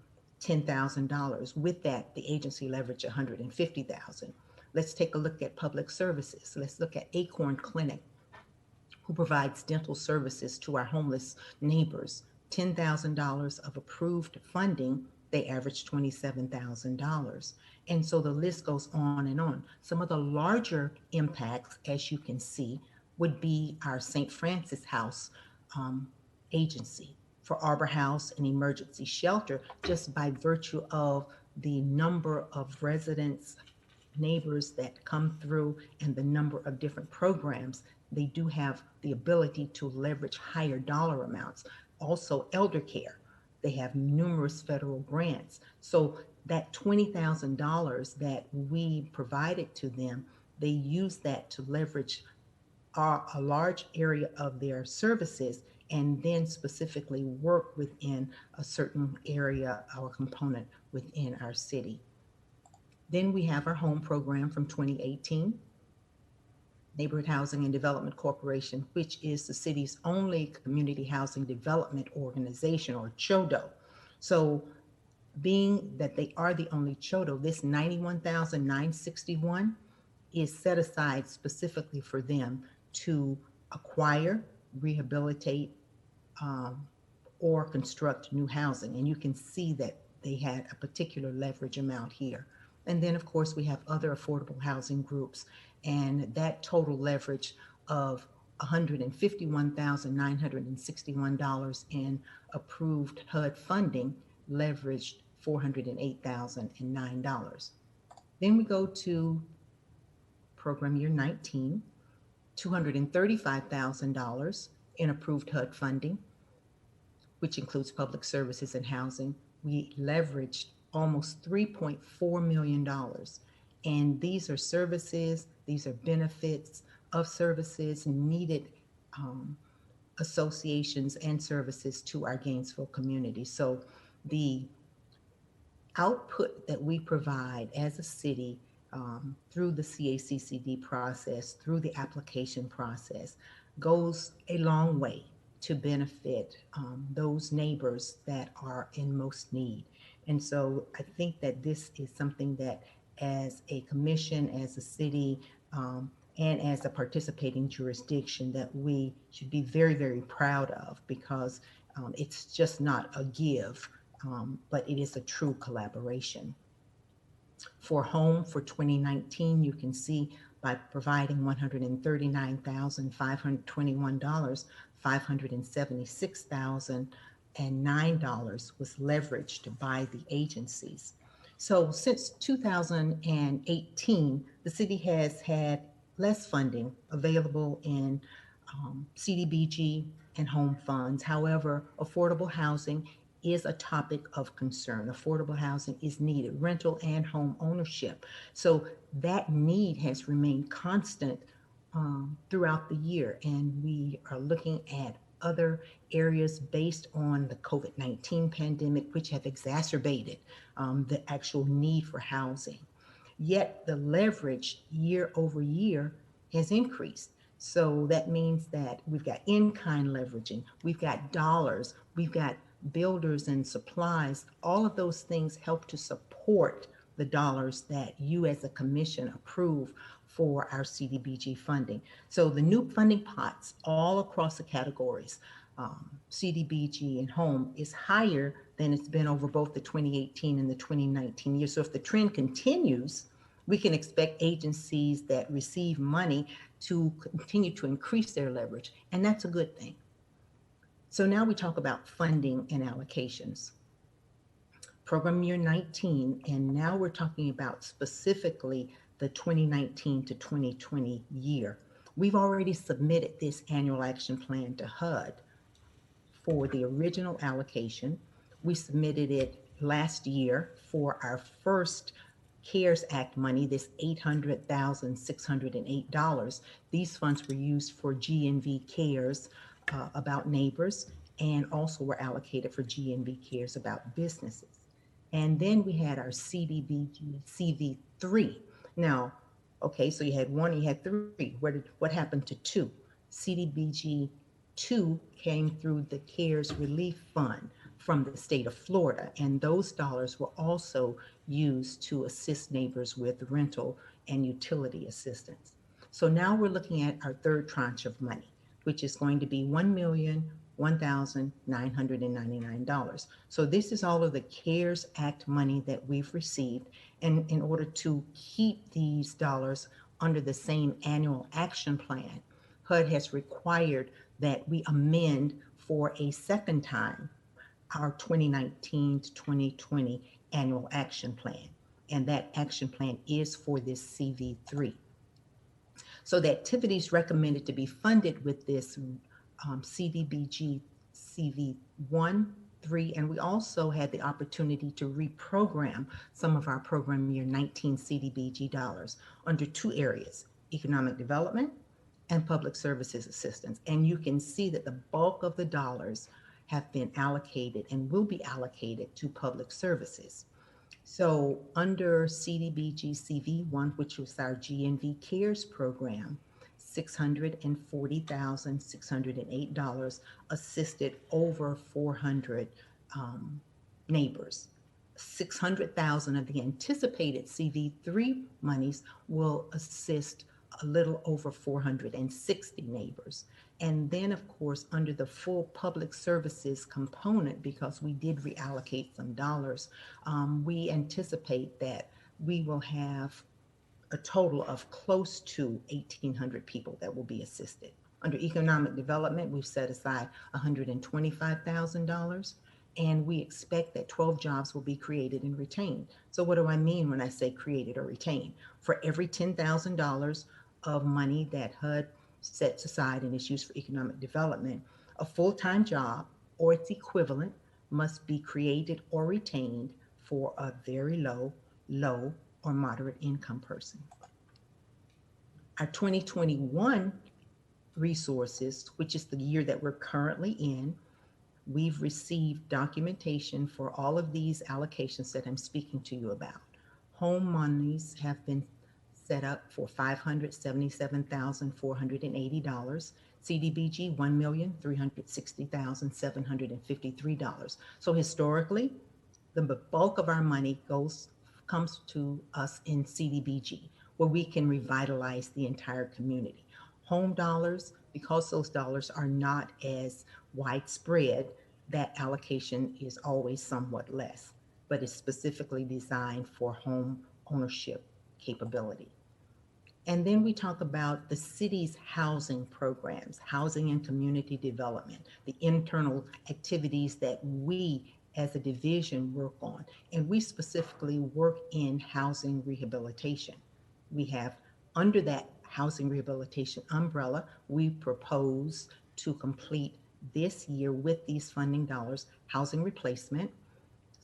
$10,000. With that, the agency leveraged $150,000. Let's take a look at public services. Let's look at Acorn Clinic, who provides dental services to our homeless neighbors. $10,000 of approved funding, they averaged $27,000. And so the list goes on and on. Some of the larger impacts, as you can see, would be our St. Francis House agency for Arbor House and emergency shelter, just by virtue of the number of residents, neighbors that come through and the number of different programs. They do have the ability to leverage higher dollar amounts. Also, elder care, they have numerous federal grants. So that $20,000 that we provided to them, they use that to leverage a large area of their services and then specifically work within a certain area or component within our city. Then we have our home program from 2018, Neighborhood Housing and Development Corporation, which is the city's only community housing development organization, or CHODO. So being that they are the only CHODO, this $91,961 is set aside specifically for them to acquire, rehabilitate, or construct new housing. And you can see that they had a particular leverage amount here. And then, of course, we have other affordable housing groups, and that total leverage of $151,961 in approved HUD funding leveraged $408,009. Then we go to program year 19, $235,000 in approved HUD funding, which includes public services and housing. We leveraged almost $3.4 million. And these are services, these are benefits of services needed associations and services to our Gainesville community. So the output that we provide as a city through the CACCD process, through the application process, goes a long way to benefit those neighbors that are in most need. And so I think that this is something that as a commission, as a city, and as a participating jurisdiction that we should be very, very proud of, because it's just not a give, but it is a true collaboration. For home for 2019, you can see by providing $139,521, $576,009 was leveraged by the agencies. So since 2018, the city has had less funding available in CDBG and home funds. However, affordable housing is a topic of concern. Affordable housing is needed, rental and home ownership. So that need has remained constant throughout the year, and we are looking at other areas based on the COVID-19 pandemic, which have exacerbated the actual need for housing. Yet the leverage year over year has increased. So that means that we've got in-kind leveraging, we've got dollars, we've got builders and supplies. All of those things help to support the dollars that you as a commission approve for our CDBG funding. So the new funding pots all across the categories, CDBG and home, is higher than it's been over both the 2018 and the 2019 year. So if the trend continues, we can expect agencies that receive money to continue to increase their leverage, and that's a good thing. So now we talk about funding and allocations. Program year 19, and now we're talking about specifically the 2019 to 2020 year. We've already submitted this annual action plan to HUD for the original allocation. We submitted it last year for our first CARES Act money, this $800,608. These funds were used for GNV CARES about neighbors, and also were allocated for GNV CARES about businesses. And then we had our CDBG CV3. Now, okay, so you had one, you had three. What happened to two? CDBG 2 came through the CARES Relief Fund from the state of Florida, and those dollars were also used to assist neighbors with rental and utility assistance. So now we're looking at our third tranche of money, which is going to be $1,001,999. So this is all of the CARES Act money that we've received. And in order to keep these dollars under the same annual action plan, HUD has required that we amend for a second time our 2019 to 2020 annual action plan. And that action plan is for this CV3. So the activities recommended to be funded with this CDBG CV1, 3, and we also had the opportunity to reprogram some of our program year 19 CDBG dollars under two areas: economic development and public services assistance. And you can see that the bulk of the dollars have been allocated and will be allocated to public services. So under CDBG CV1, which was our GNV CARES program, $640,608 assisted over 400 neighbors. 600,000 of the anticipated CV3 monies will assist a little over 460 neighbors. And then, of course, under the full public services component, because we did reallocate some dollars, we anticipate that we will have a total of close to 1,800 people that will be assisted. Under economic development, we've set aside $125,000, and we expect that 12 jobs will be created and retained. So what do I mean when I say created or retained? For every $10,000 of money that HUD sets aside and is used for economic development, a full-time job or its equivalent must be created or retained for a very low or moderate income person. Our 2021 resources, which is the year that we're currently in, we've received documentation for all of these allocations that I'm speaking to you about. Home monies have been set up for $577,480. CDBG, $1,360,753. So historically, the bulk of our money comes to us in CDBG, where we can revitalize the entire community. Home dollars, because those dollars are not as widespread, that allocation is always somewhat less, but it's specifically designed for home ownership capability. And then we talk about the city's housing programs, housing and community development, the internal activities that we as a division work on. And we specifically work in housing rehabilitation. We have under that housing rehabilitation umbrella. We propose to complete this year with these funding dollars, housing replacement.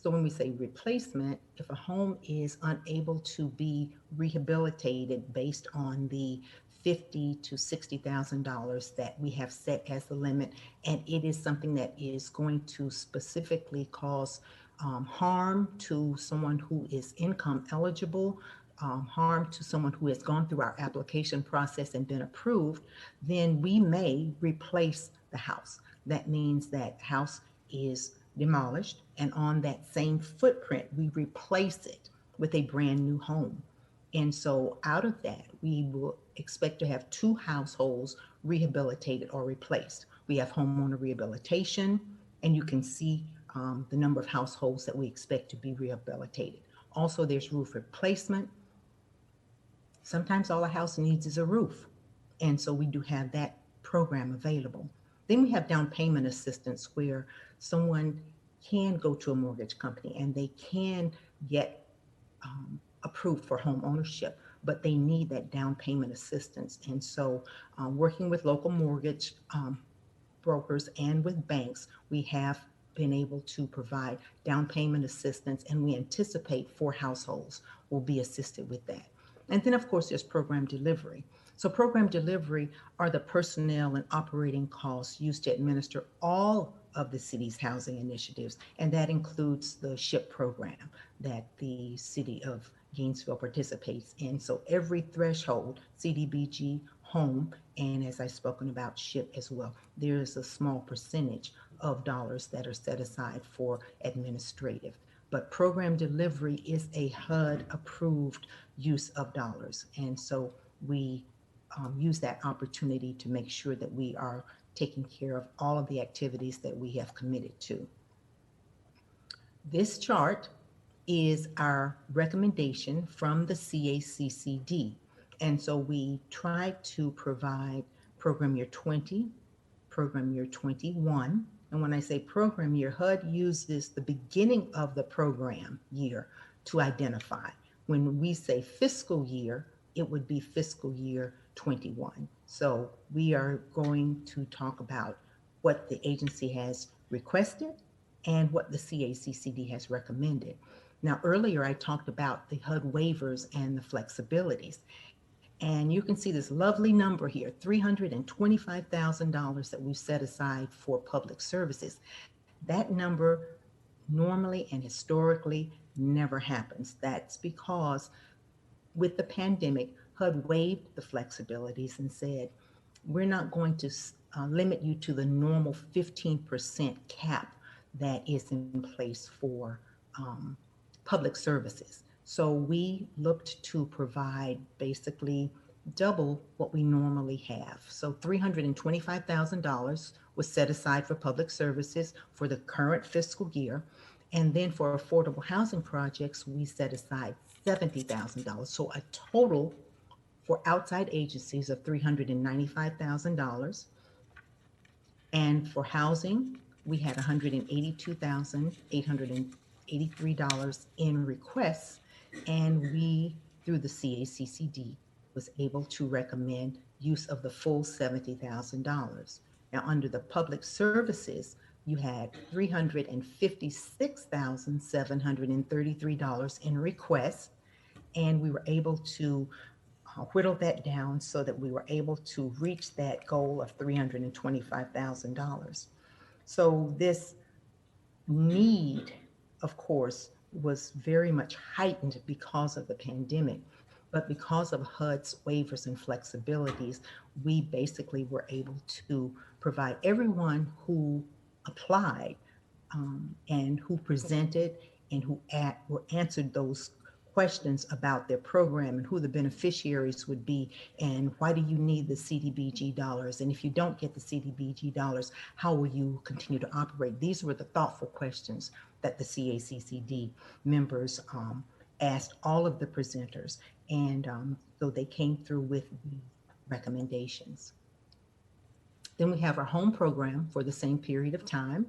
So when we say replacement, if a home is unable to be rehabilitated based on the $50,000 to $60,000 that we have set as the limit, and it is something that is going to specifically cause harm to someone who is income eligible, harm to someone who has gone through our application process and been approved, then we may replace the house. That means that house is demolished, and on that same footprint, we replace it with a brand new home. And so out of that, we will expect to have 2 households rehabilitated or replaced. We have homeowner rehabilitation, and you can see the number of households that we expect to be rehabilitated. Also, there's roof replacement. Sometimes all a house needs is a roof. And so we do have that program available. Then we have down payment assistance, where someone can go to a mortgage company and they can get approved for home ownership, but they need that down payment assistance. And so working with local mortgage brokers and with banks, we have been able to provide down payment assistance, and we anticipate 4 households will be assisted with that. And then, of course, there's program delivery. So program delivery are the personnel and operating costs used to administer all of the city's housing initiatives, and that includes the SHIP program that the city of Gainesville participates in. So every threshold, CDBG, home, and as I've spoken about, SHIP as well, there is a small percentage of dollars that are set aside for administrative. But program delivery is a HUD-approved use of dollars. And so we use that opportunity to make sure that we are taking care of all of the activities that we have committed to. This chart is our recommendation from the CACCD. And so we try to provide program year 20, program year 21. And when I say program year, HUD uses the beginning of the program year to identify. When we say fiscal year, it would be fiscal year 21. So we are going to talk about what the agency has requested and what the CACCD has recommended. Now, earlier I talked about the HUD waivers and the flexibilities. And you can see this lovely number here, $325,000 that we've set aside for public services. That number normally and historically never happens. That's because with the pandemic, HUD waived the flexibilities and said, we're not going to limit you to the normal 15% cap that is in place for public services. So we looked to provide basically double what we normally have. So $325,000 was set aside for public services for the current fiscal year. And then for affordable housing projects, we set aside $70,000. So a total for outside agencies of $395,000. And for housing, we had $182,883 in requests, and we, through the CACCD, was able to recommend use of the full $70,000. Now, under the public services, you had $356,733 in requests, and we were able to whittle that down so that we were able to reach that goal of $325,000. So this need, of course, was very much heightened because of the pandemic. But because of HUD's waivers and flexibilities, we basically were able to provide everyone who applied and who presented and who answered those questions about their program and who the beneficiaries would be and why do you need the CDBG dollars, and if you don't get the CDBG dollars, how will you continue to operate? These were the thoughtful questions that the CACCD members asked all of the presenters, and so they came through with the recommendations. Then we have our home program for the same period of time.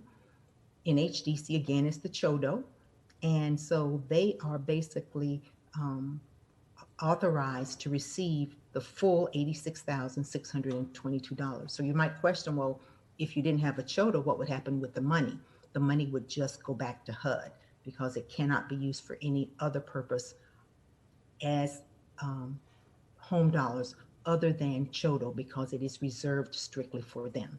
In HDC, again, is the CHODO. And so they are basically authorized to receive the full $86,622. So you might question, well, if you didn't have a CHOTA, what would happen with the money? The money would just go back to HUD because it cannot be used for any other purpose as home dollars other than CHOTA because it is reserved strictly for them.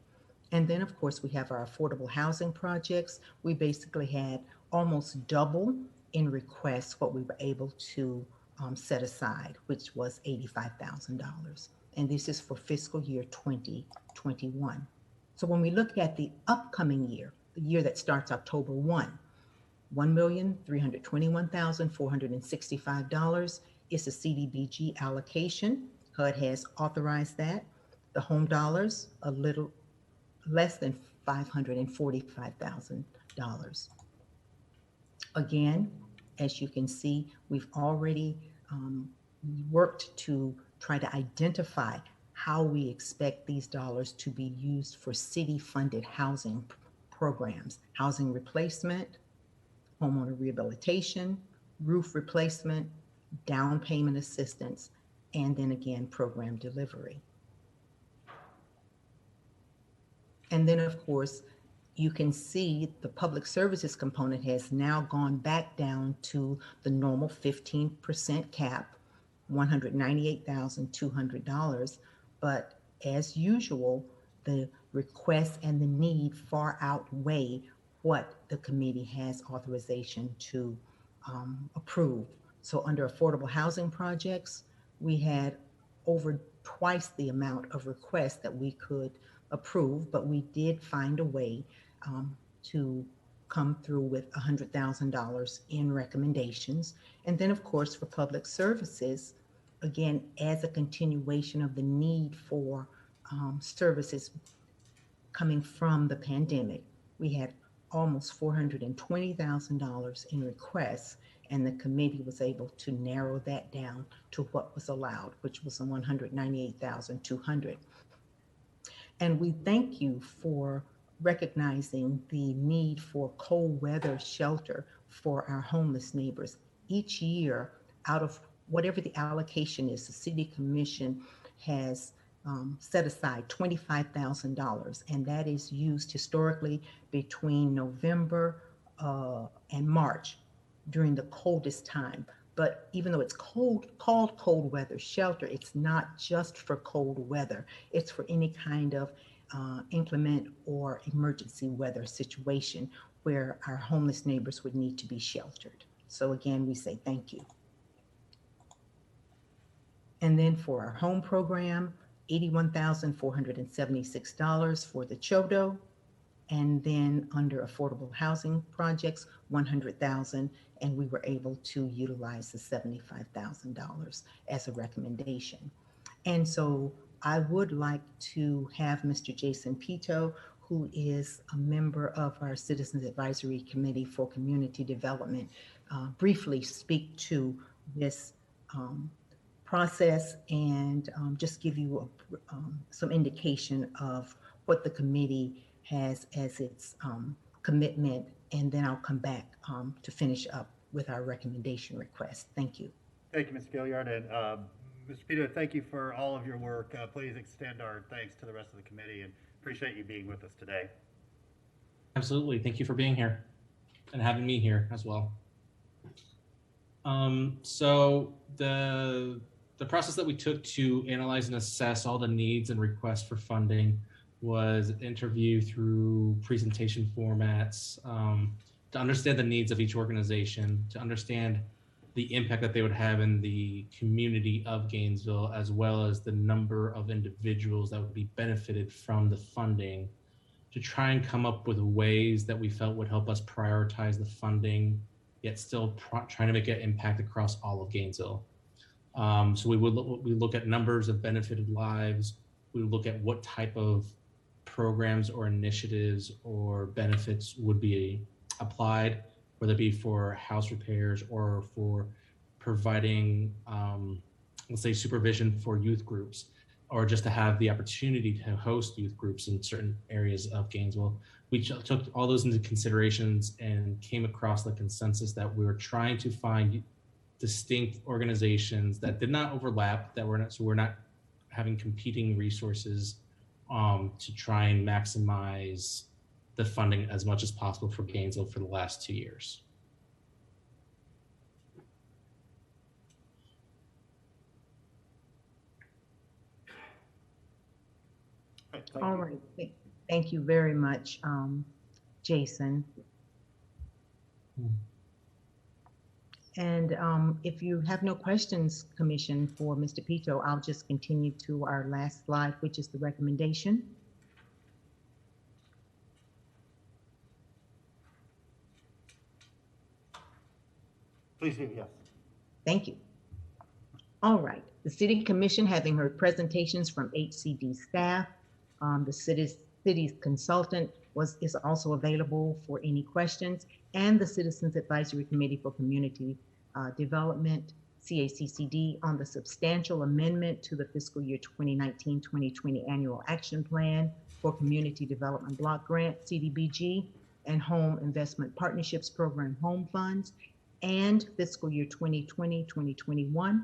And then, of course, we have our affordable housing projects. We basically had almost double in requests what we were able to set aside, which was $85,000. And this is for fiscal year 2021. So when we look at the upcoming year, the year that starts October 1, $1,321,465 is a CDBG allocation. HUD has authorized that. The home dollars, a little less than $545,000. Again, as you can see, we've already worked to try to identify how we expect these dollars to be used for city-funded housing programs, housing replacement, homeowner rehabilitation, roof replacement, down payment assistance, and then again, program delivery. And then, of course, you can see the public services component has now gone back down to the normal 15% cap, $198,200. But as usual, the requests and the need far outweigh what the committee has authorization to approve. So under affordable housing projects, we had over twice the amount of requests that we could approve, but we did find a way to come through with $100,000 in recommendations. And then, of course, for public services, again, as a continuation of the need for services coming from the pandemic, we had almost $420,000 in requests, and the committee was able to narrow that down to what was allowed, which was $198,200. And we thank you for recognizing the need for cold weather shelter for our homeless neighbors. Each year, out of whatever the allocation is, the City Commission has set aside $25,000, and that is used historically between November and March during the coldest time. But even though it's called cold weather shelter, it's not just for cold weather. It's for any kind of inclement or emergency weather situation where our homeless neighbors would need to be sheltered. So again, we say thank you. And then for our home program, $81,476 for the CHODO. And then under affordable housing projects, $100,000, and we were able to utilize the $75,000 as a recommendation. And so I would like to have Mr. Jason Pito, who is a member of our Citizens Advisory Committee for Community Development, briefly speak to this process and just give you some indication of what the committee has as its commitment, and then I'll come back to finish up with our recommendation request. Thank you. Thank you, Ms. Gilliard, and Mr. Pito, thank you for all of your work. Please extend our thanks to the rest of the committee and appreciate you being with us today. Absolutely. Thank you for being here and having me here as well. So the process that we took to analyze and assess all the needs and requests for funding was interview through presentation formats to understand the needs of each organization, to understand the impact that they would have in the community of Gainesville, as well as the number of individuals that would be benefited from the funding, to try and come up with ways that we felt would help us prioritize the funding, yet still trying to make an impact across all of Gainesville. So we look at numbers of benefited lives. We would look at what type of programs or initiatives or benefits would be applied, whether it be for house repairs or for providing, let's say, supervision for youth groups, or just to have the opportunity to host youth groups in certain areas of Gainesville. We took all those into considerations and came across the consensus that we were trying to find distinct organizations that did not overlap, that we're not having competing resources to try and maximize the funding as much as possible for Gainesville for the last 2 years. All right. Thank you very much, Jason. And if you have no questions, Commission, for Mr. Pito, I'll just continue to our last slide, which is the recommendation. Please do, yes. Thank you. All right. The City Commission, having heard presentations from HCD staff, the city's consultant is also available for any questions, and the Citizens Advisory Committee for Community Development, CACCD, on the substantial amendment to the fiscal year 2019-2020 Annual Action Plan for Community Development Block Grant, CDBG, and Home Investment Partnerships Program Home Funds, and fiscal year 2020-2021,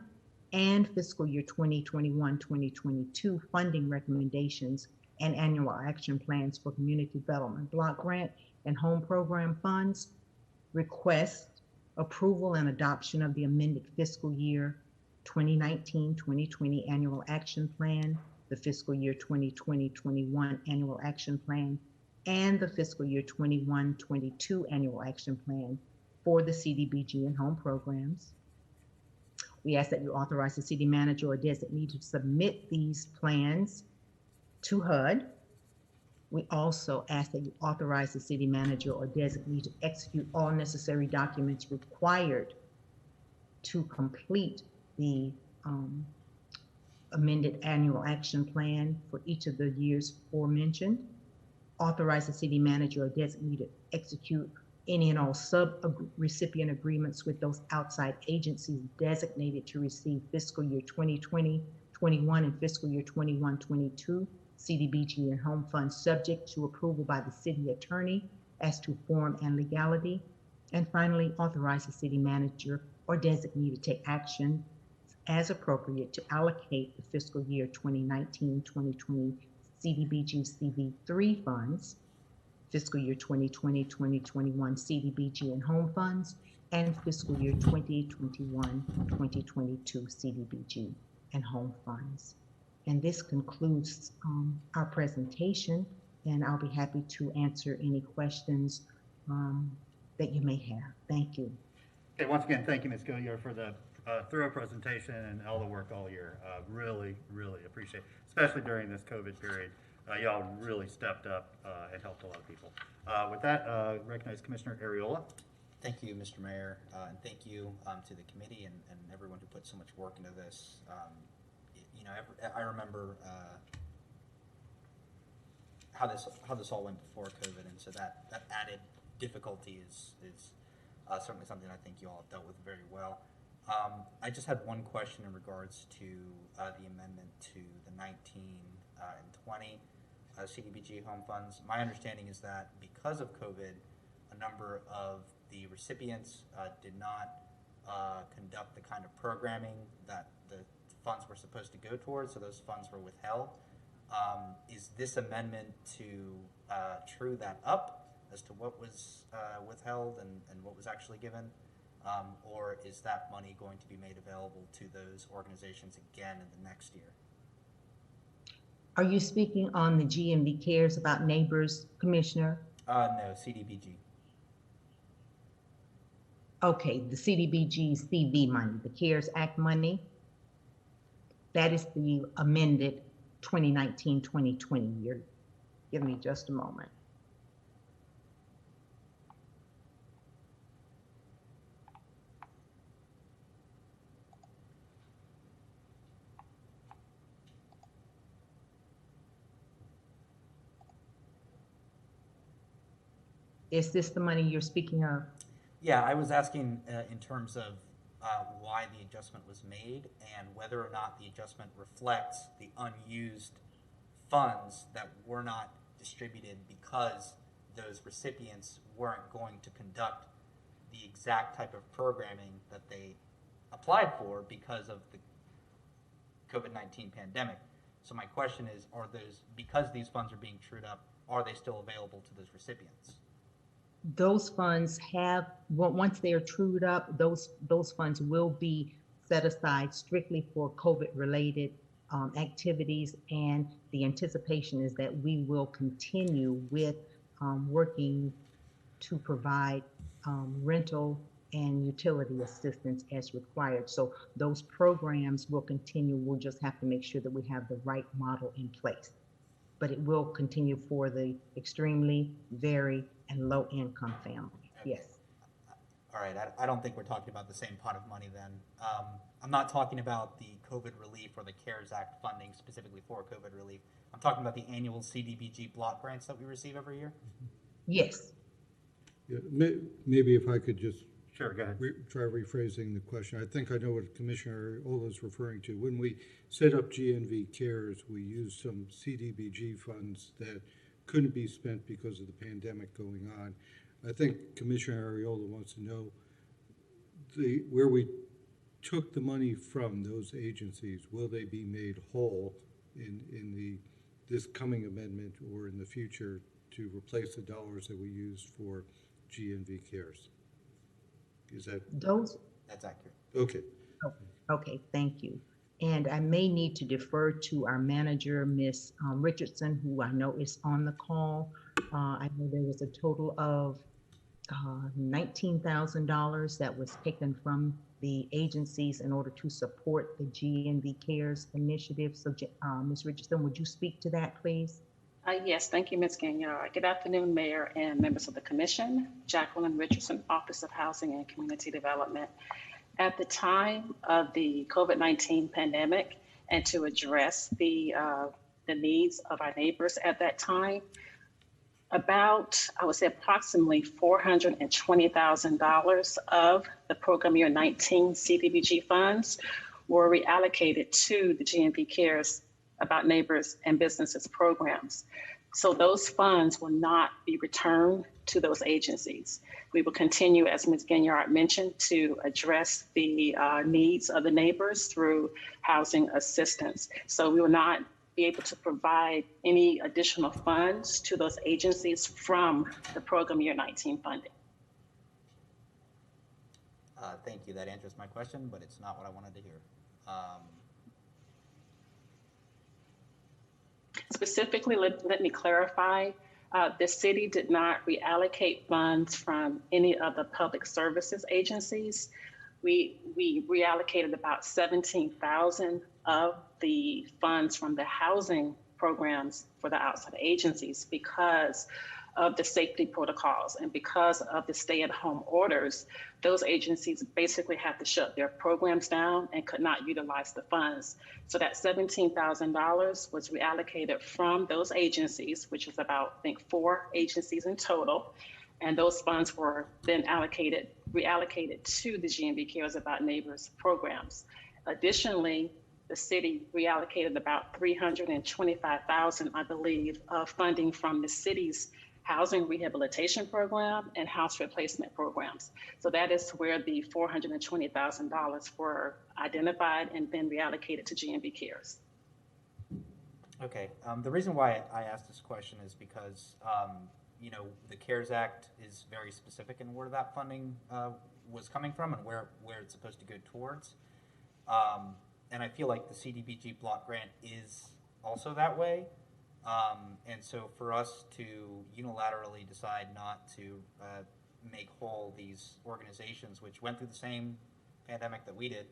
and fiscal year 2021-2022 funding recommendations and annual action plans for community development block grant and home program funds. Request approval and adoption of the amended fiscal year 2019-2020 annual action plan, the fiscal year 2020-21 annual action plan, and the fiscal year 21-22 annual action plan for the CDBG and home programs. We ask that you authorize the city manager or designee to submit these plans to HUD. We also ask that you authorize the city manager or designee to execute all necessary documents required to complete the amended annual action plan for each of the years aforementioned. Authorize the city manager or designee to execute any and all sub-recipient agreements with those outside agencies designated to receive fiscal year 2020-21 and fiscal year 21-22 CDBG and home funds, subject to approval by the city attorney as to form and legality. And finally, authorize the city manager or designee to take action as appropriate to allocate the fiscal year 2019-2020 CDBG CV3 funds, fiscal year 2020-2021 CDBG and home funds, and fiscal year 2021-2022 CDBG and home funds. And this concludes our presentation, and I'll be happy to answer any questions that you may have. Thank you. Okay, once again, thank you, Ms. Goyer, for the thorough presentation and all the work all year. Really, really appreciate it, especially during this COVID period. Y'all really stepped up and helped a lot of people. With that, recognize Commissioner Ariola. Thank you, Mr. Mayor, and thank you to the committee and everyone who put so much work into this. You know, I remember how this all went before COVID, and so that added difficulty is certainly something I think you all have dealt with very well. I just had one question in regards to the amendment to the 19 and 20 CDBG home funds. My understanding is that because of COVID, a number of the recipients did not conduct the kind of programming that the funds were supposed to go towards, so those funds were withheld. Is this amendment to true that up as to what was withheld and what was actually given? Or is that money going to be made available to those organizations again in the next year? Are you speaking on the GNV Cares About Neighbors, Commissioner? No, CDBG. Okay, the CDBG CV money, the CARES Act money. That is the amended 2019-2020 year. Give me just a moment. Is this the money you're speaking of? Yeah, I was asking in terms of why the adjustment was made and whether or not the adjustment reflects the unused funds that were not distributed because those recipients weren't going to conduct the exact type of programming that they applied for because of the COVID-19 pandemic. So my question is, are those, because these funds are being trued up, are they still available to those recipients? Those funds once they are trued up, those funds will be set aside strictly for COVID-related activities, and the anticipation is that we will continue with working to provide rental and utility assistance as required. So those programs will continue. We'll just have to make sure that we have the right model in place. But it will continue for the extremely, very, and low income family. Yes. All right, I don't think we're talking about the same pot of money then. I'm not talking about the COVID relief or the CARES Act funding specifically for COVID relief. I'm talking about the annual CDBG block grants that we receive every year. Yes. Yeah, maybe if I could just Sure, go ahead. try rephrasing the question. I think I know what Commissioner Ola is referring to. When we set up GNV Cares, we used some CDBG funds that couldn't be spent because of the pandemic going on. I think Commissioner Ariola wants to know where we took the money from those agencies. Will they be made whole in this coming amendment or in the future to replace the dollars that we used for GNV Cares? Is that That's accurate. okay? Okay, thank you. And I may need to defer to our manager, Ms. Richardson, who I know is on the call. I know there was a total of $19,000 that was taken from the agencies in order to support the GNV Cares initiative. So, Ms. Richardson, would you speak to that, please? Yes, thank you, Ms. Gagnon. Good afternoon, Mayor and members of the Commission. Jacqueline Richardson, Office of Housing and Community Development. At the time of the COVID-19 pandemic, and to address the needs of our neighbors at that time, I would say approximately $420,000 of the program year 19 CDBG funds were reallocated to the GNV Cares About Neighbors and Businesses programs. So those funds will not be returned to those agencies. We will continue, as Ms. Ginyard mentioned, to address the needs of the neighbors through housing assistance. So we will not be able to provide any additional funds to those agencies from the program year 19 funding. Thank you. That answers my question, but it's not what I wanted to hear. Specifically, let me clarify, the city did not reallocate funds from any of the public services agencies. We reallocated about 17,000 of the funds from the housing programs for the outside agencies because of the safety protocols and because of the stay-at-home orders. Those agencies basically had to shut their programs down and could not utilize the funds. So that $17,000 was reallocated from those agencies, which is about, I think, 4 agencies in total. And those funds were then reallocated to the GNV Cares About Neighbors programs. Additionally, the city reallocated about $325,000, I believe, of funding from the city's housing rehabilitation program and house replacement programs. So that is where the $420,000 were identified and then reallocated to GNV Cares. Okay. The reason why I asked this question is because the CARES Act is very specific in where that funding was coming from and where it's supposed to go towards. And I feel like the CDBG block grant is also that way. And so for us to unilaterally decide not to make whole these organizations which went through the same pandemic that we did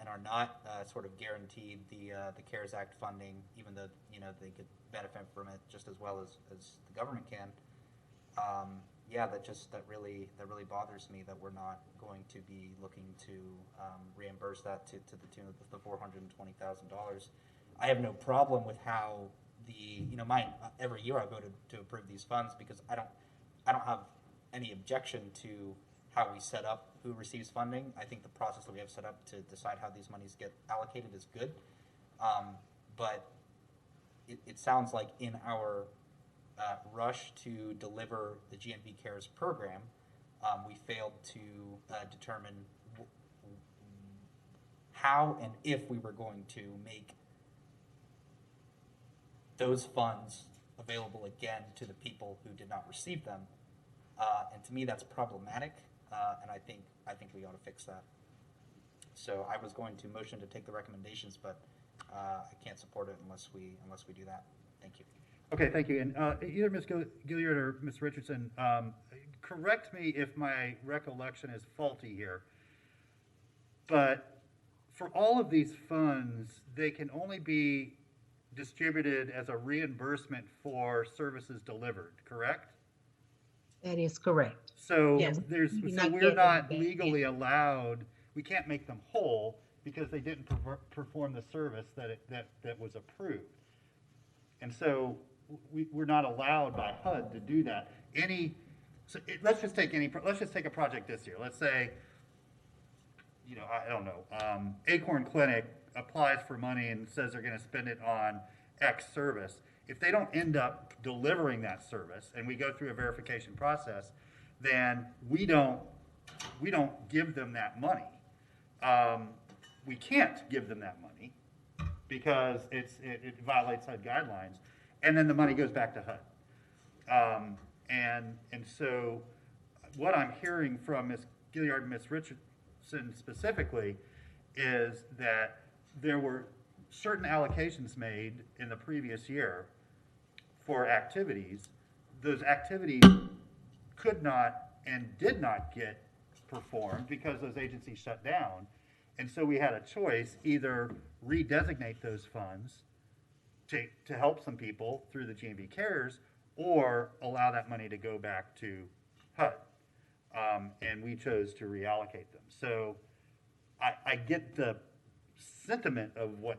and are not sort of guaranteed the CARES Act funding, even though they could benefit from it just as well as the government can. That really bothers me that we're not going to be looking to reimburse that to the tune of the $420,000. I have no problem with how every year I voted to approve these funds because I don't have any objection to how we set up who receives funding. I think the process that we have set up to decide how these monies get allocated is good. But it sounds like in our rush to deliver the GNV Cares program, we failed to determine how and if we were going to make those funds available again to the people who did not receive them. And to me, that's problematic, and I think we ought to fix that. So I was going to motion to take the recommendations, but I can't support it unless we do that. Thank you. Okay, thank you. And either Ms. Gilliard or Ms. Richardson, correct me if my recollection is faulty here, but for all of these funds, they can only be distributed as a reimbursement for services delivered, correct? That is correct. So Yes, we're not legally allowed, we can't make them whole because they didn't perform the service that was approved. And so we're not allowed by HUD to do that. Let's just take a project this year. Let's say, I don't know, Acorn Clinic applies for money and says they're going to spend it on X service. If they don't end up delivering that service and we go through a verification process, then we don't give them that money. We can't give them that money because it violates HUD guidelines, and then the money goes back to HUD. And so what I'm hearing from Ms. Gilliard and Ms. Richardson specifically is that there were certain allocations made in the previous year for activities. Those activities could not and did not get performed because those agencies shut down. And so we had a choice, either redesignate those funds to help some people through the GNV CARES, or allow that money to go back to HUD. And we chose to reallocate them. So I get the sentiment of what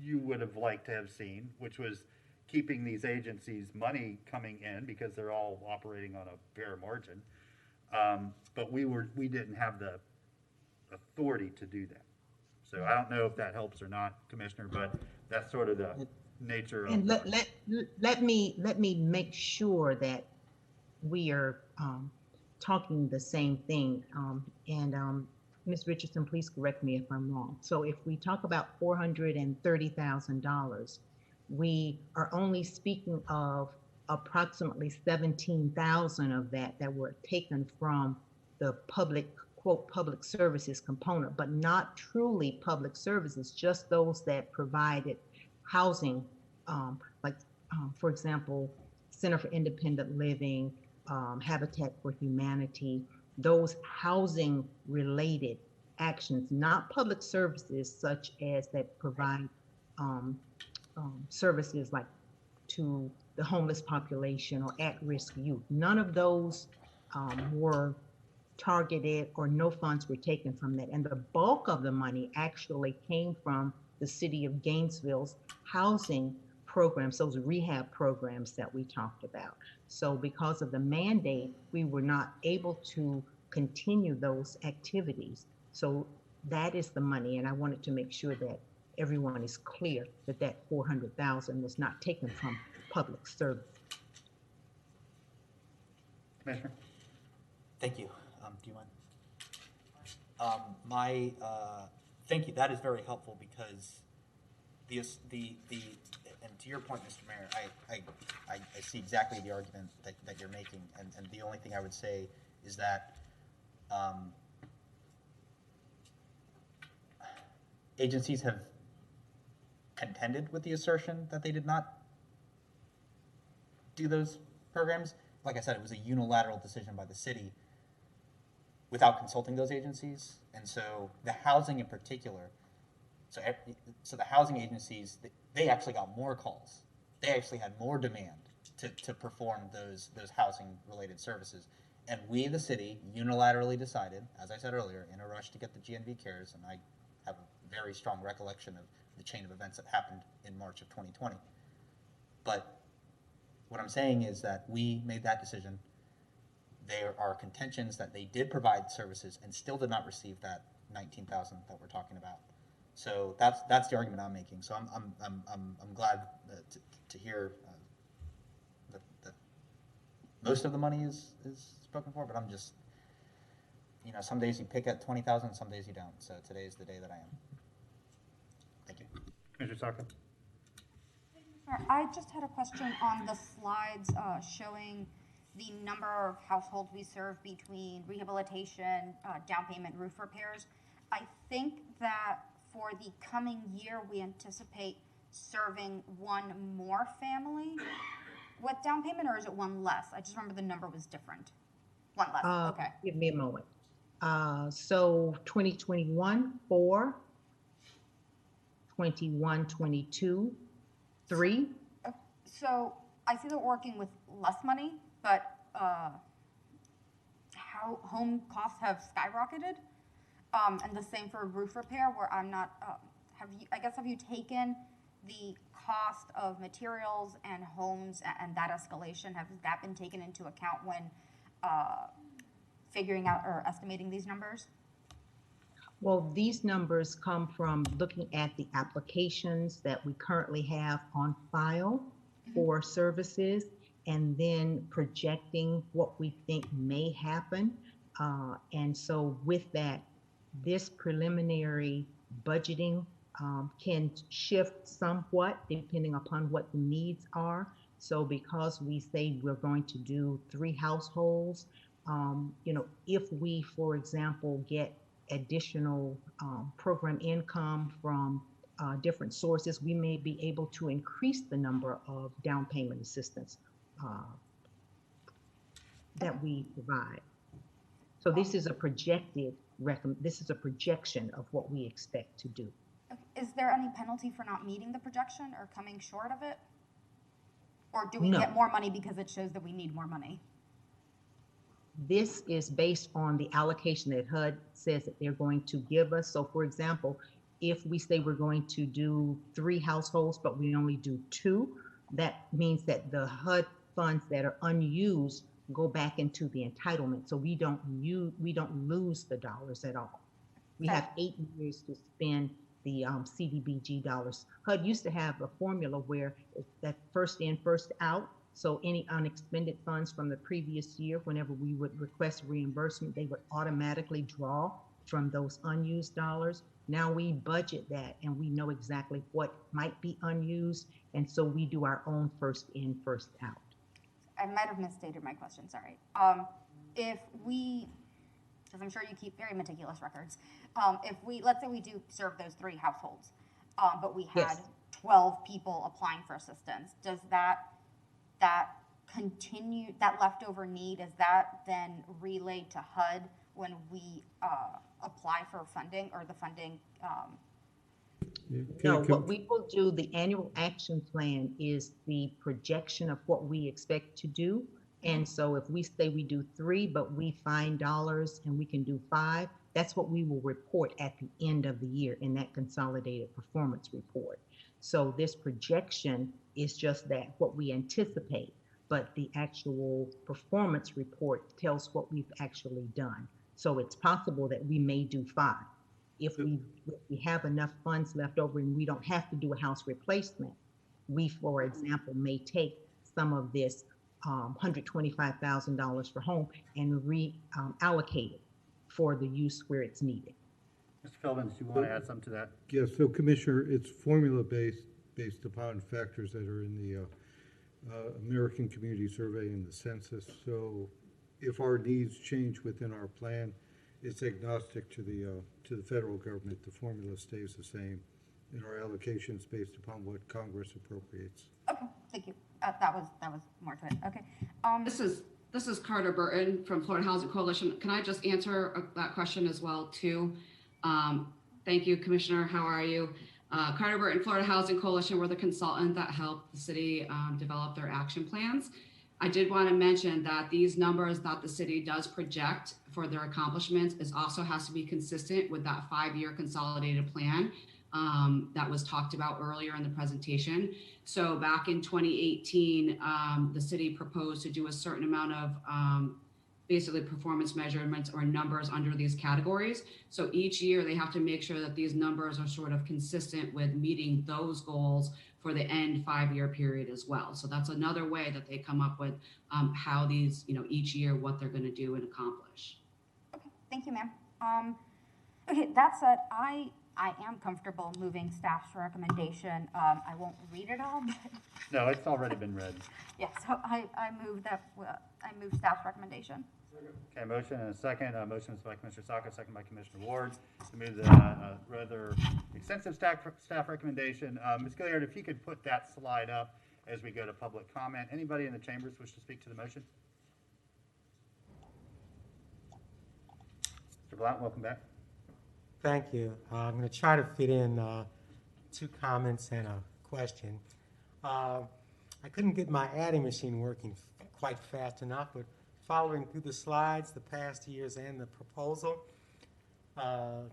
you would have liked to have seen, which was keeping these agencies' money coming in because they're all operating on a bare margin. But we didn't have the authority to do that. So I don't know if that helps or not, Commissioner, but that's sort of the nature of and let me make sure that we are talking the same thing. Ms. Richardson, please correct me if I'm wrong. So if we talk about $430,000, we are only speaking of approximately 17,000 of that were taken from the public, quote, public services component, but not truly public services, just those that provided housing, for example, Center for Independent Living, Habitat for Humanity, those housing related actions, not public services such as that provide services like to the homeless population or at-risk youth. None of those were targeted, or no funds were taken from that. And the bulk of the money actually came from the city of Gainesville's housing programs, those rehab programs that we talked about. So because of the mandate, we were not able to continue those activities. So that is the money, and I wanted to make sure that everyone is clear that that 400,000 was not taken from public service. Commissioner? Thank you. Do you mind? Thank you. That is very helpful because and to your point, Mr. Mayor, I see exactly the argument that you're making, and the only thing I would say is that agencies have contended with the assertion that they did not do those programs. Like I said, it was a unilateral decision by the city without consulting those agencies. And so the housing in particular, so the housing agencies, they actually got more calls. They actually had more demand to perform those housing related services. And we, the city, unilaterally decided, as I said earlier, in a rush to get the GNV CARES, and I have a very strong recollection of the chain of events that happened in March of 2020. But what I'm saying is that we made that decision. There are contentions that they did provide services and still did not receive that 19,000 that we're talking about. So that's the argument I'm making. So I'm glad to hear that most of the money is spoken for, but I'm just, some days you pick at 20,000, some days you don't. So today is the day that I am. Thank you. Commissioner Saka? I just had a question on the slides showing the number of households we serve between rehabilitation, down payment, roof repairs. I think that for the coming year, we anticipate serving one more family with down payment, or is it one less? I just remember the number was different. One less, okay. Give me a moment. So 2021, 4, 21, 22, 3. So I see that we're working with less money, but how home costs have skyrocketed, and the same for roof repair. Where I'm not. Have you taken the cost of materials and homes and that escalation? Has that been taken into account when figuring out or estimating these numbers? Well, these numbers come from looking at the applications that we currently have on file for services, and then projecting what we think may happen. And so with that, this preliminary budgeting can shift somewhat depending upon what the needs are. So because we say we're going to do 3 households, if we, for example, get additional program income from different sources, we may be able to increase the number of down payment assistance that we provide. So this is a projection of what we expect to do. Is there any penalty for not meeting the projection or coming short of it? Or do we No. get more money because it shows that we need more money? This is based on the allocation that HUD says that they're going to give us. So for example, if we say we're going to do 3 households, but we only do 2, that means that the HUD funds that are unused go back into the entitlement. So we don't lose the dollars at all. We have 8 years to spend the CDBG dollars. HUD used to have a formula where that first in, first out. So any unexpended funds from the previous year, whenever we would request reimbursement, they would automatically draw from those unused dollars. Now we budget that and we know exactly what might be unused. And so we do our own first in, first out. I might have misstated my question, sorry. If we, because I'm sure you keep very meticulous records, let's say we do serve those 3 households, but we had 12 people applying for assistance, does that continue, that leftover need, is that then relayed to HUD when we apply for funding, or the funding? No, what we will do, the annual action plan is the projection of what we expect to do. And so if we say we do 3, but we find dollars and we can do 5, that's what we will report at the end of the year in that consolidated performance report. So this projection is just that, what we anticipate, but the actual performance report tells what we've actually done. So it's possible that we may do 5. If we have enough funds left over and we don't have to do a house replacement, we, for example, may take some of this $125,000 for home and reallocate it for the use where it's needed. Mr. Feldman, do you want to add something to that? Yes, so Commissioner, it's formula-based upon factors that are in the American Community Survey and the census. So if our needs change within our plan, it's agnostic to the federal government. The formula stays the same, and our allocations based upon what Congress appropriates. Okay, thank you. That was more to it. Okay. This is Carter Burton from Florida Housing Coalition. Can I just answer that question as well too? Thank you, Commissioner. How are you? Carter Burton, Florida Housing Coalition. We're the consultant that helped the city develop their action plans. I did want to mention that these numbers that the city does project for their accomplishments also has to be consistent with that 5-year consolidated plan that was talked about earlier in the presentation. So back in 2018, the city proposed to do a certain amount of basically performance measurements or numbers under these categories. So each year they have to make sure that these numbers are sort of consistent with meeting those goals for the end 5-year period as well. So that's another way that they come up with how these, each year, what they're going to do and accomplish. Okay, thank you, ma'am. Okay, that said, I I am comfortable moving staff's recommendation. I won't read it all, but No, it's already been read. yeah, so I move that, I move staff's recommendation. Okay, motion and a second. Motion is by Commissioner Saka, second by Commissioner Ward, to move the rather extensive staff recommendation. Ms. Gilliard, if you could put that slide up as we go to public comment. Anybody in the chambers wish to speak to the motion? Mr. Blount, welcome back. Thank you. I'm going to try to fit in 2 comments and a question. I couldn't get my adding machine working quite fast enough, but following through the slides, the past years and the proposal, or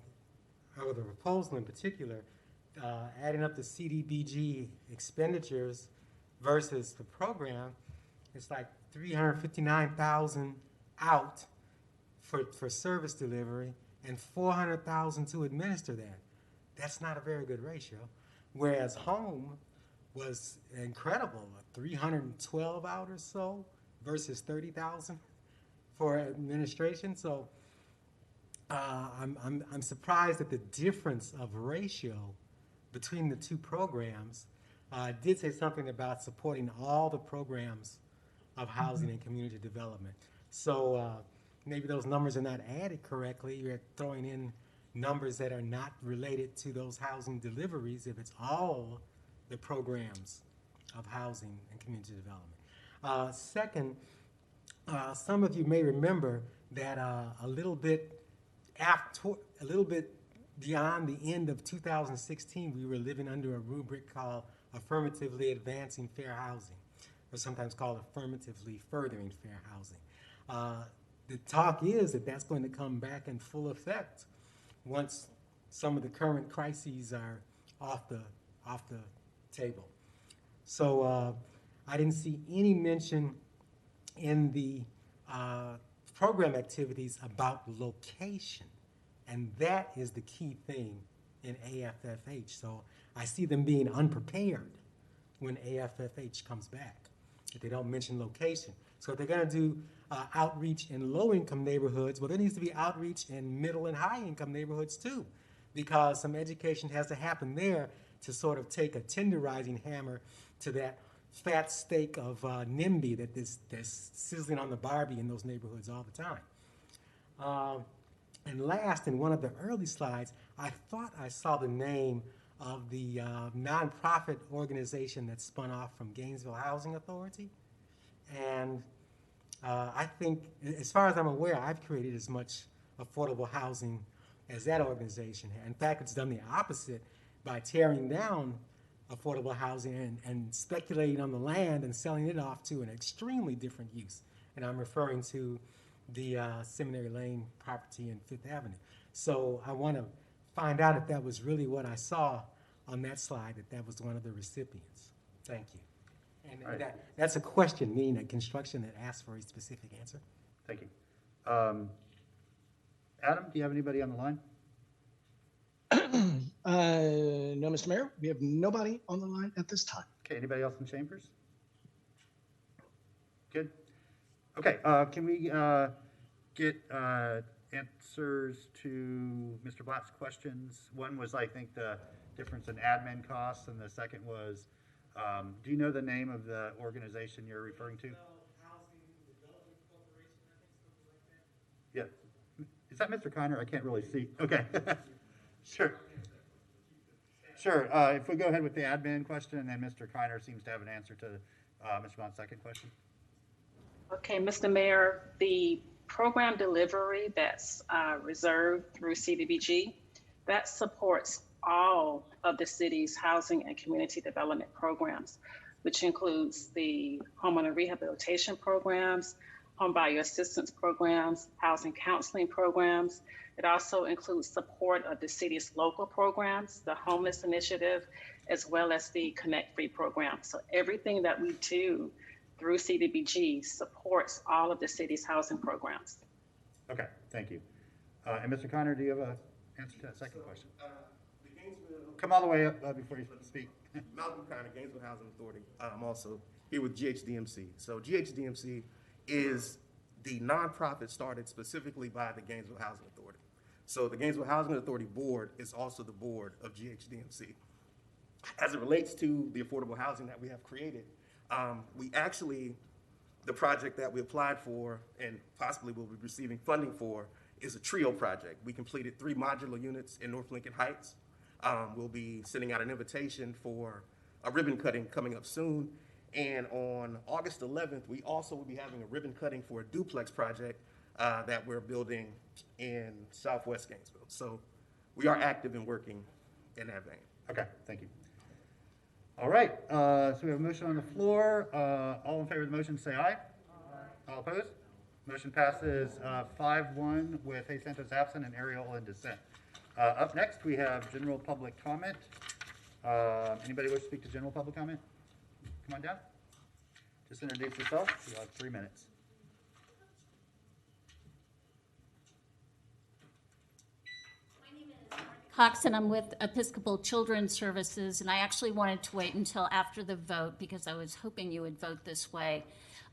the proposal in particular, adding up the CDBG expenditures versus the program, it's like $359,000 out for service delivery and $400,000 to administer that. That's not a very good ratio. Whereas home was incredible, 312 out or so versus 30,000 for administration. So I'm surprised at the difference of ratio between the 2 programs. I did say something about supporting all the programs of housing and community development. So maybe those numbers are not added correctly. You're throwing in numbers that are not related to those housing deliveries if it's all the programs of housing and community development. Second, some of you may remember that a little bit beyond the end of 2016, we were living under a rubric called affirmatively advancing fair housing, or sometimes called affirmatively furthering fair housing. The talk is that that's going to come back in full effect once some of the current crises are off the table. So I didn't see any mention in the program activities about location, and that is the key thing in AFFH. So I see them being unprepared when AFFH comes back, if they don't mention location. So if they're going to do outreach in low-income neighborhoods, well, there needs to be outreach in middle and high-income neighborhoods too, because some education has to happen there to sort of take a tenderizing hammer to that fat steak of NIMBY that's sizzling on the Barbie in those neighborhoods all the time. And last, in one of the early slides, I thought I saw the name of the nonprofit organization that spun off from Gainesville Housing Authority. And I think, as far as I'm aware, I've created as much affordable housing as that organization had. In fact, it's done the opposite by tearing down affordable housing and speculating on the land and selling it off to an extremely different use. And I'm referring to the Seminary Lane property in Fifth Avenue. So I want to find out if that was really what I saw on that slide, that was one of the recipients. Thank you. And Right. That's a question, meaning a construction that asks for a specific answer. Thank you. Adam, do you have anybody on the line? No, Mr. Mayor, we have nobody on the line at this time. Okay, anybody else in chambers? Good. Okay, can we get answers to Mr. Blatt's questions? One was, I think, the difference in admin costs, and the second was, do you know the name of the organization you're referring to? Yeah. Is that Mr. Kiner? I can't really see. Okay. Sure. Sure. If we go ahead with the admin question, and then Mr. Kiner seems to have an answer to Mr. Bond's second question. Okay, Mr. Mayor, the program delivery that's reserved through CDBG, that supports all of the city's housing and community development programs, which includes the homeowner rehabilitation programs, home buyer assistance programs, housing counseling programs. It also includes support of the city's local programs, the homeless initiative, as well as the Connect Free program. So everything that we do through CDBG supports all of the city's housing programs. Okay, thank you. And Mr. Kiner, do you have an answer to that second question? Come all the way up before you speak. Malcolm Kiner, Gainesville Housing Authority. I'm also here with GHDMC. So GHDMC is the nonprofit started specifically by the Gainesville Housing Authority. So the Gainesville Housing Authority Board is also the board of GHDMC. As it relates to the affordable housing that we have created, we actually, the project that we applied for and possibly will be receiving funding for is a TRIO project. We completed 3 modular units in North Lincoln Heights. We'll be sending out an invitation for a ribbon cutting coming up soon. And on August 11th, we also will be having a ribbon cutting for a duplex project that we're building in Southwest Gainesville. So we are active and working in that vein. Okay, thank you. All right, so we have a motion on the floor. All in favor of the motion, say aye. All opposed? Motion passes 5-1 with Hey Santos absent and Ariel in dissent. Up next, we have general public comment. Anybody wish to speak to general public comment? Come on down. Just introduce yourself. You have 3 minutes. Cox, and I'm with Episcopal Children's Services, and I actually wanted to wait until after the vote because I was hoping you would vote this way.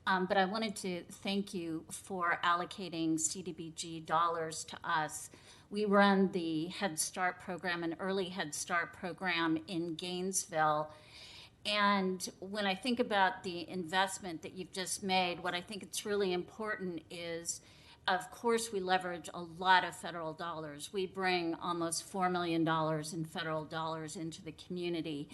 But I wanted to thank you for allocating CDBG dollars to us. We run the Head Start program, an early Head Start program in Gainesville. And when I think about the investment that you've just made, what I think it's really important is, of course, we leverage a lot of federal dollars. We bring almost $4 million in federal dollars into the community.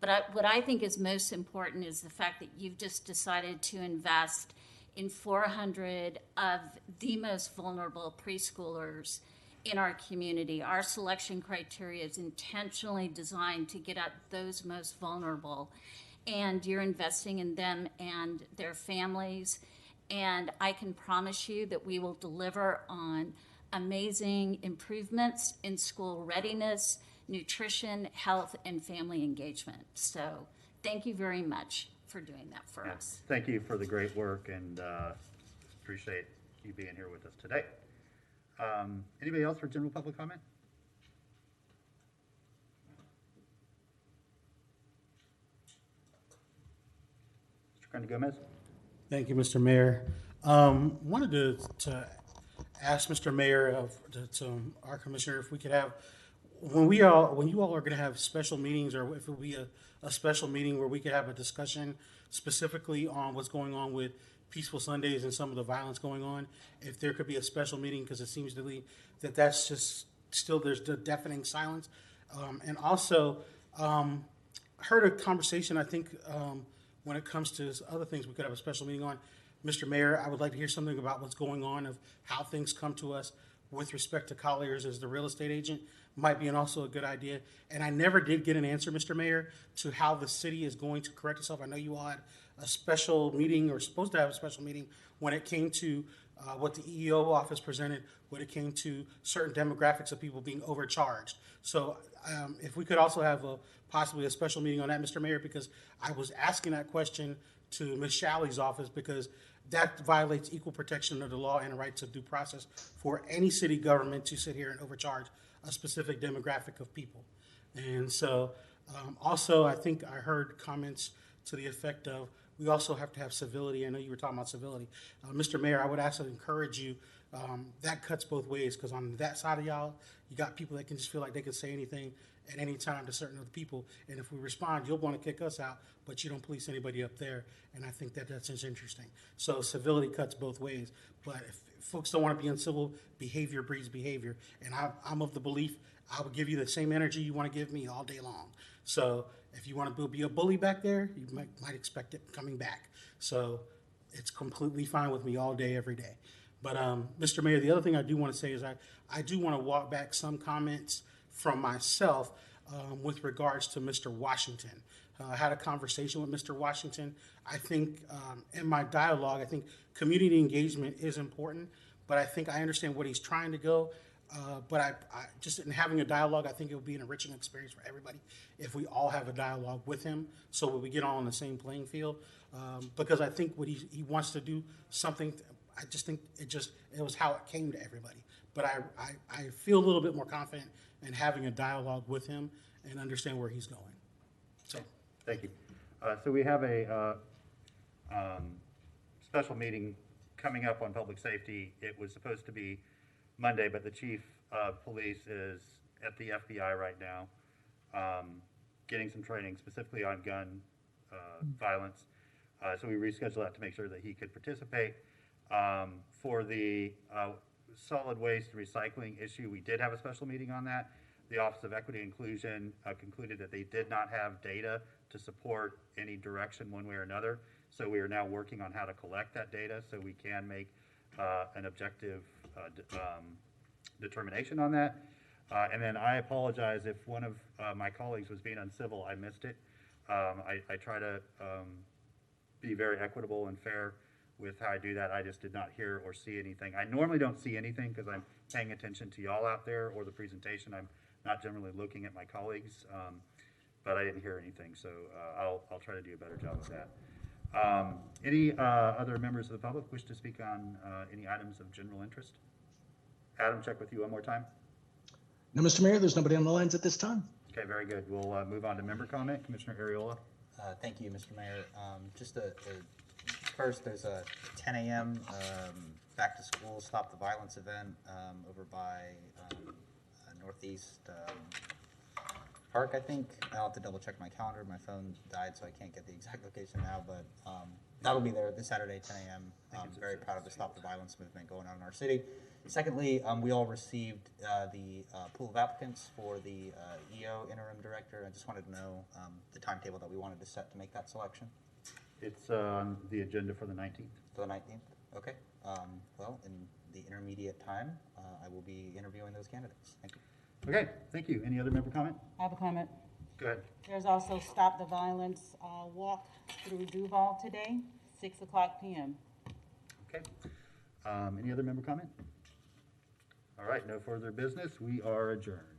But what I think is most important is the fact that you've just decided to invest in 400 of the most vulnerable preschoolers in our community. Our selection criteria is intentionally designed to get at those most vulnerable. And you're investing in them and their families. And I can promise you that we will deliver on amazing improvements in school readiness, nutrition, health, and family engagement. So thank you very much for doing that for us. Thank you for the great work, and appreciate you being here with us today. Anybody else for general public comment? Mr. Randy Gomez. Thank you, Mr. Mayor. Wanted to ask Mr. Mayor to our commissioner if we could have, when you all are going to have special meetings, or if it will be a special meeting where we could have a discussion specifically on what's going on with Peaceful Sundays and some of the violence going on, if there could be a special meeting, because it seems to me that that's just still, there's the deafening silence. And also heard a conversation, I think, when it comes to other things we could have a special meeting on. Mr. Mayor, I would like to hear something about what's going on, of how things come to us with respect to Colliers as the real estate agent. Might be also a good idea. And I never did get an answer, Mr. Mayor, to how the city is going to correct itself. I know you all had a special meeting, or supposed to have a special meeting, when it came to what the EEO office presented, when it came to certain demographics of people being overcharged. So if we could also have possibly a special meeting on that, Mr. Mayor, because I was asking that question to Ms. Shalley's office, because that violates equal protection of the law and the rights of due process for any city government to sit here and overcharge a specific demographic of people. And so also, I think I heard comments to the effect of, we also have to have civility. I know you were talking about civility. Mr. Mayor, I would actually encourage you, that cuts both ways, because on that side of y'all, you got people that can just feel like they can say anything at any time to certain other people. And if we respond, you'll want to kick us out, but you don't police anybody up there. And I think that that's interesting. So civility cuts both ways. But if folks don't want to be uncivil, behavior breeds behavior. And I'm of the belief I would give you the same energy you want to give me all day long. So if you want to be a bully back there, you might expect it coming back. So it's completely fine with me all day, every day. But Mr. Mayor, the other thing I do want to say is I do want to walk back some comments from myself with regards to Mr. Washington. I had a conversation with Mr. Washington. I think in my dialogue, I think community engagement is important, but I think I understand what he's trying to go. But I just in having a dialogue, I think it will be an enriching experience for everybody if we all have a dialogue with him, so we get all on the same playing field. Because I think what he wants to do something, I just think it was how it came to everybody. But I feel a little bit more confident in having a dialogue with him and understand where he's going. So, thank you. So we have a special meeting coming up on public safety. It was supposed to be Monday, but the chief police is at the FBI right now, getting some training specifically on gun violence. So we rescheduled that to make sure that he could participate. For the solid waste recycling issue, we did have a special meeting on that. The Office of Equity Inclusion concluded that they did not have data to support any direction one way or another. So we are now working on how to collect that data so we can make an objective determination on that. And then I apologize if one of my colleagues was being uncivil. I missed it. I try to be very equitable and fair with how I do that. I just did not hear or see anything. I normally don't see anything because I'm paying attention to y'all out there or the presentation. I'm not generally looking at my colleagues, but I didn't hear anything. So I'll try to do a better job of that. Any other members of the public wish to speak on any items of general interest? Adam, check with you one more time. No, Mr. Mayor, there's nobody on the lines at this time. Okay, very good. We'll move on to member comment. Commissioner Ariola. Thank you, Mr. Mayor. Just first, there's a 10 a.m. Back to School Stop the Violence event over by Northeast Park, I think. I'll have to double check my calendar. My phone died, so I can't get the exact location now, but that'll be there this Saturday, 10 a.m. I'm very proud of the Stop the Violence movement going on in our city. Secondly, we all received the pool of applicants for the EO interim director. I just wanted to know the timetable that we wanted to set to make that selection. It's on the agenda for the 19th. For the 19th? Okay. Well, in the intermediate time, I will be interviewing those candidates. Thank you. Okay, thank you. Any other member comment? I have a comment. Go ahead. There's also Stop the Violence walk through Duval today, 6:00 p.m. Okay. Any other member comment? All right, no further business. We are adjourned.